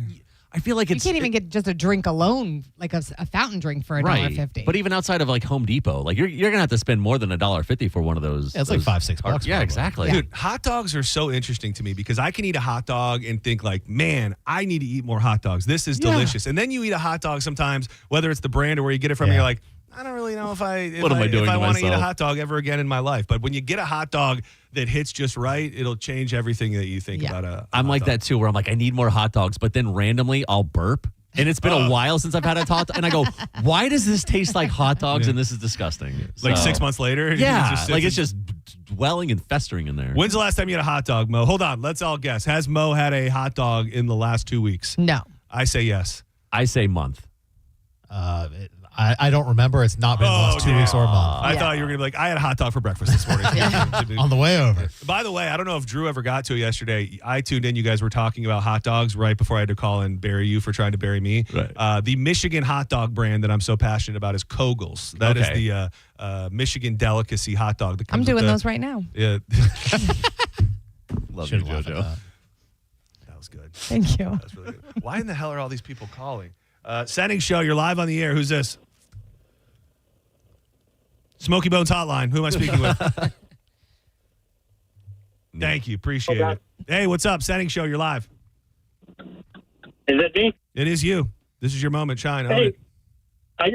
I feel like you can't even get just a drink alone, like a fountain drink for $1.50. But even outside of like Home Depot, like you're gonna have to spend more than $1.50 for one of those. Yeah, it's like $5-6 bucks. Yeah, exactly. Dude, hot dogs are so interesting to me because I can eat a hot dog and think like, man, I need to eat more hot dogs. This is delicious. And then you eat a hot dog sometimes, whether it's the brand or where you get it from, and you're like, I don't really know if I want to eat a hot dog ever again in my life. But when you get a hot dog that hits just right, it'll change everything that you think about a I'm hot like dog. that too, where I'm like, I need more hot dogs, but then randomly I'll burp. And it's been a while since I've had a hot dog. And I go, why does this taste like hot dogs? And this is disgusting. Like So- 6 months later? Yeah. It's It's just dwelling and festering in there. When's the last time you had a hot dog, Mo? Hold on. Let's all guess. Has Mo had a hot dog in the last 2 weeks? No. I say yes. I say month. I don't remember. It's not been the last 2 weeks or a month. I thought you were going to be like, I had a hot dog for breakfast this morning. On the way over. By the way, I don't know if Drew ever got to it yesterday. I tuned in. You guys were talking about hot dogs right before I had to call and bury you for trying to bury me. Right. The Michigan hot dog brand that I'm so passionate about is Kogel's. That is the Michigan delicacy hot dog. That comes I'm doing with those right now. Yeah. Love you, JoJo. That was good. Thank you. That's really good. Why in the hell are all these people calling? Senning Show, you're live on the air. Who's this? Smoky Bones Hotline. Who am I speaking with? Thank you. Appreciate it. Hey, what's up? Senning Show, you're live. Is it me? It is you. This is your moment. Shine. Own Hey, it.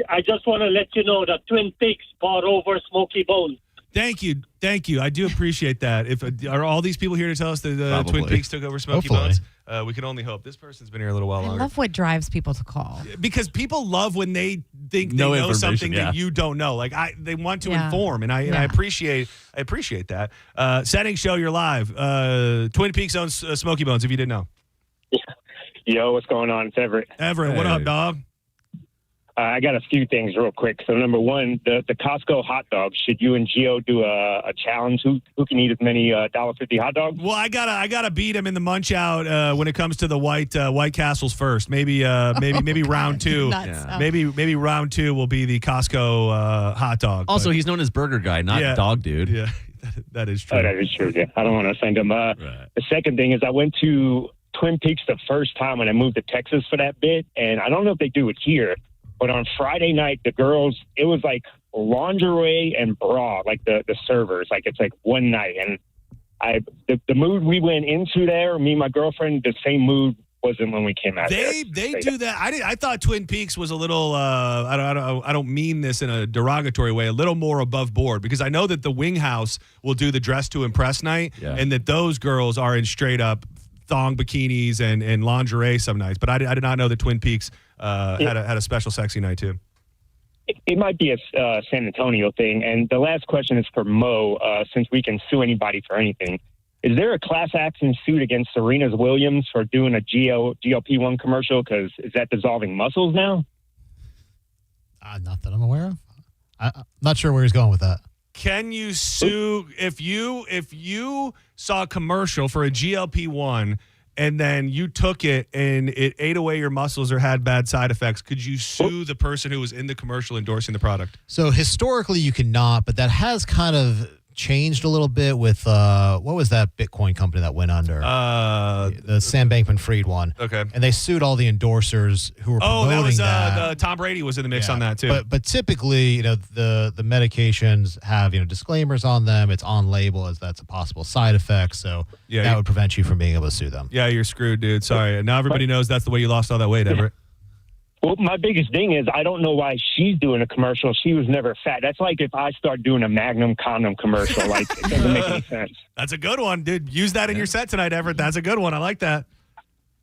I just want to let you know that Twin Peaks bought over Smoky Bones. Thank you. Thank you. I do appreciate that. Are all these people here to tell us that Probably. Twin Peaks took over Smoky Hopefully. Bones? We can only hope. This person's been here a little while I longer. love what drives people to call. Because people love when they think they No know information, something yeah. that you don't know. Like they want to Yeah. inform, and I appreciate that. Senning Show, you're live. Twin Peaks owns Smoky Bones. If you didn't know, Yo, what's going on? It's Everett. Everett, what up, dog? I got a few things real quick. So number one, the Costco hot dogs. Should you and Gio do a challenge? Who can eat as many $1.50 hot dogs? Well, I gotta beat him in the munch out when it comes to the White Castles first. Maybe round two. Yeah. Maybe round two will be the Costco hot dog. Also, But- he's known as Burger Guy, not Dog Dude. Yeah, that is true. Oh, that is true. Yeah, I don't want to offend him. The second thing is I went to Twin Peaks the first time when I moved to Texas for that bit, and I don't know if they do it here, but on Friday night, the girls, it was like lingerie and bra, like the servers, like it's like one night. And the mood we went into there, me and my girlfriend, the same mood wasn't when we came out. They do that. I thought Twin Peaks was a little. I don't mean this in a derogatory way. A little more above board because I know that the Wing House will do the dress to impress night, and that those girls are in straight up thong bikinis and lingerie some nights. But I did not know that Twin Peaks had a special sexy night too. It might be a San Antonio thing. And the last question is for Mo, since we can sue anybody for anything. Is there a class action suit against Serena Williams for doing a GLP-1 commercial? Because is that dissolving muscles now? Not that I'm aware of. I'm not sure where he's going with that. Can you sue if you saw a commercial for a GLP-1 and then you took it and it ate away your muscles or had bad side effects? Could you sue the person who was in the commercial endorsing the product? So historically you cannot, but that has kind of changed a little bit with what was that Bitcoin company that went under? The Sam Bankman-Fried one. Okay. And they sued all the endorsers who were promoting that. Tom Brady was in the mix on that too. But typically, the medications have disclaimers on them. It's on label as that's a possible side effect. So that would prevent you from being able to sue them. Yeah, you're screwed, dude. Sorry. Now everybody knows that's the way you lost all that weight, Everett. Well, my biggest thing is I don't know why she's doing a commercial. She was never fat. That's like if I start doing a Magnum condom commercial. Like, it doesn't make any sense. That's a good one, dude. Use that in your set tonight, Everett. That's a good one. I like that.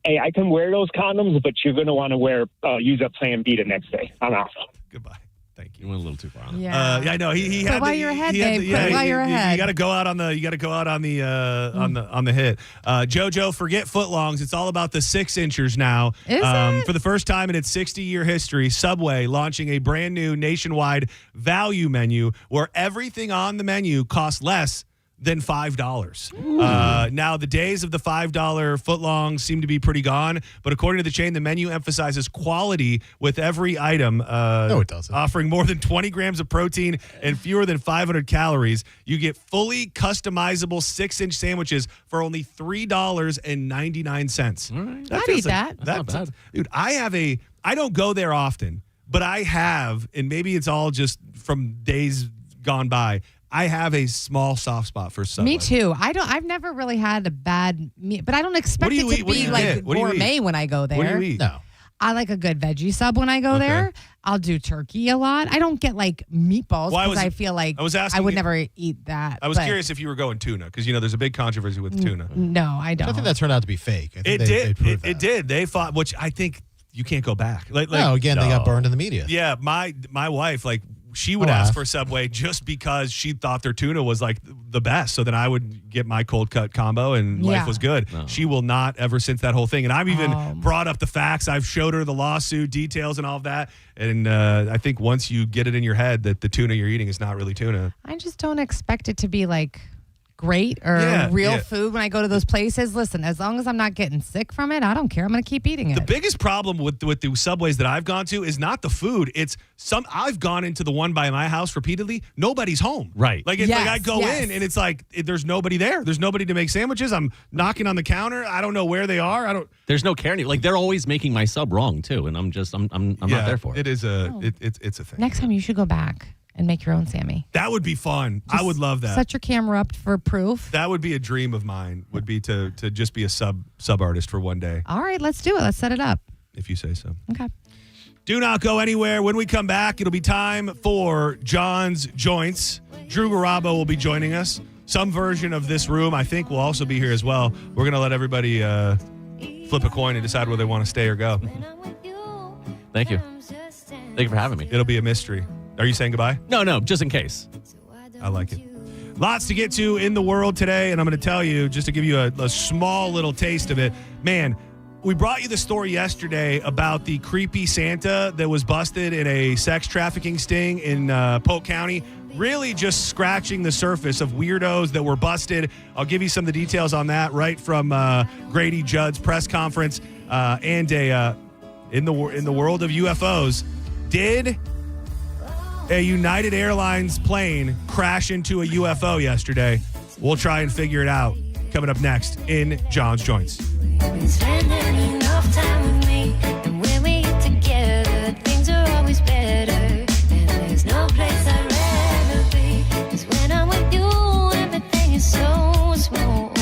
Hey, I can wear those condoms, but you're going to want to use up Plan B the next day. I'm out. Goodbye. Thank you. You went a little too far on that. Yeah. I know. He Quit had while the, you're ahead, he had babe. the- Quit while you're you ahead. got to go out on the. You got to go out on the on the hit. JoJo, forget footlongs. It's all about the 6-inchers now. Is it? For the first time in its 60-year history, Subway launching a brand new nationwide value menu where everything on the menu costs less than $5. Now, the days of the $5 footlongs seem to be pretty gone, but according to the chain, the menu emphasizes quality with every item. No, it doesn't. Offering more than 20 grams of protein and fewer than 500 calories. You get fully customizable 6-inch sandwiches for only $3.99. All right. I'd eat that. That's not bad. Dude, I don't go there often, but I have, and maybe it's all just from days gone by, I have a small soft spot for Subway. Me too. I've never really had a bad meal, but I don't expect What do you it to eat? What do be you like get? What do you gourmet when I go there. What do you eat? No. I like a good veggie sub when I go there. I'll do turkey a lot. I don't get like meatballs Well, because I feel like I was asking I would you- never eat that. I was but curious if you were going tuna because there's a big controversy with tuna. No, I don't. I think that turned out to be fake. I think It they did. proved It that. did. They fought, which I think you can't go back. No, again, they got burned in the media. Yeah, my wife, like, she would ask for Subway just because she thought their tuna was like the best. So then I would get my cold cut combo and life was good. No. She will not ever since that whole thing. And I've even brought up the facts. I've showed her the lawsuit details and all of that. And I think once you get it in your head that the tuna you're eating is not really tuna. I just don't expect it to be like great or real food when I go to those places. Listen, as long as I'm not getting sick from it, I don't care. I'm going to keep eating it. The biggest problem with the Subways that I've gone to is not the food. It's I've gone into the one by my house repeatedly. Nobody's home. Right. Like, it's like I go in and it's like there's nobody there. There's nobody to make sandwiches. I'm knocking on the counter. I don't know where they are. There's no care. Like, they're always making my sub wrong too, and I'm not there for it. It is it's a thing. Next time you should go back and make your own Sammy. That would be fun. I would love that. Set your camera up for proof. That would be a dream of mine, would be to just be a sub artist for one day. All right, let's do it. Let's set it up. If you say so. Okay. Do not go anywhere. When we come back, it'll be time for John's Joints. Drew Garabo will be joining us. Some version of this room, I think, will also be here as well. We're going to let everybody flip a coin and decide whether they want to stay or go. Thank you. Thank you for having me. It'll be a mystery. Are you saying goodbye? No, just in case. I like it. Lots to get to in the world today, and I'm going to tell you, just to give you a small little taste of it. Man, we brought you the story yesterday about the creepy Santa that was busted in a sex trafficking sting in Polk County. Really just scratching the surface of weirdos that were busted. I'll give you some of the details on that right from Grady Judd's press conference. And in the world of UFOs, did a United Airlines plane crash into a UFO yesterday? We'll try and figure it out. Coming up next in John's Joints. Been spending enough time with me, and when we get together, things are always better. And there's no place I'd rather be, 'cause when I'm with you, everything is so smooth.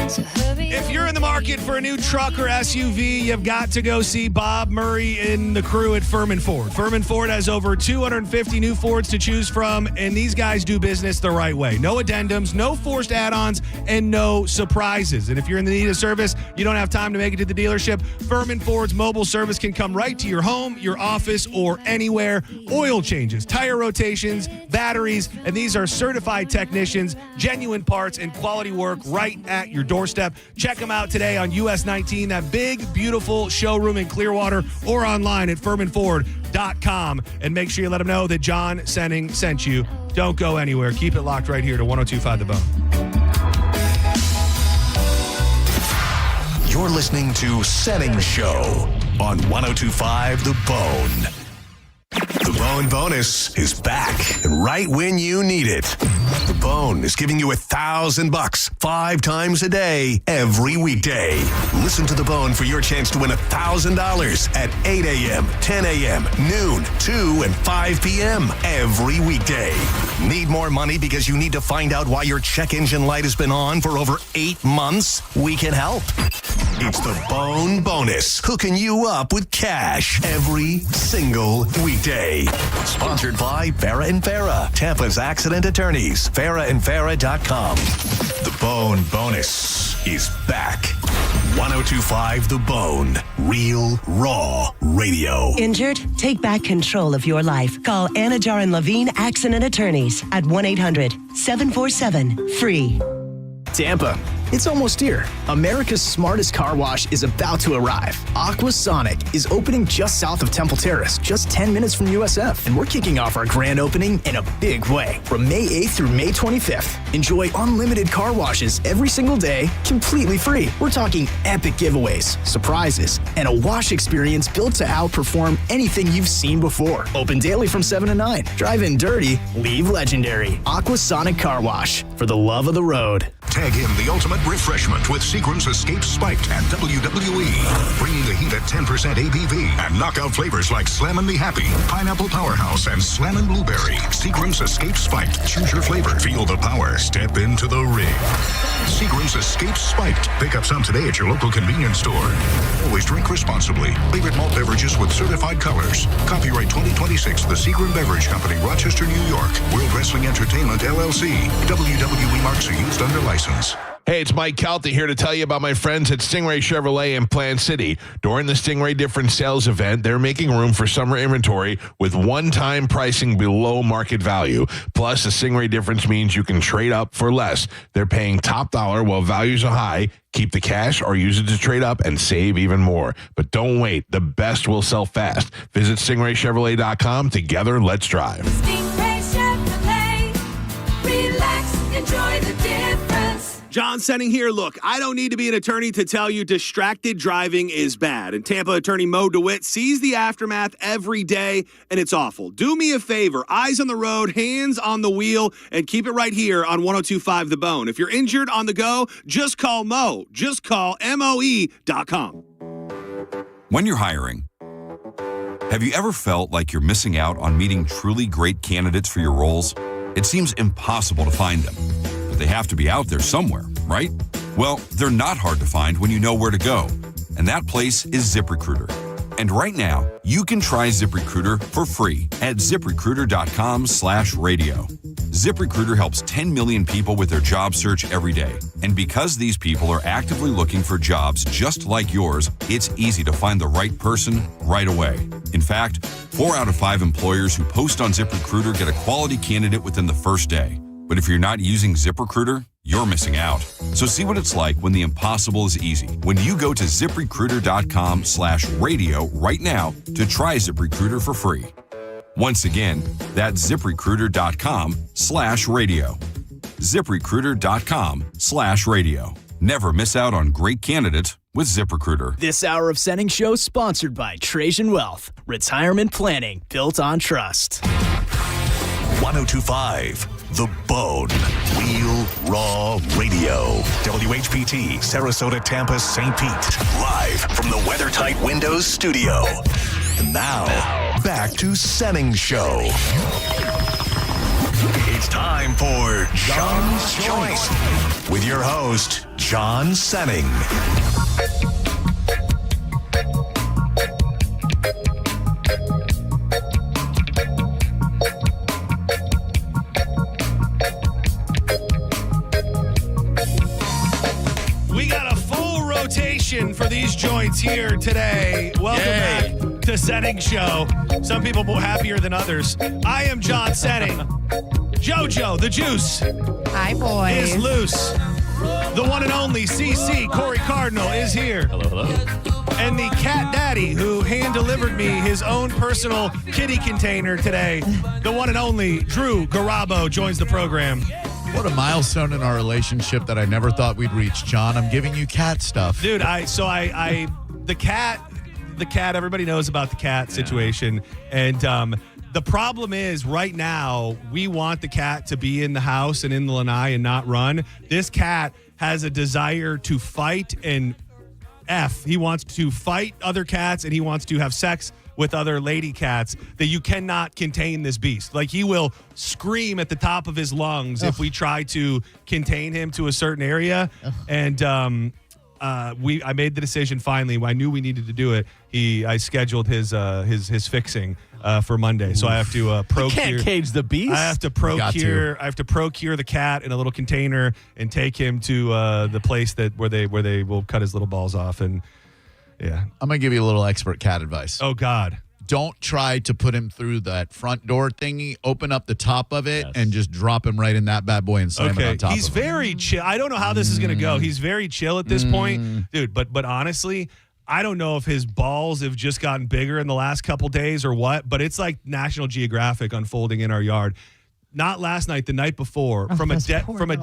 So hurry. If you're in the market for a new truck or SUV, you've got to go see Bob Murray and the crew at Furman Ford. Furman Ford has over 250 new Fords to choose from, and these guys do business the right way. No addendums, no forced add-ons, and no surprises. And if you're in the need of service, you don't have time to make it to the dealership, Furman Ford's mobile service can come right to your home, your office, or anywhere. Oil changes, tire rotations, batteries, and these are certified technicians, genuine parts, and quality work right at your doorstep. Check them out today on US 19, that big, beautiful showroom in Clearwater, or online at FurmanFord.com. And make sure you let them know that John Senning sent you. Don't go anywhere. Keep it locked right here to 102.5 The Bone. You're listening to Senning Show on 102.5 The Bone. The Bone Bonus is back, and right when you need it. The Bone is giving you $1,000 5 times a day, every weekday. Listen to The Bone for your chance to win $1,000 at 8 a.m., 10 a.m., noon, 2, and 5 p.m. every weekday. Need more money because you need to find out why your check engine light has been on for over 8 months? We can help. It's the Bone Bonus, hooking you up with cash every single weekday. Sponsored by Farah and Farah, Tampa's accident attorneys. FarahandFarah.com. The Bone Bonus is back. 102.5 The Bone. Real, raw radio. Injured? Take back control of your life. Call Anajar and Levine Accident Attorneys at 1-800-747-FREE. Tampa. It's almost here. America's smartest car wash is about to arrive. Aquasonic is opening just south of Temple Terrace, just 10 minutes from USF. And we're kicking off our grand opening in a big way. From May 8th through May 25th. Enjoy unlimited car washes every single day, completely free. We're talking epic giveaways, surprises, and a wash experience built to outperform anything you've seen before. Open daily from 7 to 9. Drive in dirty, leave legendary. Aquasonic Car Wash, for the love of the road. Tag in the ultimate refreshment with Seagram's Escape Spiked at WWE. Bringing the heat at 10% ABV and knockout flavors like Slammin' Me Happy, Pineapple Powerhouse, and Slammin' Blueberry. Seagram's Escape Spiked. Choose your flavor. Feel the power. Step into the ring. Seagram's Escape Spiked. Pick up some today at your local convenience store. Always drink responsibly. Favorite malt beverages with certified colors. Copyright 2026, The Seagram Beverage Company, Rochester, New York. World Wrestling Entertainment, LLC. WWE marks are used under license. Hey, it's Mike Calta here to tell you about my friends at Stingray Chevrolet in Plant City. During the Stingray Difference Sales event, they're making room for summer inventory with one-time pricing below market value. Plus, the Stingray Difference means you can trade up for less. They're paying top dollar while values are high. Keep the cash or use it to trade up and save even more. But don't wait. The best will sell fast. Visit StingrayChevrolet.com. Together, let's drive. Stingray Chevrolet. Relax, enjoy the difference. John Senning here. Look, I don't need to be an attorney to tell you distracted driving is bad. And Tampa attorney Mo DeWitt sees the aftermath every day, and it's awful. Do me a favor. Eyes on the road, hands on the wheel, and keep it right here on 102.5 The Bone. If you're injured on the go, just call Mo. Just call MOE.com. When you're hiring, have you ever felt like you're missing out on meeting truly great candidates for your roles? It seems impossible to find them. They have to be out there somewhere, right? Well, they're not hard to find when you know where to go. And that place is ZipRecruiter. And right now, you can try ZipRecruiter for free at ZipRecruiter.com/radio. ZipRecruiter helps 10 million people with their job search every day. And because these people are actively looking for jobs just like yours, it's easy to find the right person right away. In fact, 4 out of 5 employers who post on ZipRecruiter get a quality candidate within the first day. But if you're not using ZipRecruiter, you're missing out. So see what it's like when the impossible is easy. When you go to ZipRecruiter.com/radio right now to try ZipRecruiter for free. Once again, that's ZipRecruiter.com/radio. ZipRecruiter.com/radio. Never miss out on great candidates with ZipRecruiter. This hour of Senning Show sponsored by Trajan Wealth. Retirement planning built on trust. 1025 The Bone. Real Raw Radio. WHPT, Sarasota, Tampa, St. Pete. Live from the WeatherTight Windows studio. And now, back to Senning Show. It's time for John's Choice with your host, John Senning. For these joints here today. Welcome back to Senning Show. Some people more happier than others. I am John Senning. JoJo, the juice. Hi, boys. Is loose. The one and only CC, Corey Cardinal, is here. Hello. And the cat daddy who hand-delivered me his own personal kitty container today, the one and only Drew Garabo joins the program. What a milestone in our relationship that I never thought we'd reach, John. I'm giving you cat stuff. Dude, the cat, everybody knows about the cat situation. And the problem is right now, we want the cat to be in the house and in the lanai and not run. This cat has a desire to fight and he wants to fight other cats and he wants to have sex with other lady cats, that you cannot contain this beast. Like, he will scream at the top of his lungs if we try to contain him to a certain area. And I made the decision finally. I knew we needed to do it. I scheduled his fixing for Monday, so I have to procure. You can't cage the beast. I have to procure the cat in a little container and take him to the place where they will cut his little balls off. And yeah, I'm going to give you a little expert cat advice. Oh, God. Don't try to put him through that front door thingy. Open up the top of it and just drop him right in that bad boy and slam it on top He's of him. very chill. I don't know how this is going to go. He's very chill at this point. Dude, but honestly, I don't know if his balls have just gotten bigger in the last couple days or what, but it's like National Geographic unfolding in our yard. Not last night, the night before, from a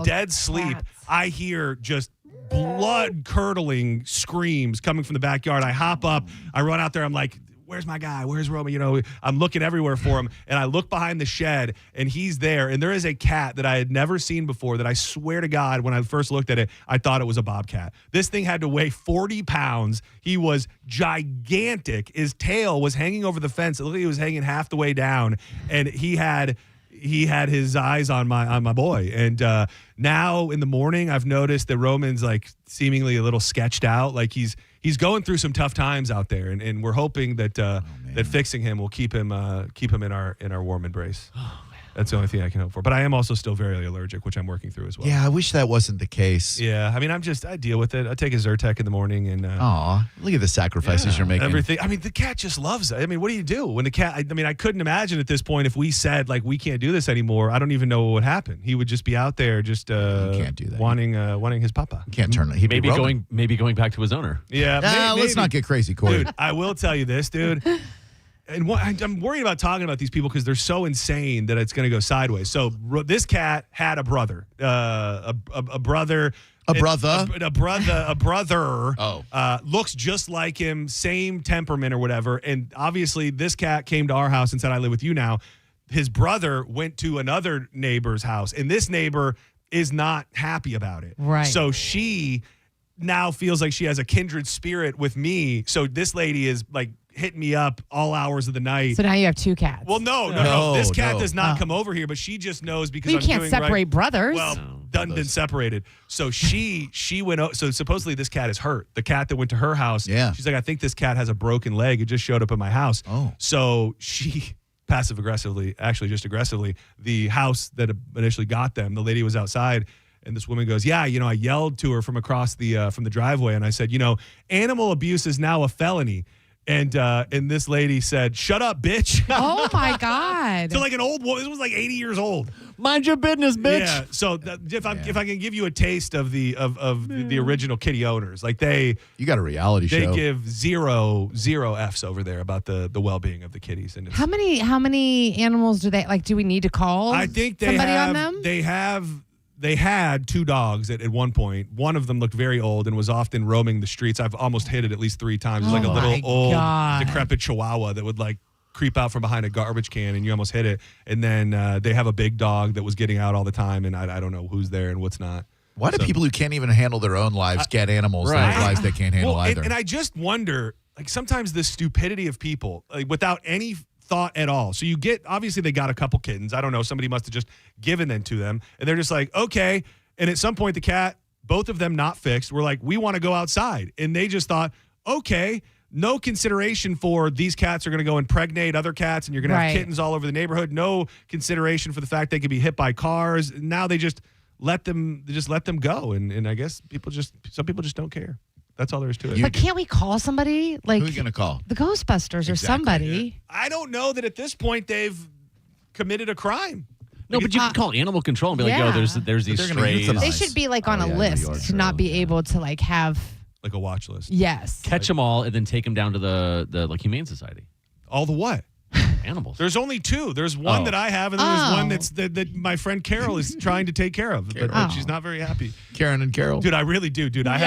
dead sleep, I hear just blood-curdling screams coming from the backyard. I hop up. I run out there. I'm like, where's my guy? Where's Roman? You know, I'm looking everywhere for him. And I look behind the shed, and he's there. And there is a cat that I had never seen before that I swear to God, when I first looked at it, I thought it was a bobcat. This thing had to weigh 40 pounds. He was gigantic. His tail was hanging over the fence. It looked like he was hanging half the way down. And he had his eyes on my boy. And now in the morning, I've noticed that Roman's like seemingly a little sketched out. Like he's going through some tough times out there, and we're hoping that that fixing him will keep him in our warm embrace. That's the only thing I can hope for. But I am also still very allergic, which I'm working through as well. Yeah, I wish that wasn't the case. Yeah, I mean, I deal with it. I take a Zyrtec in the morning and. Aw, look at the sacrifices you're making. Everything. I mean, the cat just loves it. I mean, what do you do when the cat? I mean, I couldn't imagine at this point if we said like we can't do this anymore. I don't even know what would happen. He would just be out there, just can't do that. wanting his papa. You can't turn. He'd Maybe going back to his owner. Yeah, let's not get crazy, Corey. Dude, I will tell you this, dude. And I'm worried about talking about these people because they're so insane that it's going to go sideways. So this cat had a brother, a brother. Looks just like him, same temperament or whatever. And obviously, this cat came to our house and said, "I live with you now." His brother went to another neighbor's house, and this neighbor is not happy about it. Right. So she now feels like she has a kindred spirit with me. So this lady is like hitting me up all hours of the night. So now you have two cats. Well, no. This cat does not come over here, but she just knows because you I'm can't doing separate right. brothers. Well, done been separated. So she went. So supposedly this cat is hurt. The cat that went to her house. Yeah. She's like, I think this cat has a broken leg. It just showed up at my house. Oh. So she passive aggressively, actually just aggressively, the house that initially got them. The lady was outside. And this woman goes, yeah, I yelled to her from across from the driveway. And I said, animal abuse is now a felony. And this lady said, shut up, bitch. Oh, my God. So like an old woman, this was like 80 years old. Mind your business, bitch. Yeah. So if I can give you a taste of the original kitty owners, like you got a reality show. They give zero F's over there about the well-being of the kitties. And how many animals do they like? Do we need to call? I think somebody on them? They had two dogs at one point. One of them looked very old and was often roaming the streets. I've almost hit it at least 3 times. It was like a little old, decrepit chihuahua that would like creep out from behind a garbage can and you almost hit it. And then they have a big dog that was getting out all the time, and I don't know who's there and what's not. Why do people who can't even handle their own lives get animals that lives they can't handle either? And I just wonder, like sometimes the stupidity of people, like without any thought at all. So you get, obviously they got a couple kittens. I don't know. Somebody must have just given them to them. And they're just like, okay. And at some point the cat, both of them not fixed, were like, we want to go outside. And they just thought, okay, no consideration for these cats are going to go impregnate other cats and you're going to have kittens all over the neighborhood. No consideration for the fact they could be hit by cars. Now they just let them go. And I guess some people just don't care. That's all there is to it. But can't we call somebody? Like, who are you going to call? The Ghostbusters or somebody. I don't know that at this point they've committed a crime. No, but you can call animal control and be like, there's these strays. They should be like on a list to not be able to like have like a watch list. Yes. Catch them all and then take them down to the like Humane Society. All the what? Animals. There's only 2. There's one that I have, and then there's one that my friend Carol is trying to take care of, but she's not very happy. Karen and Carol. Dude, I really do. Dude, I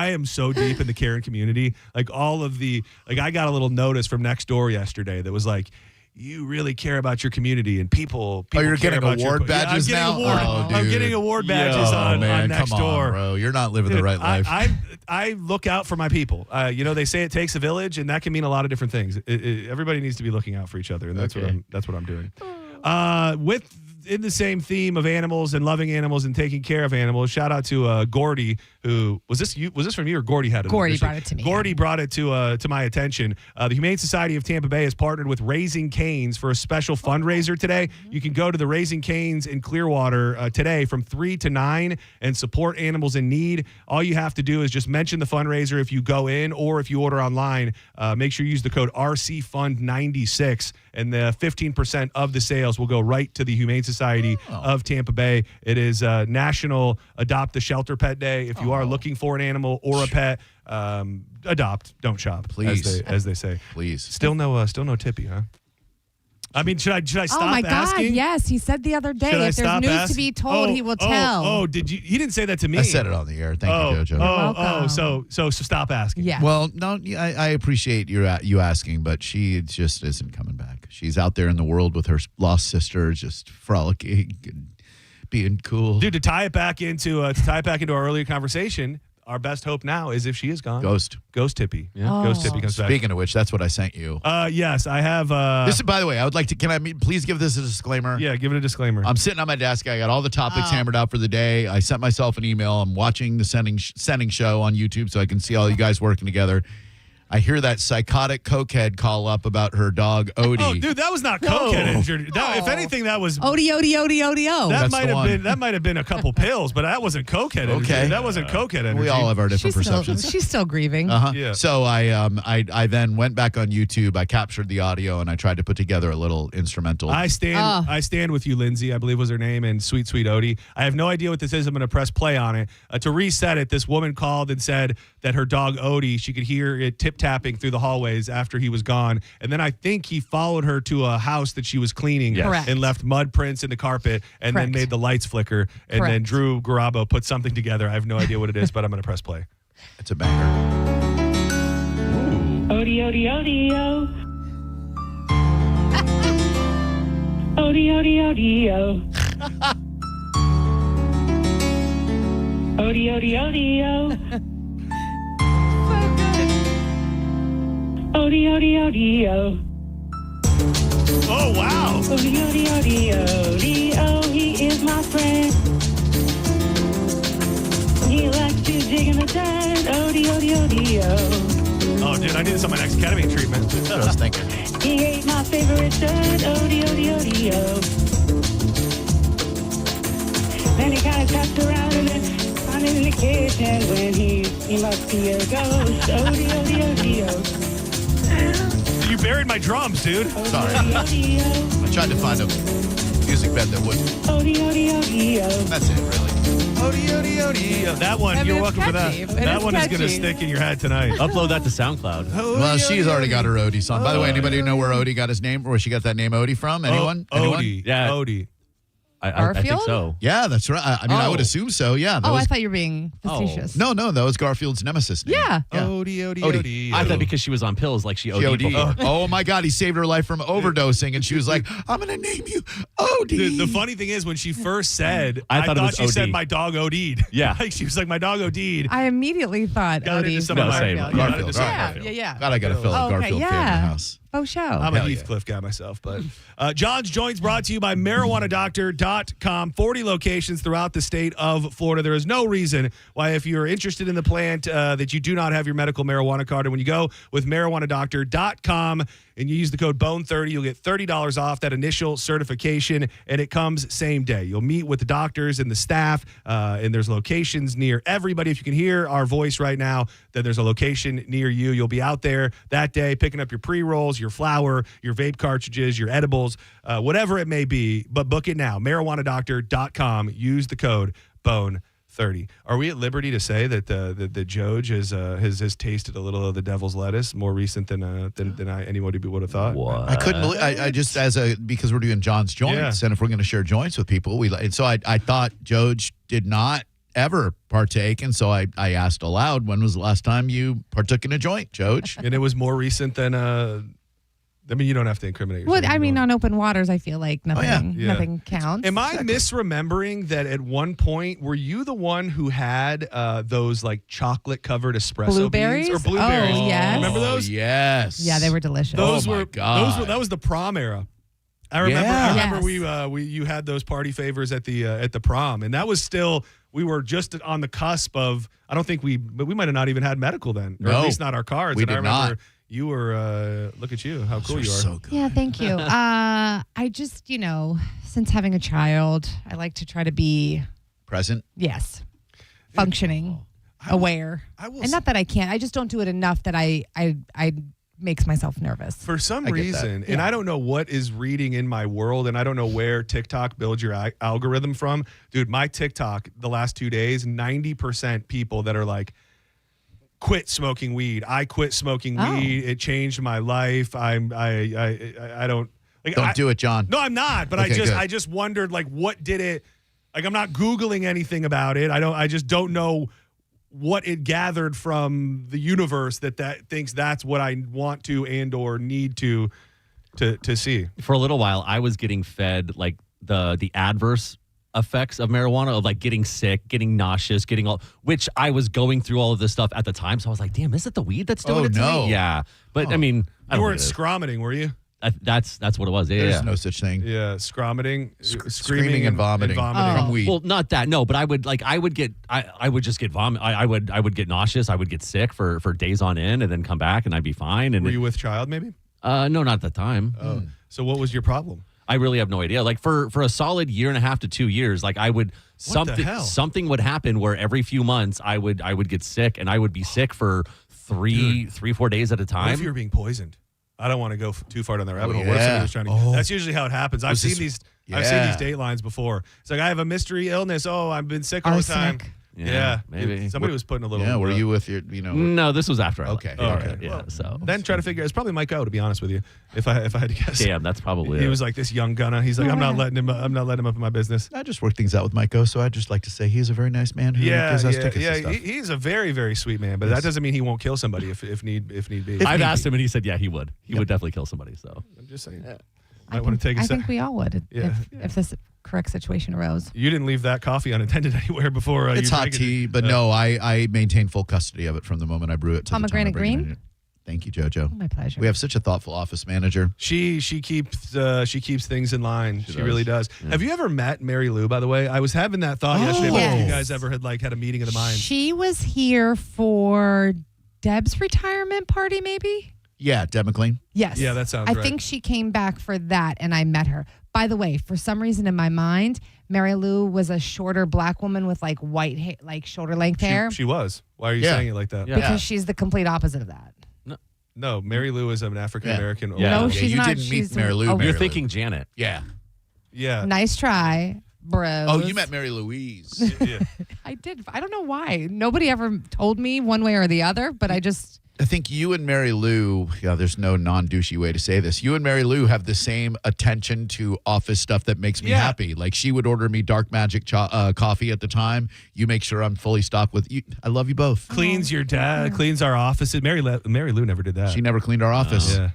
am so deep in the Karen community. Like I got a little notice from next door yesterday that was like, you really care about your community and people you're care getting about award badges now? I'm getting award badges on next door. Bro. You're not living the right life. I look out for my people. They say it takes a village, and that can mean a lot of different things. Everybody needs to be looking out for each other, and that's what I'm doing. In the same theme of animals and loving animals and taking care of animals, shout out to Gordy, who was this from you or Gordy had it? Gordy brought it to me. Gordy brought it to my attention. The Humane Society of Tampa Bay has partnered with Raising Canes for a special fundraiser today. You can go to the Raising Canes in Clearwater today from 3 to 9 and support animals in need. All you have to do is just mention the fundraiser if you go in or if you order online. Make sure you use the code RCFund96, and the 15% of the sales will go right to the Humane Society of Tampa Bay. It is National Adopt a Shelter Pet Day. If you are looking for an animal or a pet, adopt, don't shop, please, as they say. Please. Still no tippy, huh? I mean, should I stop asking? Oh my God, yes. He said the other day, if there's news to be told, he will tell. Oh, did you? He didn't say that to me. I said it on the air. Thank you, JoJo. So stop asking. Yeah. Well, no, I appreciate you asking, but she just isn't coming back. She's out there in the world with her lost sister, just frolicking and being cool. Dude, to tie it back into our earlier conversation, our best hope now is if she is gone. Ghost Tippy. Yeah. Ghost Tippy comes back. Speaking of which, that's what I sent you. Yes, I have. This is, by the way, I would like to. Can I please give this a disclaimer? Yeah, give it a disclaimer. I'm sitting on my desk. I got all the topics hammered out for the day. I sent myself an email. I'm watching the Senning Show on YouTube so I can see all you guys working together. I hear that psychotic cokehead call up about her dog Odie. Oh, dude, that was not cokehead injury. If anything, that was Odie. That might have been a couple pills, but that wasn't cokehead energy. Okay. That wasn't cokehead energy. We all have our different perceptions. She's still grieving. Yeah. So I then went back on YouTube. I captured the audio and I tried to put together a little instrumental. I stand with you, Lindsay, I believe was her name, and sweet Odie. I have no idea what this is. I'm going to press play on it. To reset it, this woman called and said that her dog Odie, she could hear it tip-tapping through the hallways after he was gone. And then I think he followed her to a house that she was cleaning and left mud prints in the carpet and then made the lights flicker. And then Drew Garabo put something together. I have no idea what it is, but I'm going to press play. It's a banger. Odie, Odie, Odie, oh. Odie, Odie, Odie, oh. Odie, Odie, Odie, oh. Odie, Odie, Odie, oh. Oh, wow. Odie, Odie, Odie, Odie, oh. He is my friend. He likes to dig in the dirt. Odie, Odie, Odie, oh. Oh, dude, I need this on my next ketamine treatment. That's what I was thinking. He ate my favorite shirt. Odie, Odie, Odie, oh. Then he kind of tapped around and then I'm in the kitchen when he must be a ghost. Odie, Odie, Odie, oh. You buried my drums, dude. Sorry. I tried to find a music bed that wouldn't. Odie, Odie, Odie, oh. That's it, really. Odie, Odie, Odie. That one, you're welcome for that. That one is going to stick in your head tonight. Upload that to SoundCloud. Well, she's already got her Odie song. By the way, anybody know where Odie got his name, where she got that name Odie from? Anyone? Odie. Yeah. Odie. I think so. Yeah, that's right. I mean, I would assume so. Yeah. That was, I thought you were being facetious. No, that was Garfield's nemesis name. Yeah. Odie. I thought because she was on pills, like she OD'd OD'd. before. Oh my God, he saved her life from overdosing, and she was like, "I'm gonna name you Odie." The funny thing is, when she first said, I thought she OD. said my dog OD'd. Yeah. Like she was like, my dog OD'd. I immediately thought Got Odie. into some of my Garfield. Yeah. God, I gotta fill a Garfield family house. Oh, show. I'm a Heathcliff guy myself, but John's Joints brought to you by marijuanadoctor.com. 40 locations throughout the state of Florida. There is no reason why, if you're interested in the plant, that you do not have your medical marijuana card. And when you go with marijuanadoctor.com and you use the code BONE30, you'll get $30 off that initial certification, and it comes same day. You'll meet with the doctors and the staff, and there's locations near everybody. If you can hear our voice right now, then there's a location near you. You'll be out there that day picking up your pre-rolls, your flour, your vape cartridges, your edibles, whatever it may be. But book it now. marijuanadoctor.com. Use the code BONE30. Are we at liberty to say that the Judge has tasted a little of the devil's lettuce, more recent than anybody would have thought? What? I couldn't believe. I just because we're doing John's Joints, and if we're going to share joints with people, so I thought Judge did not ever partake, and so I asked aloud, when was the last time you partook in a joint, Judge? And it was more recent than I mean, you don't have to incriminate yourself. Well, I mean, on open waters, I feel like nothing counts. Am I misremembering that at one point, were you the one who had those like chocolate covered espresso Blueberries? beans or blueberries? Oh, yes. Remember those? Yes. Yeah, they were delicious. Those my were God. that was the prom era. I remember. Yeah. I remember you had those party favors at the prom, and that was still. We were just on the cusp of. I don't think but we might have not even had medical then, or at least not our cards. We and did I remember not. You were. Look at you! How cool you are! So good. Yeah, thank you. I just, since having a child, I like to try to be Present. Yes, functioning, aware, and not that I can't. I just don't do it enough that I makes myself nervous. For some reason, and I don't know what is reading in my world, and I don't know where TikTok builds your algorithm from. Dude, my TikTok the last 2 days, 90% people that are like, quit smoking weed. I quit smoking weed. It changed my life. I don't like. Don't do it, John. No, I'm not. But Okay, I just wondered, like, what did it? Like, I'm not Googling anything about it. I just don't know what it gathered from the universe that thinks that's what I want to and or need to see. For a little while, I was getting fed like the adverse effects of marijuana, of like getting sick, getting nauseous, which I was going through all of this stuff at the time. So I was like, damn, is it the weed that's doing it to me? Yeah. But I mean, I You don't weren't know. scromiting, were you? That's what it was. Yeah, There's yeah. no such thing. Yeah, screaming and vomiting. From weed. Well, not that. No, but I would just get vomit. I would get nauseous. I would get sick for days on end, and then come back, and I'd be fine. And were you with child maybe? No, not at the time. Oh, so what was your problem? I really have no idea. Like for a solid 1.5 to 2 years, like I would something would happen where every few months I would get sick, and I would be sick for 4 days at a time. What if you were being poisoned? I don't want to go too far down the rabbit hole. yeah. What if somebody was trying to? That's usually how it happens. I've seen these Datelines before. It's like I have a mystery illness. Oh, I've been sick all the time. Yeah, maybe somebody was putting a little. Yeah, were you with your? No, this was after. Okay. Oh, okay. Yeah. Well, so then try to figure. It's probably Mike O, to be honest with you. If I had to guess. Damn, that's probably. He was like this young gunna. He's like, I'm not letting him up in my business. I just work things out with Mike O, so I'd just like to say he's a very nice man who gives us tickets and stuff. He's a very, very sweet man, but that doesn't mean he won't kill somebody if need be. I've asked him, and he said, yeah, he would. He would definitely kill somebody. So I'm just saying. I think we all would if this correct situation arose. You didn't leave that coffee unattended anywhere before. It's hot tea, but no, I maintain full custody of it from the moment I brew it to Pomegranate the time I bring it green? in. Thank you, JoJo. Oh, my pleasure. We have such a thoughtful office manager. She keeps things in line. She really does. Yeah. Have you ever met Mary Lou, by the way? I was having that thought yesterday. If you guys ever had a meeting of the minds. She was here for Deb's retirement party, maybe? Yeah, Deb McLean. Yes. Yeah, that sounds right. I think she came back for that, and I met her. By the way, for some reason in my mind, Mary Lou was a shorter black woman with like white hair, like shoulder length hair. She was. Why are you saying it like that? Yeah. Because she's the complete opposite of that. No, Mary Lou is an African American. Yeah. No, she's you not. didn't meet Mary Lou. You're thinking Janet. Yeah. Yeah. Nice try, bro. Oh, you met Mary Louise. Yeah. I did. I don't know why. Nobody ever told me one way or the other, but I think you and Mary Lou, there's no non-douchey way to say this. You and Mary Lou have the same attention to office stuff that makes me happy. Like she would order me dark magic coffee at the time. You make sure I'm fully stocked with you. I love you both. Cleans your dad, cleans our offices. Mary Lou never did that. She never cleaned our office. Yeah.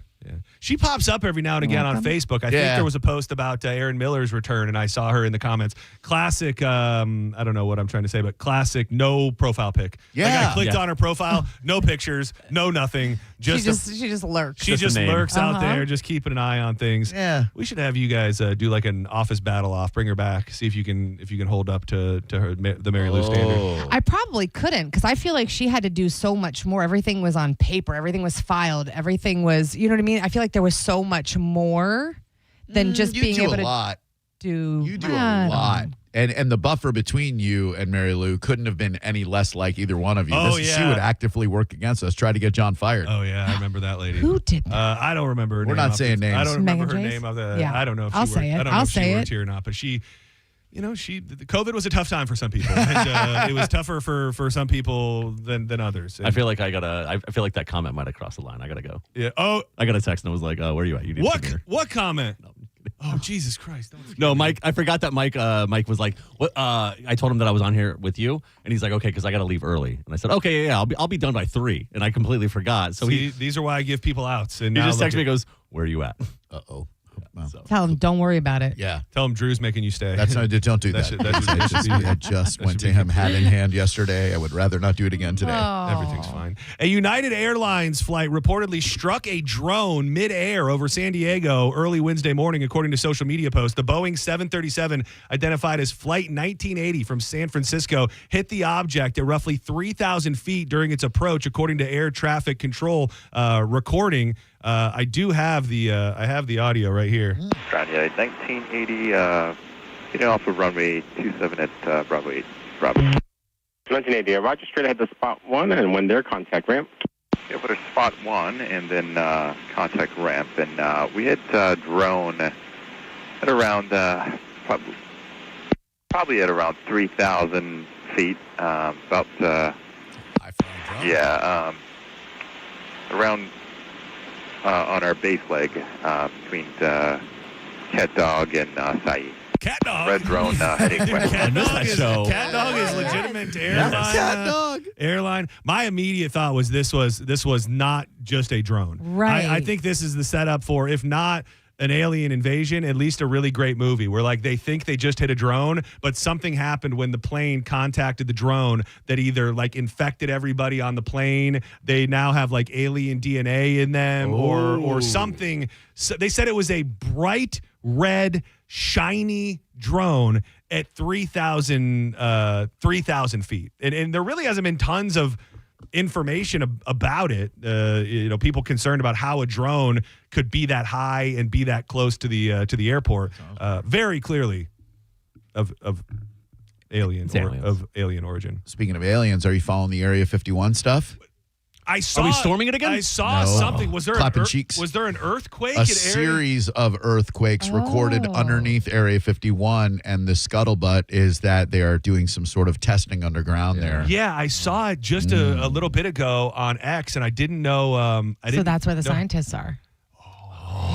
She pops up every now and again on Facebook. I think there was a post about Aaron Miller's return, and I saw her in the comments. Classic, I don't know what I'm trying to say, but classic, no profile pic. Yeah. Like I clicked on her profile, no pictures, no nothing. she just lurks. She just lurks out there, just keeping an eye on things. Yeah. We should have you guys do like an office battle off. Bring her back. See if you can hold up to her the Mary Lou standard. I probably couldn't because I feel like she had to do so much more. Everything was on paper. Everything was filed. Everything was, you know what I mean? I feel like there was so much more than just being able to do. You do a lot. And the buffer between you and Mary Lou couldn't have been any less like either one of you. She would actively work against us, try to get John fired. Oh, yeah. I remember that lady. Who did that? I don't remember her name. We're not saying names. I don't remember her Megan name. Yeah. I don't know if I'll she say worked. it. I don't know if she worked here or not, but she... the COVID was a tough time for some people, and it was tougher for some people than others. And I feel like I feel like that comment might have crossed the line. I gotta go. Yeah. Oh, I got a text and I was like, "Oh, where are you at? You need to come here." What comment? Oh, Jesus Christ! No, Mike. I forgot that Mike. Mike was like, "What?" I told him that I was on here with you, and he's like, "Okay," because I got to leave early. And I said, "Okay, yeah, I'll be done by 3." And I completely forgot. So these are why I give people outs. And he just texted me, and goes, "Where are you at?" Uh-oh. So. Tell him, don't worry about it. Yeah. Tell him Drew's making you stay. Don't do that. I just went to him hat in hand yesterday. I would rather not do it again today. Everything's fine. A United Airlines flight reportedly struck a drone mid-air over San Diego early Wednesday morning, according to social media posts. The Boeing 737, identified as Flight 1980 from San Francisco, hit the object at roughly 3,000 feet during its approach, according to air traffic control recording. I do have the audio right here. Ground United 1980, off of runway 27 at Bravo 8. Bravo. 1980, Roger, straight ahead to spot 1 and when their contact ramp. Yeah, put a spot 1 and then contact ramp. And we had drone at around, probably at around 3,000 feet, around on our base leg between Cat Dog and Saeed. Cat Dog? Red drone heading west. Cat Dog is legitimate airline. Cat Dog. Airline. My immediate thought was this was not just a drone. Right. I think this is the setup for, if not an alien invasion, at least a really great movie where like they think they just hit a drone, but something happened when the plane contacted the drone that either like infected everybody on the plane. They now have like alien DNA in them or something. So they said it was a bright red, shiny drone at 3,000 feet. And there really hasn't been tons of information about it. People concerned about how a drone could be that high and be that close to the airport. Very clearly of alien of alien origin. Speaking of aliens, are you following the Area 51 stuff? I saw. Are we storming it again? I saw something. Was there Clapping cheeks. Was there an earthquake? A series of earthquakes recorded underneath Area 51, and the scuttlebutt is that they are doing some sort of testing underground there. Yeah, I saw it just a little bit ago on X, and I didn't know. So that's where the scientists are.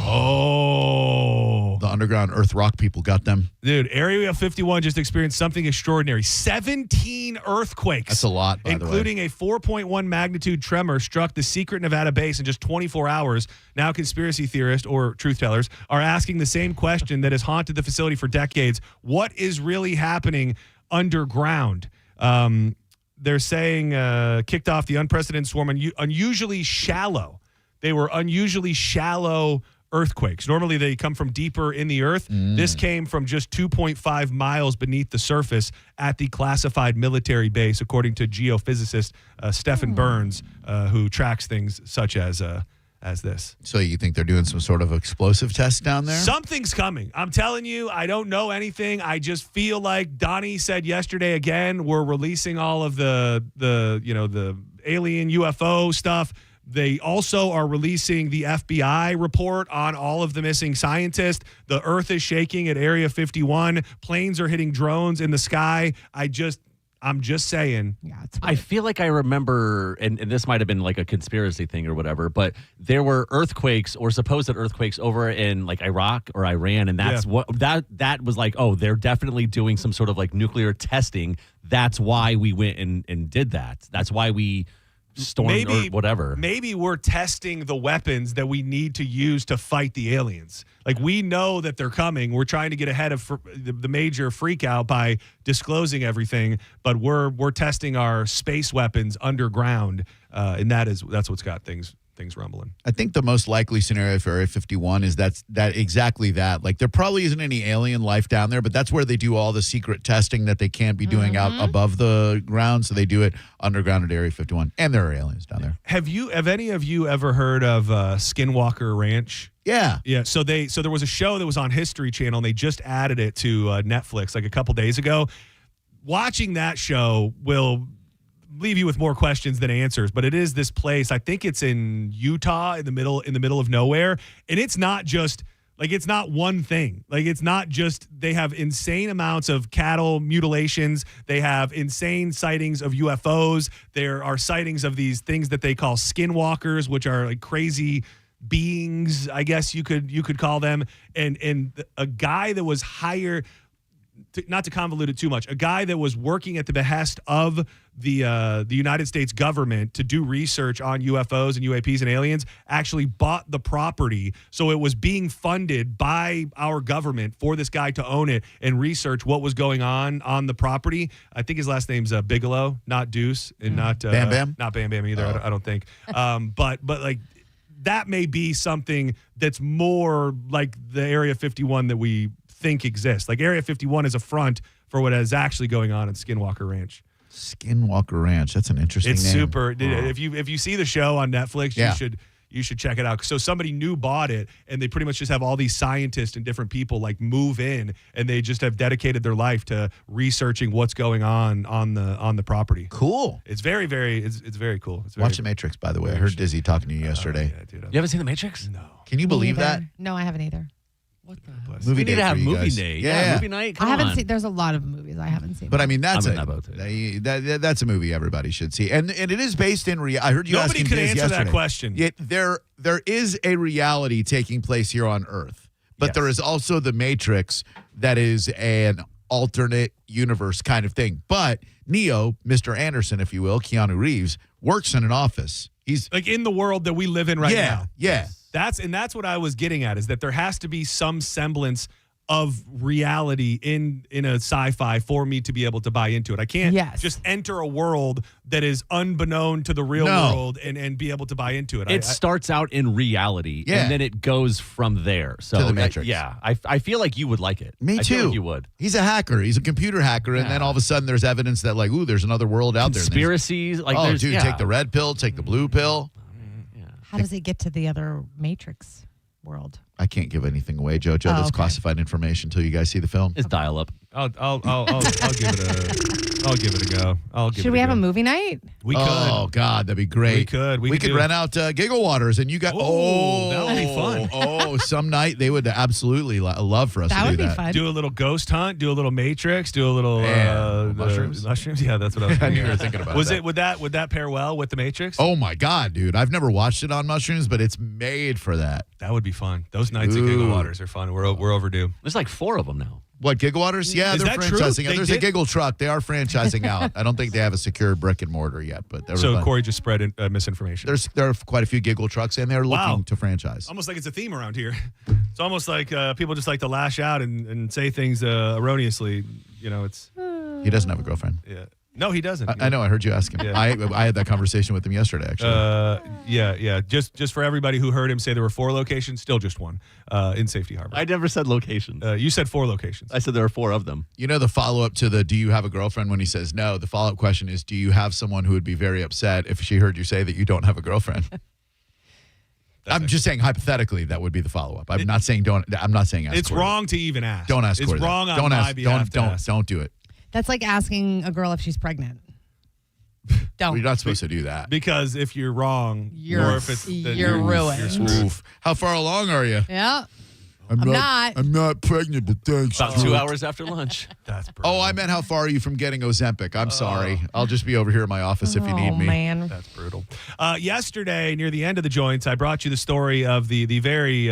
Oh. The underground earth rock people got them. Dude, Area 51 just experienced something extraordinary. 17 earthquakes. That's a lot, by the way. Including a 4.1 magnitude tremor struck the secret Nevada base in just 24 hours. Now conspiracy theorists or truth tellers are asking the same question that has haunted the facility for decades. What is really happening underground? They're saying kicked off the unprecedented swarm unusually shallow. They were unusually shallow earthquakes. Normally, they come from deeper in the earth. This came from just 2.5 miles beneath the surface at the classified military base, according to geophysicist Stephen Burns, who tracks things such as this. So you think they're doing some sort of explosive test down there? Something's coming. I'm telling you, I don't know anything. I just feel like Donnie said yesterday again, we're releasing all of the alien UFO stuff. They also are releasing the FBI report on all of the missing scientists. The earth is shaking at Area 51. Planes are hitting drones in the sky. I'm just saying. Yeah, I feel like I remember, and this might have been like a conspiracy thing or whatever, but there were earthquakes or supposed earthquakes over in like Iraq or Iran, and that's what that was like. Oh, they're definitely doing some sort of like nuclear testing. That's why we went and did that. That's why we stormed or whatever. Maybe we're testing the weapons that we need to use to fight the aliens. Like, we know that they're coming. We're trying to get ahead of the major freak out by disclosing everything, but we're testing our space weapons underground, and that's what's got things rumbling. I think the most likely scenario for Area 51 is that exactly that. Like, there probably isn't any alien life down there, but that's where they do all the secret testing that they can't be doing out above the ground. So they do it underground at Area 51, and there are aliens down there. Have any of you ever heard of Skinwalker Ranch? Yeah. Yeah. So there was a show that was on History Channel, and they just added it to Netflix like a couple days ago. Watching that show will leave you with more questions than answers, but it is this place. I think it's in Utah, in the middle of nowhere, and it's not just like, it's not one thing. Like, it's not just, they have insane amounts of cattle mutilations. They have insane sightings of UFOs. There are sightings of these things that they call skinwalkers, which are like crazy beings, I guess you could call them. And a guy that was hired, not to convolute it too much, a guy that was working at the behest of the United States government to do research on UFOs and UAPs and aliens actually bought the property. So it was being funded by our government for this guy to own it and research what was going on the property. I think his last name's Bigelow, not Deuce, and not Bam Bam? Not Bam Bam either. I don't think. But like, that may be something that's more like the Area 51 that we think exists. Like, Area 51 is a front for what is actually going on in Skinwalker Ranch. Skinwalker Ranch. That's an interesting It's name. super. If you see the show on Netflix, you should check it out. So somebody new bought it, and they pretty much just have all these scientists and different people like move in, and they just have dedicated their life to researching what's going on the property. Cool. It's very, very, it's very cool. It's very, Watch The Matrix, by the way. I heard Dizzy talking to you yesterday. Yeah, dude, You haven't seen The Matrix? No. Can you believe that? No, I haven't either. What the Movie We need day to have for you movie guys. day. Yeah. Movie night. Come I haven't on. seen. There's a lot of movies I haven't seen. But I mean, that's I'm in that boat, too. that's a movie everybody should see, and it is based in reality. I heard you Nobody asking could Diz answer yesterday. that question. Yet there is a reality taking place here on Earth, but there is also the Matrix that is an alternate universe kind of thing. But Neo, Mr. Anderson, if you will, Keanu Reeves, works in an office. He's like in the world that we live in right now. Yeah. That's what I was getting at, is that there has to be some semblance of reality in a sci-fi for me to be able to buy into it. I can't just enter a world that is unbeknown to the real world and be able to buy into it. It starts out in reality, and then it goes from there. So To the Matrix. I feel like you would like it. Me I too. feel like you would. He's a hacker. He's a computer hacker, and then all of a sudden there's evidence that like, ooh, there's another world out there. Conspiracies. Like, oh, there's- dude, take the red pill, take the blue pill. How does he get to the other Matrix world? I can't give anything away, JoJo. Oh, That's okay. classified information until you guys see the film. It's dial up. I'll give it a go. Should we have a movie night? We could. Oh God, that'd be great. We could. We could do rent out Giggle Waters, and you got. that would be fun. Some night they would absolutely love for us to do that. Do a little ghost hunt. Do a little Matrix. Do a little mushrooms. Mushrooms. Yeah, that's what I was. I knew thinking. you were thinking about that. Would that pair well with the Matrix? Oh my God, dude! I've never watched it on mushrooms, but it's made for that. That would be fun. Those nights at Giggle Waters are fun. We're overdue. There's like 4 of them now. What, Giggle Waters? Yeah, Is they're that true? franchising. They There's did- a Giggle truck. They are franchising out. I don't think they have a secure brick and mortar yet, but they're So fun. Corey just spread misinformation. There are quite a few Giggle trucks, and they're looking to franchise. Almost like it's a theme around here. It's almost like people just like to lash out and say things erroneously. You know, it's. He doesn't have a girlfriend. Yeah. No, he doesn't. I know. I heard you ask him. Yeah. I had that conversation with him yesterday, actually. Yeah. Just for everybody who heard him say there were 4 locations, still just one in Safety Harbor. I never said locations. You said 4 locations. I said there are 4 of them. You know the follow-up to the do you have a girlfriend when he says no, the follow-up question is do you have someone who would be very upset if she heard you say that you don't have a girlfriend? I'm just saying hypothetically that would be the follow-up. I'm not saying ask It's Corey. wrong to even ask. Don't ask It's Corey that. wrong on Don't my ask, behalf to ask. Don't do it. That's like asking a girl if she's pregnant. Don't. You're not supposed to do that. Because if you're wrong, You're- or if it's then you're ruined. You're screwed. Oof. How far along are you? Yeah. I'm not. I'm not pregnant, but thanks. About 2 hours after lunch. That's Oh, I meant how far are you from getting Ozempic? I'm sorry. I'll just be over here in my office if you need me. Man. That's brutal. Yesterday, near the end of the joints, I brought you the story of the very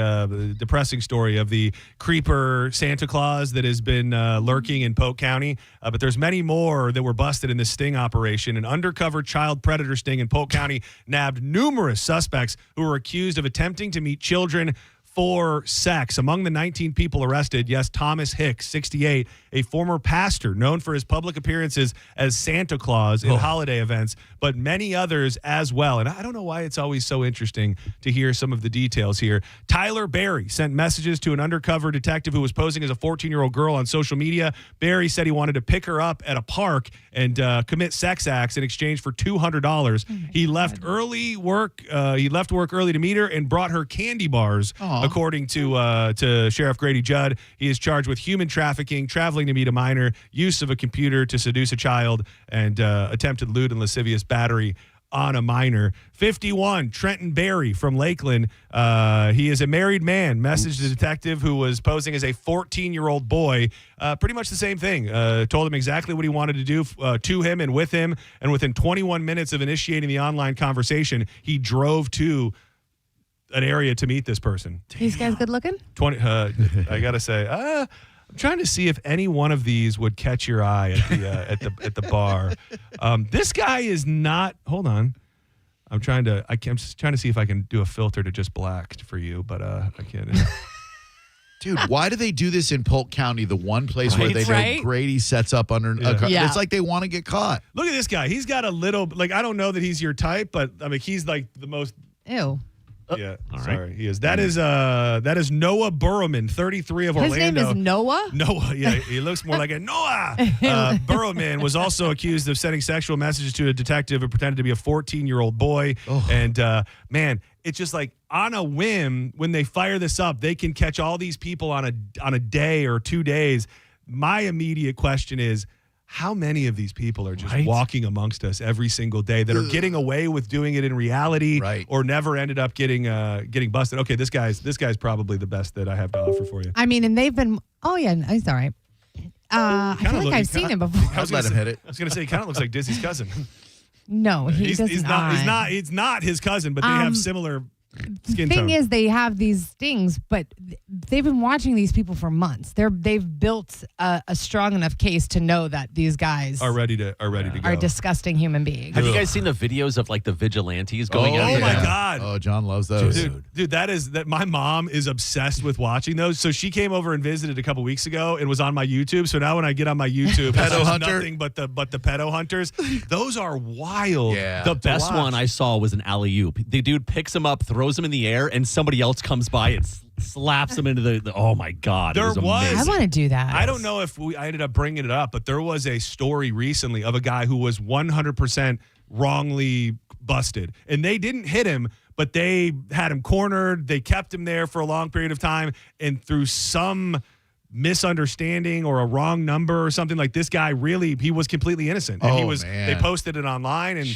depressing story of the creeper Santa Claus that has been lurking in Polk County. But there's many more that were busted in this sting operation. An undercover child predator sting in Polk County nabbed numerous suspects who were accused of attempting to meet children for sex. Among the 19 people arrested, yes, Thomas Hicks, 68, a former pastor known for his public appearances as Santa Claus in holiday events, but many others as well. And I don't know why it's always so interesting to hear some of the details here. Tyler Barry sent messages to an undercover detective who was posing as a 14-year-old girl on social media. Barry said he wanted to pick her up at a park and commit sex acts in exchange for $200. He left work early to meet her and brought her candy bars. According to Sheriff Grady Judd, he is charged with human trafficking, traveling to meet a minor, use of a computer to seduce a child, and attempted lewd and lascivious battery on a minor. 51, Trenton Berry from Lakeland. He is a married man. Messaged the detective who was posing as a 14-year-old boy. Pretty much the same thing. Told him exactly what he wanted to do to him and with him. And within 21 minutes of initiating the online conversation, he drove to an area to meet this person. These guys good looking? 20. I gotta say, I'm trying to see if any one of these would catch your eye at the bar. This guy is not. Hold on. I'm just trying to see if I can do a filter to just black for you, but I can't. Dude, why do they do this in Polk County, the one place where they know Grady sets up under a car? Yeah. It's like they want to get caught. Look at this guy. He's got a little, like, I don't know that he's your type, but I mean, he's like the most. Ew. Yeah, sorry, he is. That is Noah Burrowman, 33 of Orlando. His name is Noah? Noah, yeah, he looks more like a Noah. Burrowman was also accused of sending sexual messages to a detective who pretended to be a 14-year-old boy. And man, it's just like on a whim, when they fire this up, they can catch all these people on a day or 2 days. My immediate question is, how many of these people are just walking amongst us every single day that are getting away with doing it in reality or never ended up getting busted? Okay, this guy's probably the best that I have to offer for you. I mean, and they've been. Oh yeah, he's all right. I feel like I've seen him before. Let him hit it. I was gonna say, he kind of looks like Dizzy's cousin. No, he does not. He's not his cousin, but they have similar skin thing tone. is, they have these stings, but they've been watching these people for months. They've built a strong enough case to know that these guys are ready to go. Are disgusting human beings. Have you guys seen the videos of like the vigilantes going out? Oh my God. Oh, John loves those. Dude, that my mom is obsessed with watching those. So she came over and visited a couple weeks ago and was on my YouTube. So now when I get on my YouTube, Pedo it's hunter. nothing but the pedo hunters. Those are wild. Yeah. The best one I saw was an alley-oop. The dude picks him up, throws him in the air, and somebody else comes by and slaps him into the oh my God. There it was was- amazing. I want to do that. I don't know if I ended up bringing it up, but there was a story recently of a guy who was 100% wrongly busted. And they didn't hit him, but they had him cornered. They kept him there for a long period of time. And through some misunderstanding or a wrong number or something, like this guy he was completely innocent. And they posted it online, and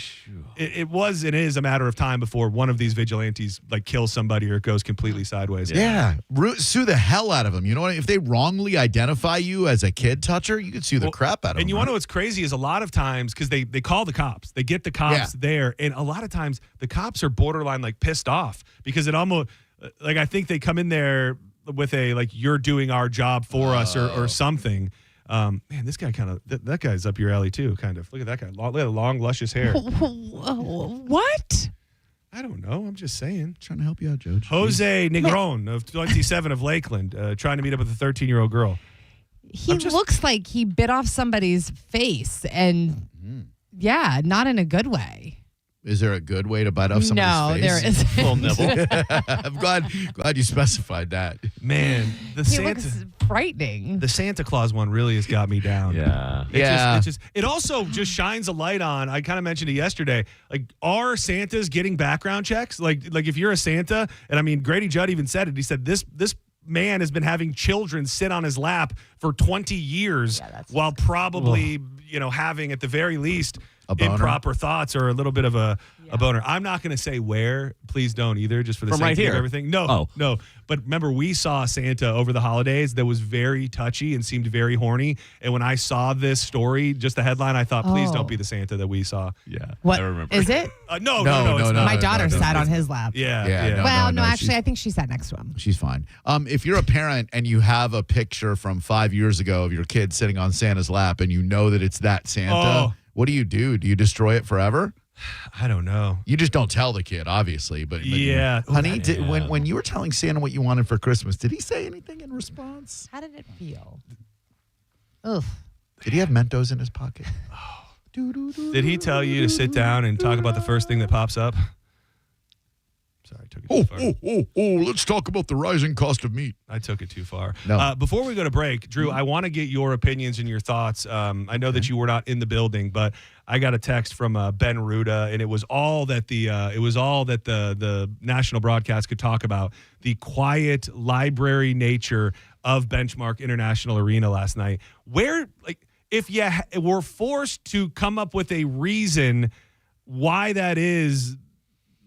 it is a matter of time before one of these vigilantes like kills somebody or it goes completely sideways. Yeah. Sue the hell out of them. You know what? If they wrongly identify you as a kid toucher, you could sue the crap out of them. And you want to know what's crazy is a lot of times, because they call the cops, they get the cops there, and a lot of times the cops are borderline like pissed off because it almost like I think they come in there with a like you're doing our job for us or something. Man, this guy kind of that guy's up your alley too, kind of. Look at that guy. Look at the long, luscious hair. What? I don't know. I'm just saying. Trying to help you out, Judge. Jose Negron of 27 of Lakeland, trying to meet up with a 13-year-old girl. He looks like he bit off somebody's face, and not in a good way. Is there a good way to bite off somebody's face? No, there isn't. Little nibble. I'm glad you specified that. Man, He looks frightening. The Santa Claus one really has got me down. Yeah. It also just shines a light on, I kind of mentioned it yesterday, like, are Santas getting background checks? Like if you're a Santa, and I mean, Grady Judd even said it, he said this man has been having children sit on his lap for 20 years while probably, having at the very least improper thoughts or a little bit of a boner. I'm not going to say where. Please don't either, just for the From sake right here. of everything. No. But remember, we saw Santa over the holidays that was very touchy and seemed very horny. And when I saw this story, just the headline, I thought, please don't be the Santa that we saw. Yeah. What? I remember. Is it? No, it's not. My daughter sat on his lap. Yeah. No, actually, I think she sat next to him. She's fine. If you're a parent and you have a picture from 5 years ago of your kid sitting on Santa's lap and you know that it's that Santa, what do? Do you destroy it forever? I don't know. You just don't tell the kid, obviously. But yeah. Honey, when you were telling Santa what you wanted for Christmas, did he say anything in response? How did it feel? Ugh. Did he have Mentos in his pocket? Did he tell you to sit down and talk about the first thing that pops up? Sorry, I took it too far. Let's talk about the rising cost of meat. I took it too far. No. Before we go to break, Drew, I want to get your opinions and your thoughts. I know that you were not in the building, but I got a text from Ben Ruda, and it was all that the national broadcast could talk about, the quiet library nature of Benchmark International Arena last night. Where, like, if you were forced to come up with a reason why that is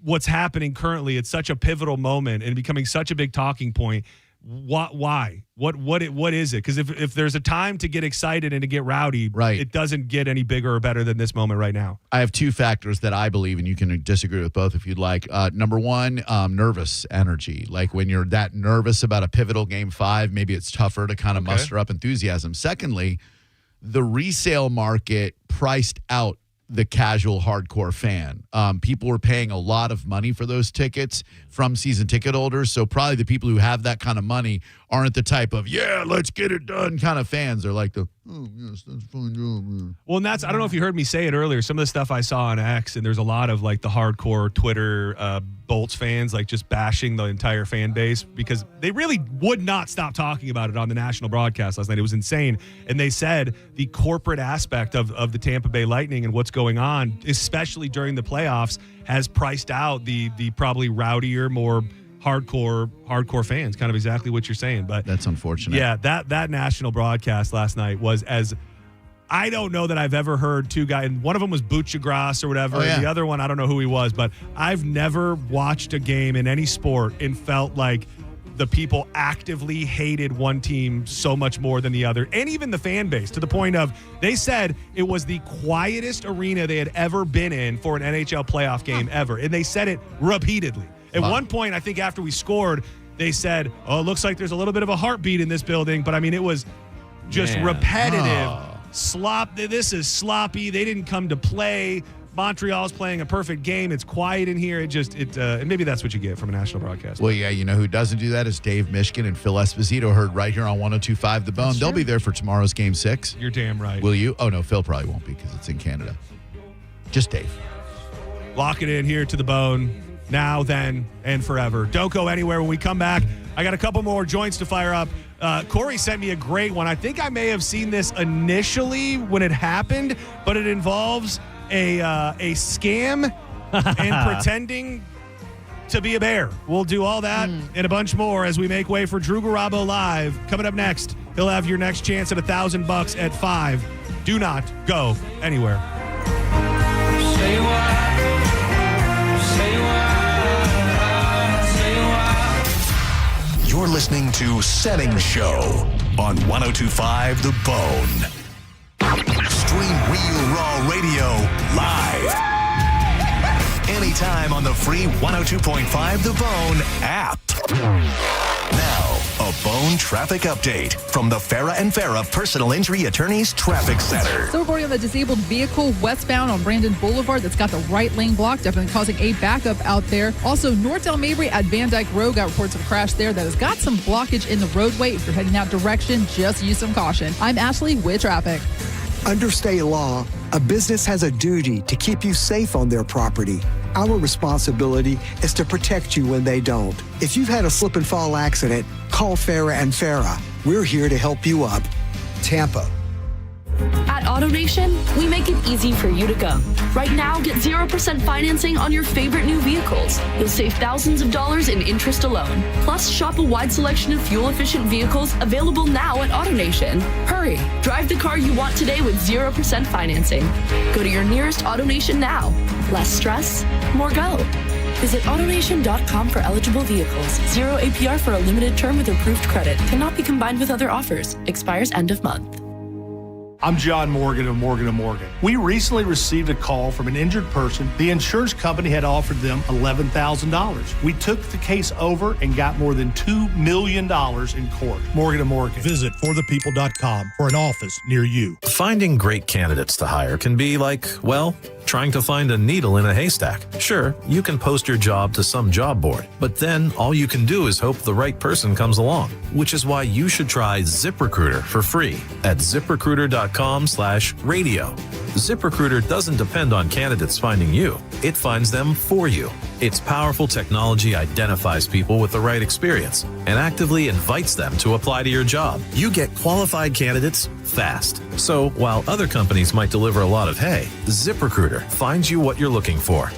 what's happening currently at such a pivotal moment and becoming such a big talking point, why? What is it? Because if there's a time to get excited and to get rowdy, it doesn't get any bigger or better than this moment right now. I have two factors that I believe, and you can disagree with both if you'd like. Number one, nervous energy. Like when you're that nervous about a pivotal Game 5, maybe it's tougher to kind of muster up enthusiasm. Secondly, the resale market priced out the casual hardcore fan. People were paying a lot of money for those tickets from season ticket holders. So probably the people who have that kind of money aren't the type of, let's get it done kind of fans. They're like yes, that's fine. Well, and I don't know if you heard me say it earlier. Some of the stuff I saw on X, and there's a lot of like the hardcore Twitter Bolts fans, like just bashing the entire fan base because they really would not stop talking about it on the national broadcast last night. It was insane. And they said the corporate aspect of the Tampa Bay Lightning and what's going on, especially during the playoffs, has priced out the probably rowdier, more hardcore fans. Kind of exactly what you're saying. But that's unfortunate. Yeah, that national broadcast last night was as I don't know that I've ever heard two guys, and one of them was Butchagras or whatever, and the other one, I don't know who he was, but I've never watched a game in any sport and felt like the people actively hated one team so much more than the other, and even the fan base, to the point of they said it was the quietest arena they had ever been in for an NHL playoff game ever, and they said it repeatedly. At one point, I think after we scored, they said, oh, it looks like there's a little bit of a heartbeat in this building. But, I mean, it was just Man. repetitive. This is sloppy. They didn't come to play. Montreal's playing a perfect game. It's quiet in here. And maybe that's what you get from a national broadcast. Well, yeah, you know who doesn't do that is Dave Mishkin and Phil Esposito, heard right here on 102.5 The Bone. They'll be there for tomorrow's Game 6. You're damn right. Will you? Oh, no, Phil probably won't be because it's in Canada. Just Dave. Lock it in here to The Bone. Now, then, and forever. Don't go anywhere. When we come back, I got a couple more joints to fire up. Corey sent me a great one. I think I may have seen this initially when it happened, but it involves a scam and pretending to be a bear. We'll do all that and a bunch more as we make way for Drew Garabo Live. Coming up next, he'll have your next chance at $1,000 at 5. Do not go anywhere. Say what? You're listening to Senning Show on 102.5 The Bone. Stream Real Raw Radio live. Anytime on the free 102.5 The Bone app. Now, a Bone traffic update from the Farah and Farah Personal Injury Attorneys Traffic Center. So reporting on the disabled vehicle westbound on Brandon Boulevard that's got the right lane blocked, definitely causing a backup out there. Also, North Del Mabry at Van Dyke Road got reports of a crash there that has got some blockage in the roadway. If you're heading that direction, just use some caution. I'm Ashley with traffic. Under state law, a business has a duty to keep you safe on their property. Our responsibility is to protect you when they don't. If you've had a slip and fall accident, call Farah and Farah. We're here to help you up. Tampa. At AutoNation, we make it easy for you to go. Right now, get 0% financing on your favorite new vehicles. You'll save thousands of dollars in interest alone. Plus, shop a wide selection of fuel-efficient vehicles available now at AutoNation. Hurry, drive the car you want today with 0% financing. Go to your nearest AutoNation now. Less stress, more go. Visit AutoNation.com for eligible vehicles. 0 APR for a limited term with approved credit. Cannot be combined with other offers. Expires end of month. I'm John Morgan of Morgan & Morgan. We recently received a call from an injured person. The insurance company had offered them $11,000. We took the case over and got more than $2 million in court. Morgan & Morgan. Visit forthepeople.com for an office near you. Finding great candidates to hire can be like, well, trying to find a needle in a haystack. Sure, you can post your job to some job board, but then all you can do is hope the right person comes along, which is why you should try ZipRecruiter for free at ZipRecruiter.com/radio. ZipRecruiter doesn't depend on candidates finding you. It finds them for you. Its powerful technology identifies people with the right experience and actively invites them to apply to your job. You get qualified candidates fast. So while other companies might deliver a lot of hay, ZipRecruiter finds you what you're looking for.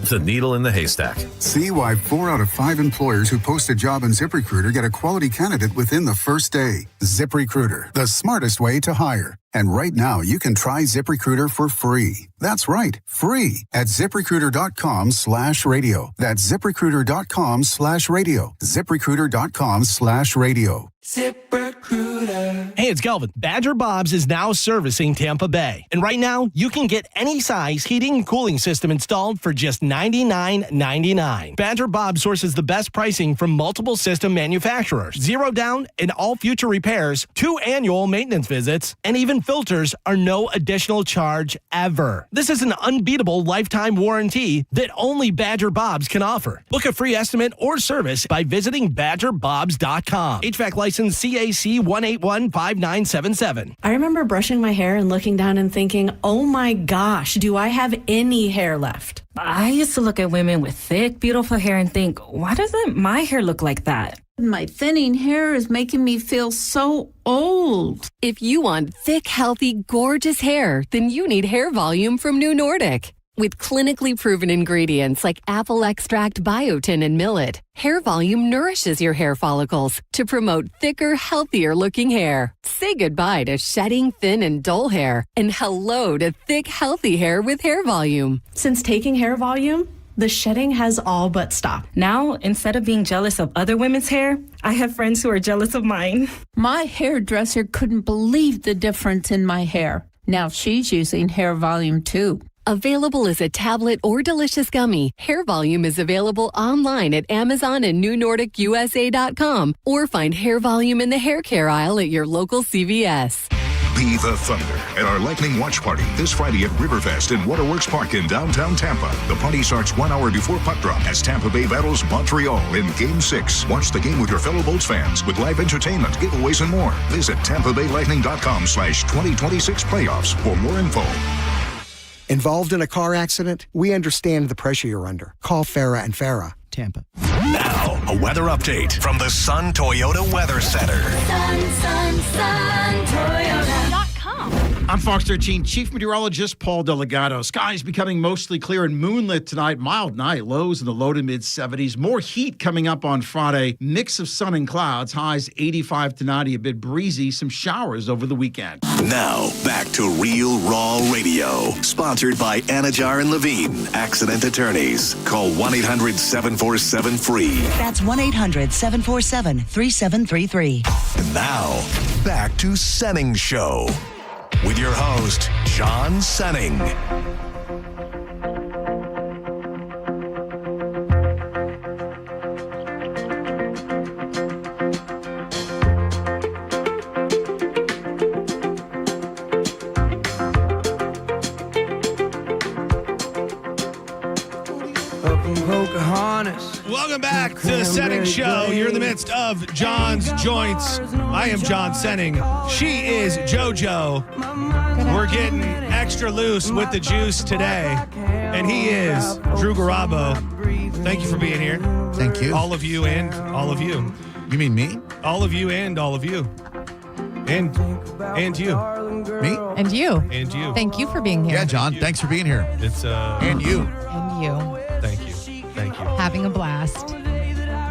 The needle in the haystack. See why 4 out of 5 employers who post a job in ZipRecruiter get a quality candidate within the first day. ZipRecruiter, the smartest way to hire. And right now, you can try ZipRecruiter for free. That's right, free at ZipRecruiter.com/radio. That's ZipRecruiter.com/radio. ZipRecruiter.com/radio. ZipRecruiter. Hey, it's Kelvin. Badger Bob's is now servicing Tampa Bay. And right now, you can get any size heating and cooling system installed for just $99.99. Badger Bob sources the best pricing from multiple system manufacturers. 0 down and all future repairs, 2 annual maintenance visits, and even filters are no additional charge ever. This is an unbeatable lifetime warranty that only Badger Bob's can offer. Book a free estimate or service by visiting BadgerBobs.com. HVAC license CAC 1815977. I remember brushing my hair and looking down and thinking, oh my gosh, do I have any hair left? I used to look at women with thick, beautiful hair and think, why doesn't my hair look like that? My thinning hair is making me feel so old. If you want thick, healthy, gorgeous hair, then you need Hair Volume from New Nordic. With clinically proven ingredients like apple extract, biotin, and millet, Hair Volume nourishes your hair follicles to promote thicker, healthier looking hair. Say goodbye to shedding, thin, and dull hair, and hello to thick, healthy hair with Hair Volume. Since taking Hair Volume, the shedding has all but stopped. Now, instead of being jealous of other women's hair, I have friends who are jealous of mine. My hairdresser couldn't believe the difference in my hair. Now she's using Hair Volume too. Available as a tablet or delicious gummy, Hair Volume is available online at Amazon and NewNordicUSA.com or find Hair Volume in the hair care aisle at your local CVS. Be the Thunder at our Lightning Watch Party this Friday at Riverfest in Waterworks Park in downtown Tampa. The party starts 1 hour before puck drop as Tampa Bay battles Montreal in Game 6. Watch the game with your fellow Bolts fans with live entertainment, giveaways, and more. Visit TampaBayLightning.com/2026 playoffs for more info. Involved in a car accident? We understand the pressure you're under. Call Farah and Farah. Tampa. Now, a weather update from the Sun Toyota Weather Center. SunToyota.com. I'm Fox 13 Chief Meteorologist Paul Delgado. Skies becoming mostly clear and moonlit tonight. Mild night, lows in the low to mid 70s. More heat coming up on Friday. Mix of sun and clouds. Highs 85 to 90, a bit breezy. Some showers over the weekend. Now, back to Real Raw Radio. Sponsored by Anajar and Levine, Accident Attorneys. Call 1-800-747-FREE. That's 1-800-747-3733. And now, back to Senning Show. With your host, John Senning. Welcome back to the Senning Show. You're in the midst of John's Joints. I am John Senning. She is JoJo. We're getting extra loose with the juice today. And he is Drew Garabo. Thank you for being here. Thank you. All of you and all of you. You mean me? All of you and all of you. And you. Me? And you. And you. Thank you for being here. Yeah, John, thanks for being here. It's and you. And you. Thank you. Thank you. Having a blast.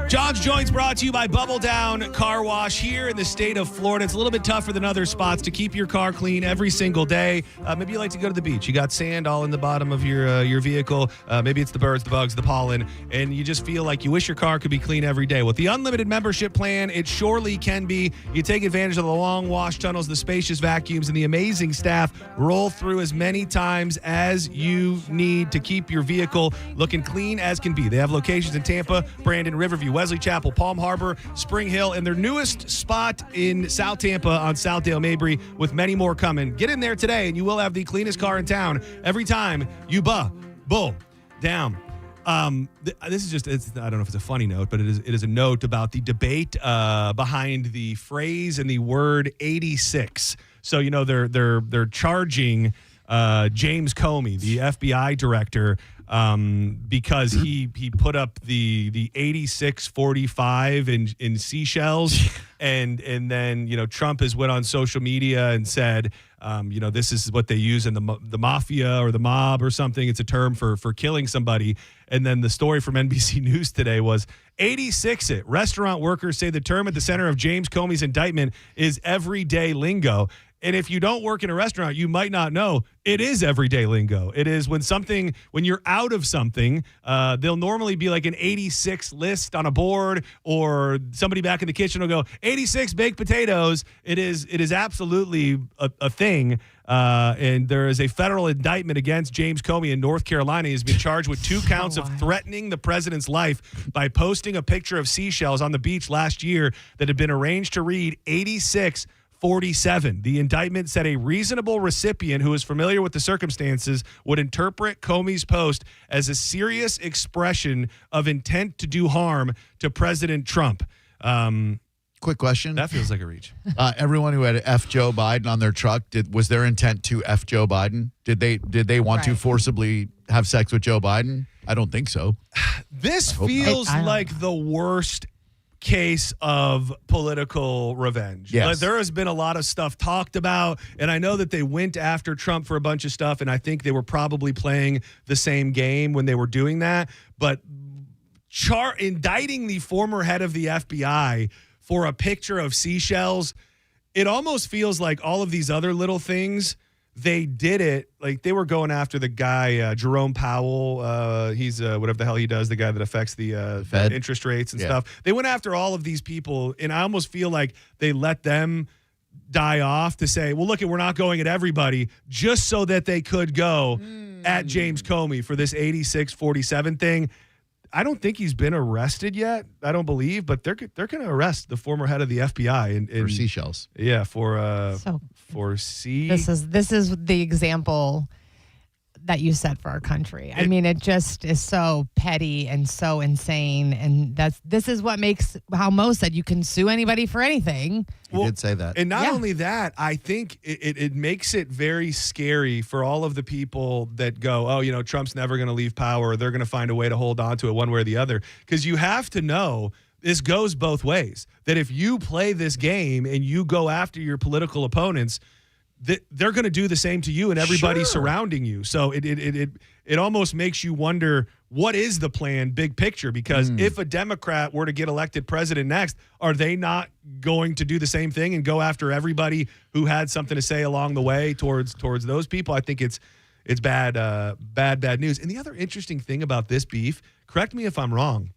John's Joints brought to you by Bubble Down Car Wash here in the state of Florida. It's a little bit tougher than other spots to keep your car clean every single day. Maybe you like to go to the beach. You got sand all in the bottom of your vehicle. Maybe it's the birds, the bugs, the pollen, and you just feel like you wish your car could be clean every day. With the unlimited membership plan, it surely can be. You take advantage of the long wash tunnels, the spacious vacuums, and the amazing staff. Roll through as many times as you need to keep your vehicle looking clean as can be. They have locations in Tampa, Brandon, Riverview, Wesley Chapel, Palm Harbor, Spring Hill, and their newest spot in South Tampa on Southdale Mabry, with many more coming. Get in there today, and you will have the cleanest car in town every time you bull down. This is just, I don't know if it's a funny note, but it is a note about the debate behind the phrase and the word 86. So, you know, they're charging James Comey, the FBI director, because he put up the 8645 in seashells, and then, you know, Trump has went on social media and said, you know, this is what they use in the mafia or the mob or something. It's a term for killing somebody. And then the story from NBC News today was 86 it. Restaurant workers say the term at the center of James Comey's indictment is everyday lingo. And if you don't work in a restaurant, you might not know it is everyday lingo. It is when you're out of something, they'll normally be like an 86 list on a board, or somebody back in the kitchen will go 86 baked potatoes. It is absolutely a thing. And there is a federal indictment against James Comey in North Carolina. He's been charged with 2 counts of threatening the president's life by posting a picture of seashells on the beach last year that had been arranged to read 8647. The indictment said a reasonable recipient who is familiar with the circumstances would interpret Comey's post as a serious expression of intent to do harm to President Trump. Quick question. That feels like a reach. Everyone who had F Joe Biden on their truck, was their intent to F Joe Biden? Did they want to forcibly have sex with Joe Biden? I don't think so. This feels like the worst case of political revenge. Yes. Like, there has been a lot of stuff talked about, and I know that they went after Trump for a bunch of stuff, and I think they were probably playing the same game when they were doing that. But indicting the former head of the FBI for a picture of seashells, it almost feels like all of these other little things, they did it, like they were going after the guy, Jerome Powell. He's whatever the hell he does, the guy that affects the Fed interest rates and stuff. They went after all of these people, and I almost feel like they let them die off to say, well, look, we're not going at everybody, just so that they could go, at James Comey for this 8647 thing. I don't think he's been arrested yet. I don't believe, but they're going to arrest the former head of the FBI for seashells. Yeah, for sea. This is the example that you set for our country. I mean, it just is so petty and so insane, and this is what makes how Mo said you can sue anybody for anything. He did say that. And not only that, I think it makes it very scary for all of the people that go, oh, Trump's never going to leave power. Or they're going to find a way to hold on to it one way or the other. Because you have to know this goes both ways. That if you play this game and you go after your political opponents, they're going to do the same to you and everybody surrounding you. So it almost makes you wonder, what is the plan, big picture? Because if a Democrat were to get elected president next, are they not going to do the same thing and go after everybody who had something to say along the way towards those people? I think it's bad news. And the other interesting thing about this beef, correct me if I'm wrong,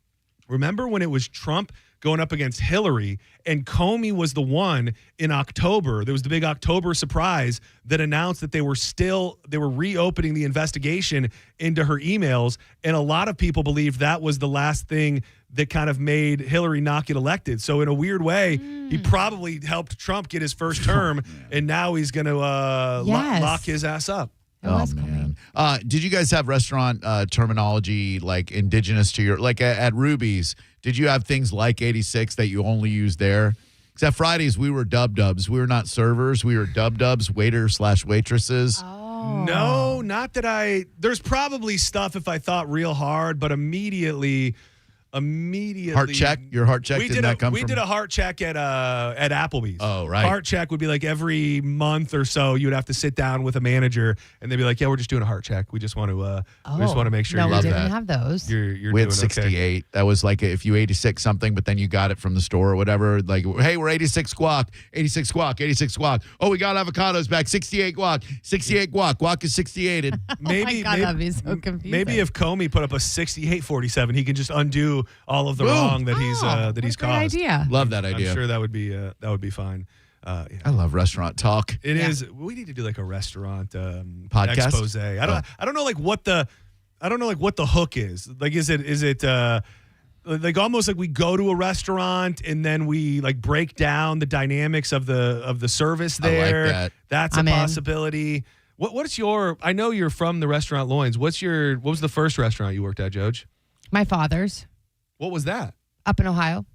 remember when it was Trump going up against Hillary, and Comey was the one in October. There was the big October surprise that announced that they were reopening the investigation into her emails, and a lot of people believe that was the last thing that kind of made Hillary not get elected. So in a weird way, he probably helped Trump get his first term, and now he's going to lock his ass up. Oh, man. Did you guys have restaurant terminology like indigenous to your, like at Ruby's? Did you have things like 86 that you only use there? Because at Fridays, we were dub-dubs. We were not servers. We were dub-dubs, waiter/waitresses. Oh. No, not that there's probably stuff if I thought real hard, but immediately. Heart check? Your heart check did that come from? We did a heart check at Applebee's. Oh, right. Heart check would be like every month or so you would have to sit down with a manager and they'd be like, yeah, we're just doing a heart check. We just want to make sure we you're didn't have those. You're we had doing 68. Okay. That was like if you 86 something, but then you got it from the store or whatever. Like, hey, we're 86 guac, 86 guac, 86 guac. Oh, we got avocados back, 68 guac, 68 guac. Guac is 68. Maybe that'd be so confusing. Maybe if Comey put up a 68.47, he can just undo all of the wrong that he's caused. Idea. Love that idea. I'm sure that would be fine. I love restaurant talk. It is. We need to do like a restaurant podcast expose. I don't know like what the hook is. Like is it like almost like we go to a restaurant and then we like break down the dynamics of the service there. I like that. That's a possibility. What's your? I know you're from the restaurant Loins. What was the first restaurant you worked at, Joj? My father's. What was that? Up in Ohio,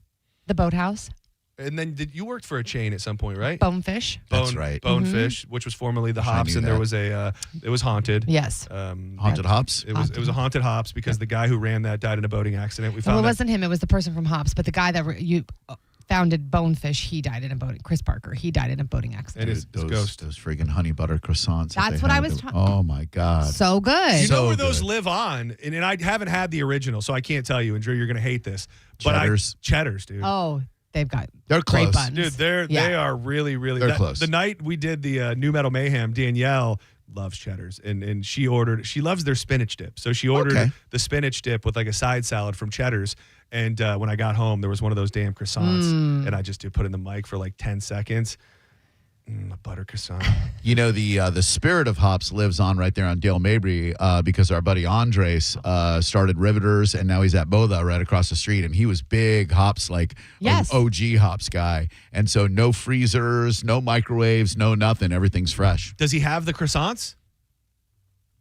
the Boathouse. And then you worked for a chain at some point, right? Bonefish. That's right. Bonefish, which was formerly the Hops, and there was it was haunted. Yes. Haunted Hops? It was a haunted Hops because the guy who ran that died in a boating accident. We found it wasn't him. It was the person from Hops, but the guy that you founded Bonefish, he died in a boating. Chris Parker, he died in a boating accident. And his ghost. Those freaking honey butter croissants. That's what I was talking. Oh my God. So good. You know where those live on, and I haven't had the original, so I can't tell you. And Drew, you're going to hate this. Cheddars, dude. Oh, they've got they're great close. buns. Dude, they are really, really. They're close. The night we did the New Metal Mayhem, Danielle loves cheddars, and she loves their spinach dip. So she ordered the spinach dip with like a side salad from Cheddar's. And when I got home, there was one of those damn croissants, and I just put in the mic for like 10 seconds. A butter croissant. You know, the spirit of Hops lives on right there on Dale Mabry because our buddy Andres started Riveters, and now he's at Boda right across the street, and he was big Hops, like OG Hops guy. And so no freezers, no microwaves, no nothing. Everything's fresh. Does he have the croissants?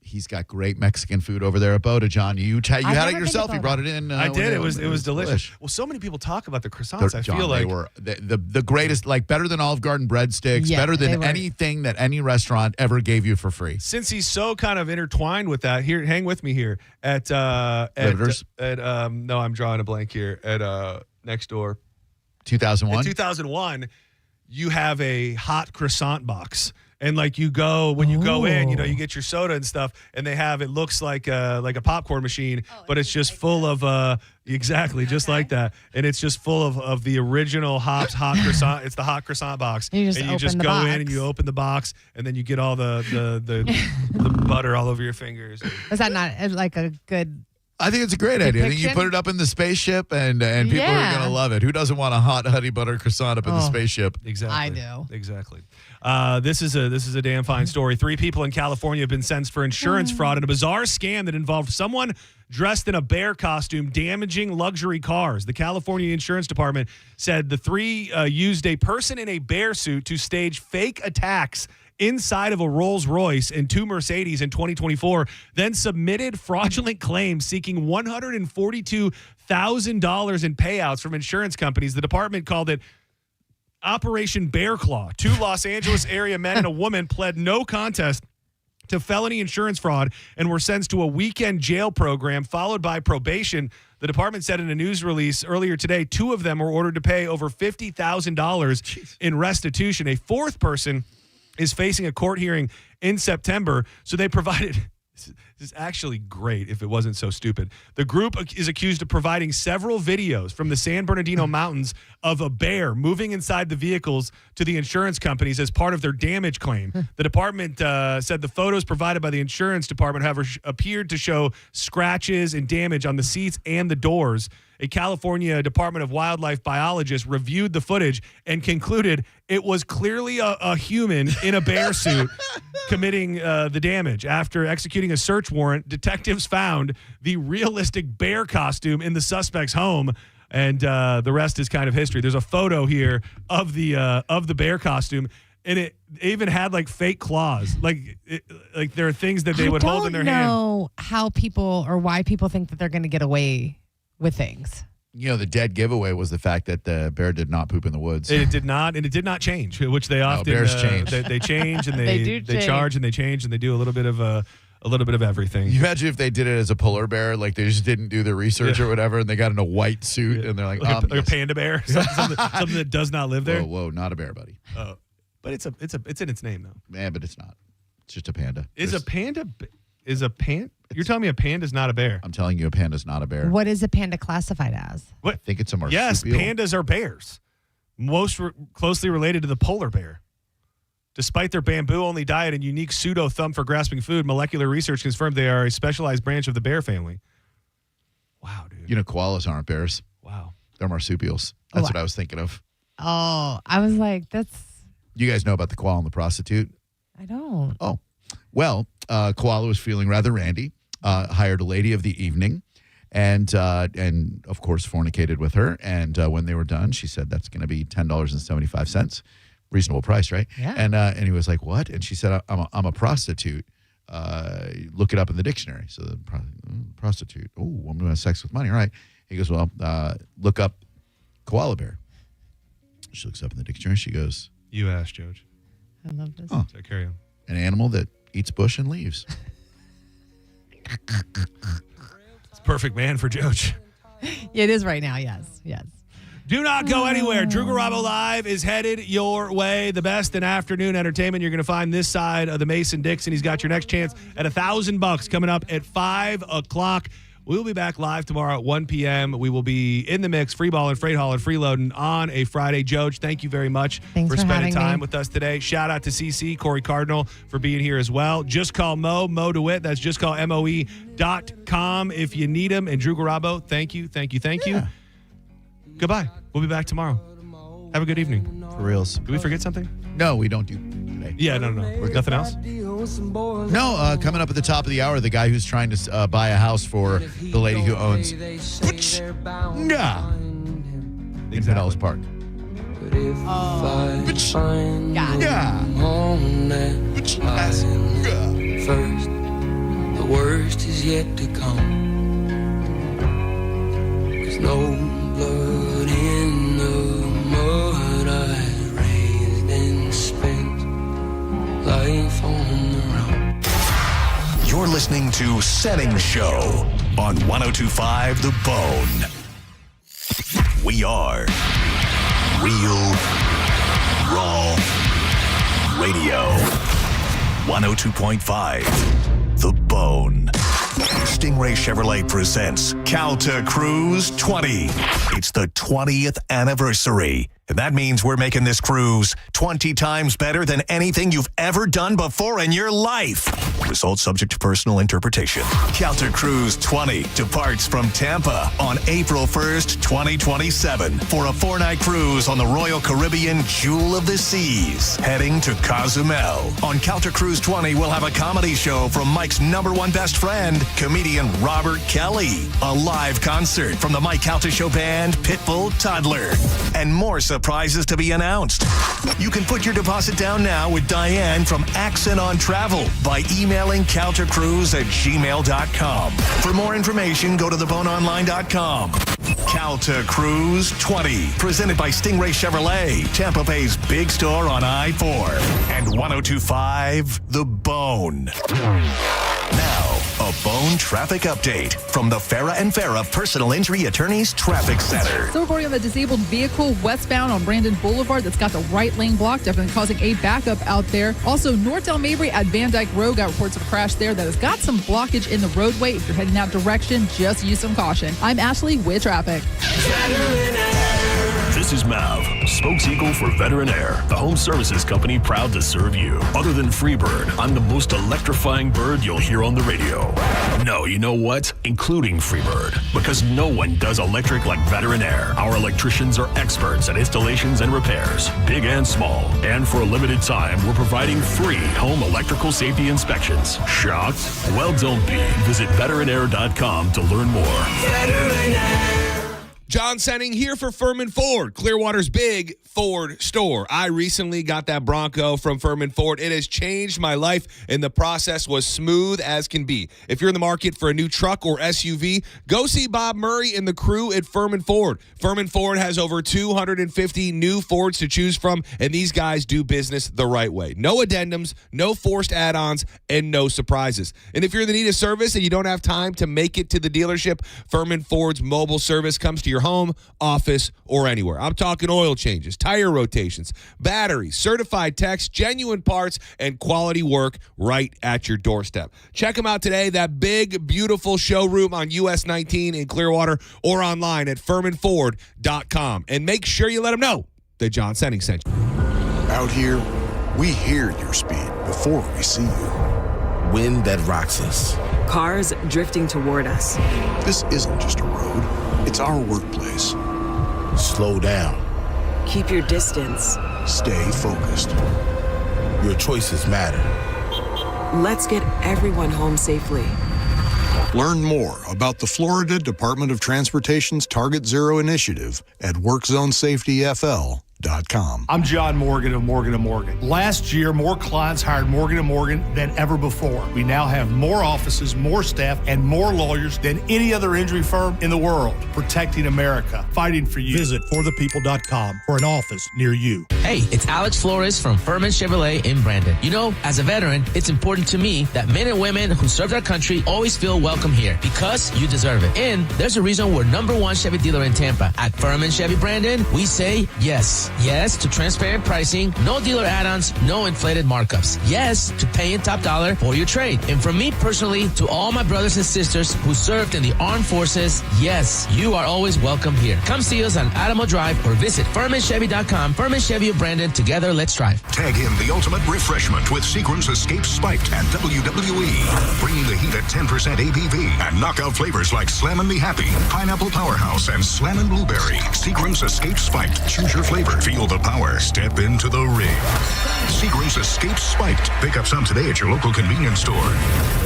He's got great Mexican food over there at Boda, John. You had it yourself. You brought it in. I did. It was delicious. Well, so many people talk about the croissants. I feel like they were the greatest, like better than Olive Garden breadsticks, better than anything that any restaurant ever gave you for free. Since he's so kind of intertwined with that, here, hang with me here at Riveters? No, I'm drawing a blank here at next door. 2001. In 2001, you have a hot croissant box. And like you go in, you get your soda and stuff, and it looks like a popcorn machine, but it's just full of like that, and it's just full of the original Hops hot croissant. It's the hot croissant box, and you just go in and you open the box, and then you get all the butter all over your fingers. Is that not like a good I think it's a great idea. I think you Depiction? put it up in the spaceship, and people are going to love it. Who doesn't want a hot honey butter croissant up in the spaceship? Exactly. I do. Exactly. This is a damn fine story. 3 people in California have been sentenced for insurance fraud in a bizarre scam that involved someone dressed in a bear costume damaging luxury cars. The California Insurance Department said the 3 used a person in a bear suit to stage fake attacks inside of a Rolls Royce and 2 Mercedes in 2024, then submitted fraudulent claims seeking $142,000 in payouts from insurance companies. The department called it Operation Bear Claw. 2 Los Angeles area men and a woman pled no contest to felony insurance fraud and were sentenced to a weekend jail program followed by probation. The department said in a news release earlier today, 2 of them were ordered to pay over $50,000 in restitution. A 4th person is facing a court hearing in September. So they provided, this is actually great if it wasn't so stupid. The group is accused of providing several videos from the San Bernardino Mountains of a bear moving inside the vehicles to the insurance companies as part of their damage claim. The department said the photos provided by the insurance department, however, appeared to show scratches and damage on the seats and the doors. A California Department of Wildlife biologist reviewed the footage and concluded it was clearly a human in a bear suit committing the damage. After executing a search warrant, detectives found the realistic bear costume in the suspect's home, and the rest is kind of history. There's a photo here of the bear costume, and it even had like fake claws. Like there are things that they would hold in their hand. I don't know how people or why people think that they're going to get away with things. You know, the dead giveaway was the fact that the bear did not poop in the woods. It did not, and it did not change, which they often bears change. They change and They charge and they change and they do a little bit of everything. You imagine if they did it as a polar bear, like they just didn't do their research or whatever, and they got in a white suit and they're like like a panda bear, something that does not live there. Whoa, not a bear, buddy. But it's in its name though. Yeah, but it's not. It's just a panda. You're telling me a panda is not a bear? I'm telling you, a panda is not a bear. What is a panda classified as? What? I think it's a marsupial. Yes, pandas are bears, most closely related to the polar bear. Despite their bamboo-only diet and unique pseudo-thumb for grasping food, molecular research confirmed they are a specialized branch of the bear family. Wow, dude. You know, koalas aren't bears. Wow. They're marsupials. That's what I was thinking of. Oh, I was like, that's... You guys know about the koala and the prostitute? I don't. Oh. Well, koala was feeling rather randy, hired a lady of the evening, and of course fornicated with her. And when they were done, she said that's going to be $10.75, reasonable price, right? Yeah. And he was like, "What?" And she said, "I'm a prostitute. Look it up in the dictionary." So the prostitute. Oh, woman who has sex with money. All right. He goes, "Well, look up koala bear." She looks up in the dictionary. She goes, "You asked, George." I love this. Oh, so carry on. An animal that eats bush and leaves. It's perfect man for Joach. It is right now, yes. Do not go anywhere. Drew Garabo Live is headed your way. The best in afternoon entertainment you're going to find this side of the Mason-Dixon. He's got your next chance at $1,000 coming up at 5 o'clock. We'll be back live tomorrow at 1 p.m. We will be in the mix, free balling, freight hauling, freeloading on a Friday. Joach, thank you very much for spending time with us today. Shout out to CC, Corey Cardinal, for being here as well. Just call Mo DeWitt. That's justcallmoe.com if you need him. And Drew Garabo, thank you. Yeah. Goodbye. We'll be back tomorrow. Have a good evening. For reals. Did we forget something? No, we don't do today. Yeah, no. Nothing else? No, coming up at the top of the hour, the guy who's trying to buy a house for the lady who owns in Pinellas Park. First, the worst is yet to come. 'Cause no blood in the mud I raised and spent life on the run. You're listening to Senning Show on 102.5 The Bone. We are Real Raw Radio. 102.5 The Bone. Stingray Chevrolet presents Calta Cruise 20. It's the 20th anniversary. And that means we're making this cruise 20 times better than anything you've ever done before in your life. Results subject to personal interpretation. Calter Cruise 20 departs from Tampa on April 1st, 2027 for a 4-night cruise on the Royal Caribbean Jewel of the Seas, heading to Cozumel. On Calter Cruise 20, we'll have a comedy show from Mike's #1 best friend, comedian Robert Kelly, a live concert from the Mike Calter Show band, Pitbull Toddler, and more surprises to be announced. You can put your deposit down now with Diane from Accent on Travel by emailing caltercruise@gmail.com. For more information, go to theboneonline.com. Calter Cruise 20, presented by Stingray Chevrolet, Tampa Bay's big store on I-4, and 102.5 The Bone. Now, a Bone traffic update from the Farah and Farah Personal Injury Attorneys Traffic Center. So reporting on the disabled vehicle westbound on Brandon Boulevard that's got the right lane blocked, definitely causing a backup out there. Also, North Del Mabry at Van Dyke Road got reports of a crash there that has got some blockage in the roadway. If you're heading that direction, just use some caution. I'm Ashley with traffic. This is Mav, spokes-eagle for Veteran Air, the home services company proud to serve you. Other than Freebird, I'm the most electrifying bird you'll hear on the radio. No, you know what? Including Freebird, because no one does electric like Veteran Air. Our electricians are experts at installations and repairs, big and small. And for a limited time, we're providing free home electrical safety inspections. Shocked? Well, don't be. Visit veteranair.com to learn more. Veteran Air. John Senning here for Furman Ford, Clearwater's big Ford store. I recently got that Bronco from Furman Ford. It has changed my life, and the process was smooth as can be. If you're in the market for a new truck or SUV, go see Bob Murray and the crew at Furman Ford. Furman Ford has over 250 new Fords to choose from, and these guys do business the right way. No addendums, no forced add-ons, and no surprises. And if you're in the need of service and you don't have time to make it to the dealership, Furman Ford's mobile service comes to your home, office, or anywhere. I'm talking oil changes, tire rotations, batteries, certified techs, genuine parts, and quality work right at your doorstep. Check them out today, that big, beautiful showroom on US 19 in Clearwater, or online at FurmanFord.com. And make sure you let them know that John Senning sent you. Out here, we hear your speed before we see you. Wind that rocks us. Cars drifting toward us. This isn't just a road. It's our workplace. Slow down. Keep your distance. Stay focused. Your choices matter. Let's get everyone home safely. Learn more about the Florida Department of Transportation's Target Zero initiative at WorkZoneSafetyFL.com. I'm John Morgan of Morgan & Morgan. Last year, more clients hired Morgan & Morgan than ever before. We now have more offices, more staff, and more lawyers than any other injury firm in the world. Protecting America. Fighting for you. Visit forthepeople.com for an office near you. Hey, it's Alex Flores from Furman Chevrolet in Brandon. You know, as a veteran, it's important to me that men and women who served our country always feel welcome here because you deserve it. And there's a reason we're #1 Chevy dealer in Tampa. At Furman Chevy Brandon, we say yes. Yes to transparent pricing, no dealer add-ons, no inflated markups. Yes to paying top dollar for your trade. And from me personally to all my brothers and sisters who served in the armed forces, yes, you are always welcome here. Come see us on Adamo Drive or visit FurmanChevy.com. Furman Chevy of Brandon. Together, let's drive. Tag in the ultimate refreshment with Seagram's Escape Spiked at WWE. Bringing the heat at 10% ABV and knockout flavors like Slammin' Me Happy, Pineapple Powerhouse, and Slammin' Blueberry. Seagram's Escape Spiked. Choose your flavor. Feel the power. Step into the ring. Seagram's Escape Spiked. Pick up some today at your local convenience store.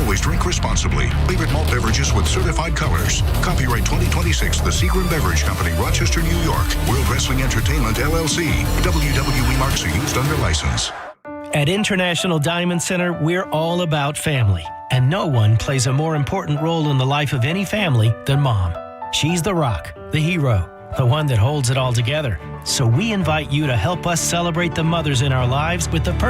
Always drink responsibly. Favorite malt beverages with certified colors. Copyright 2026, The Seagram Beverage Company, Rochester, New York. World Wrestling Entertainment, LLC. WWE marks are used under license. At International Diamond Center, we're all about family. And no one plays a more important role in the life of any family than Mom. She's the rock, the hero, the one that holds it all together. So we invite you to help us celebrate the mothers in our lives with the perfect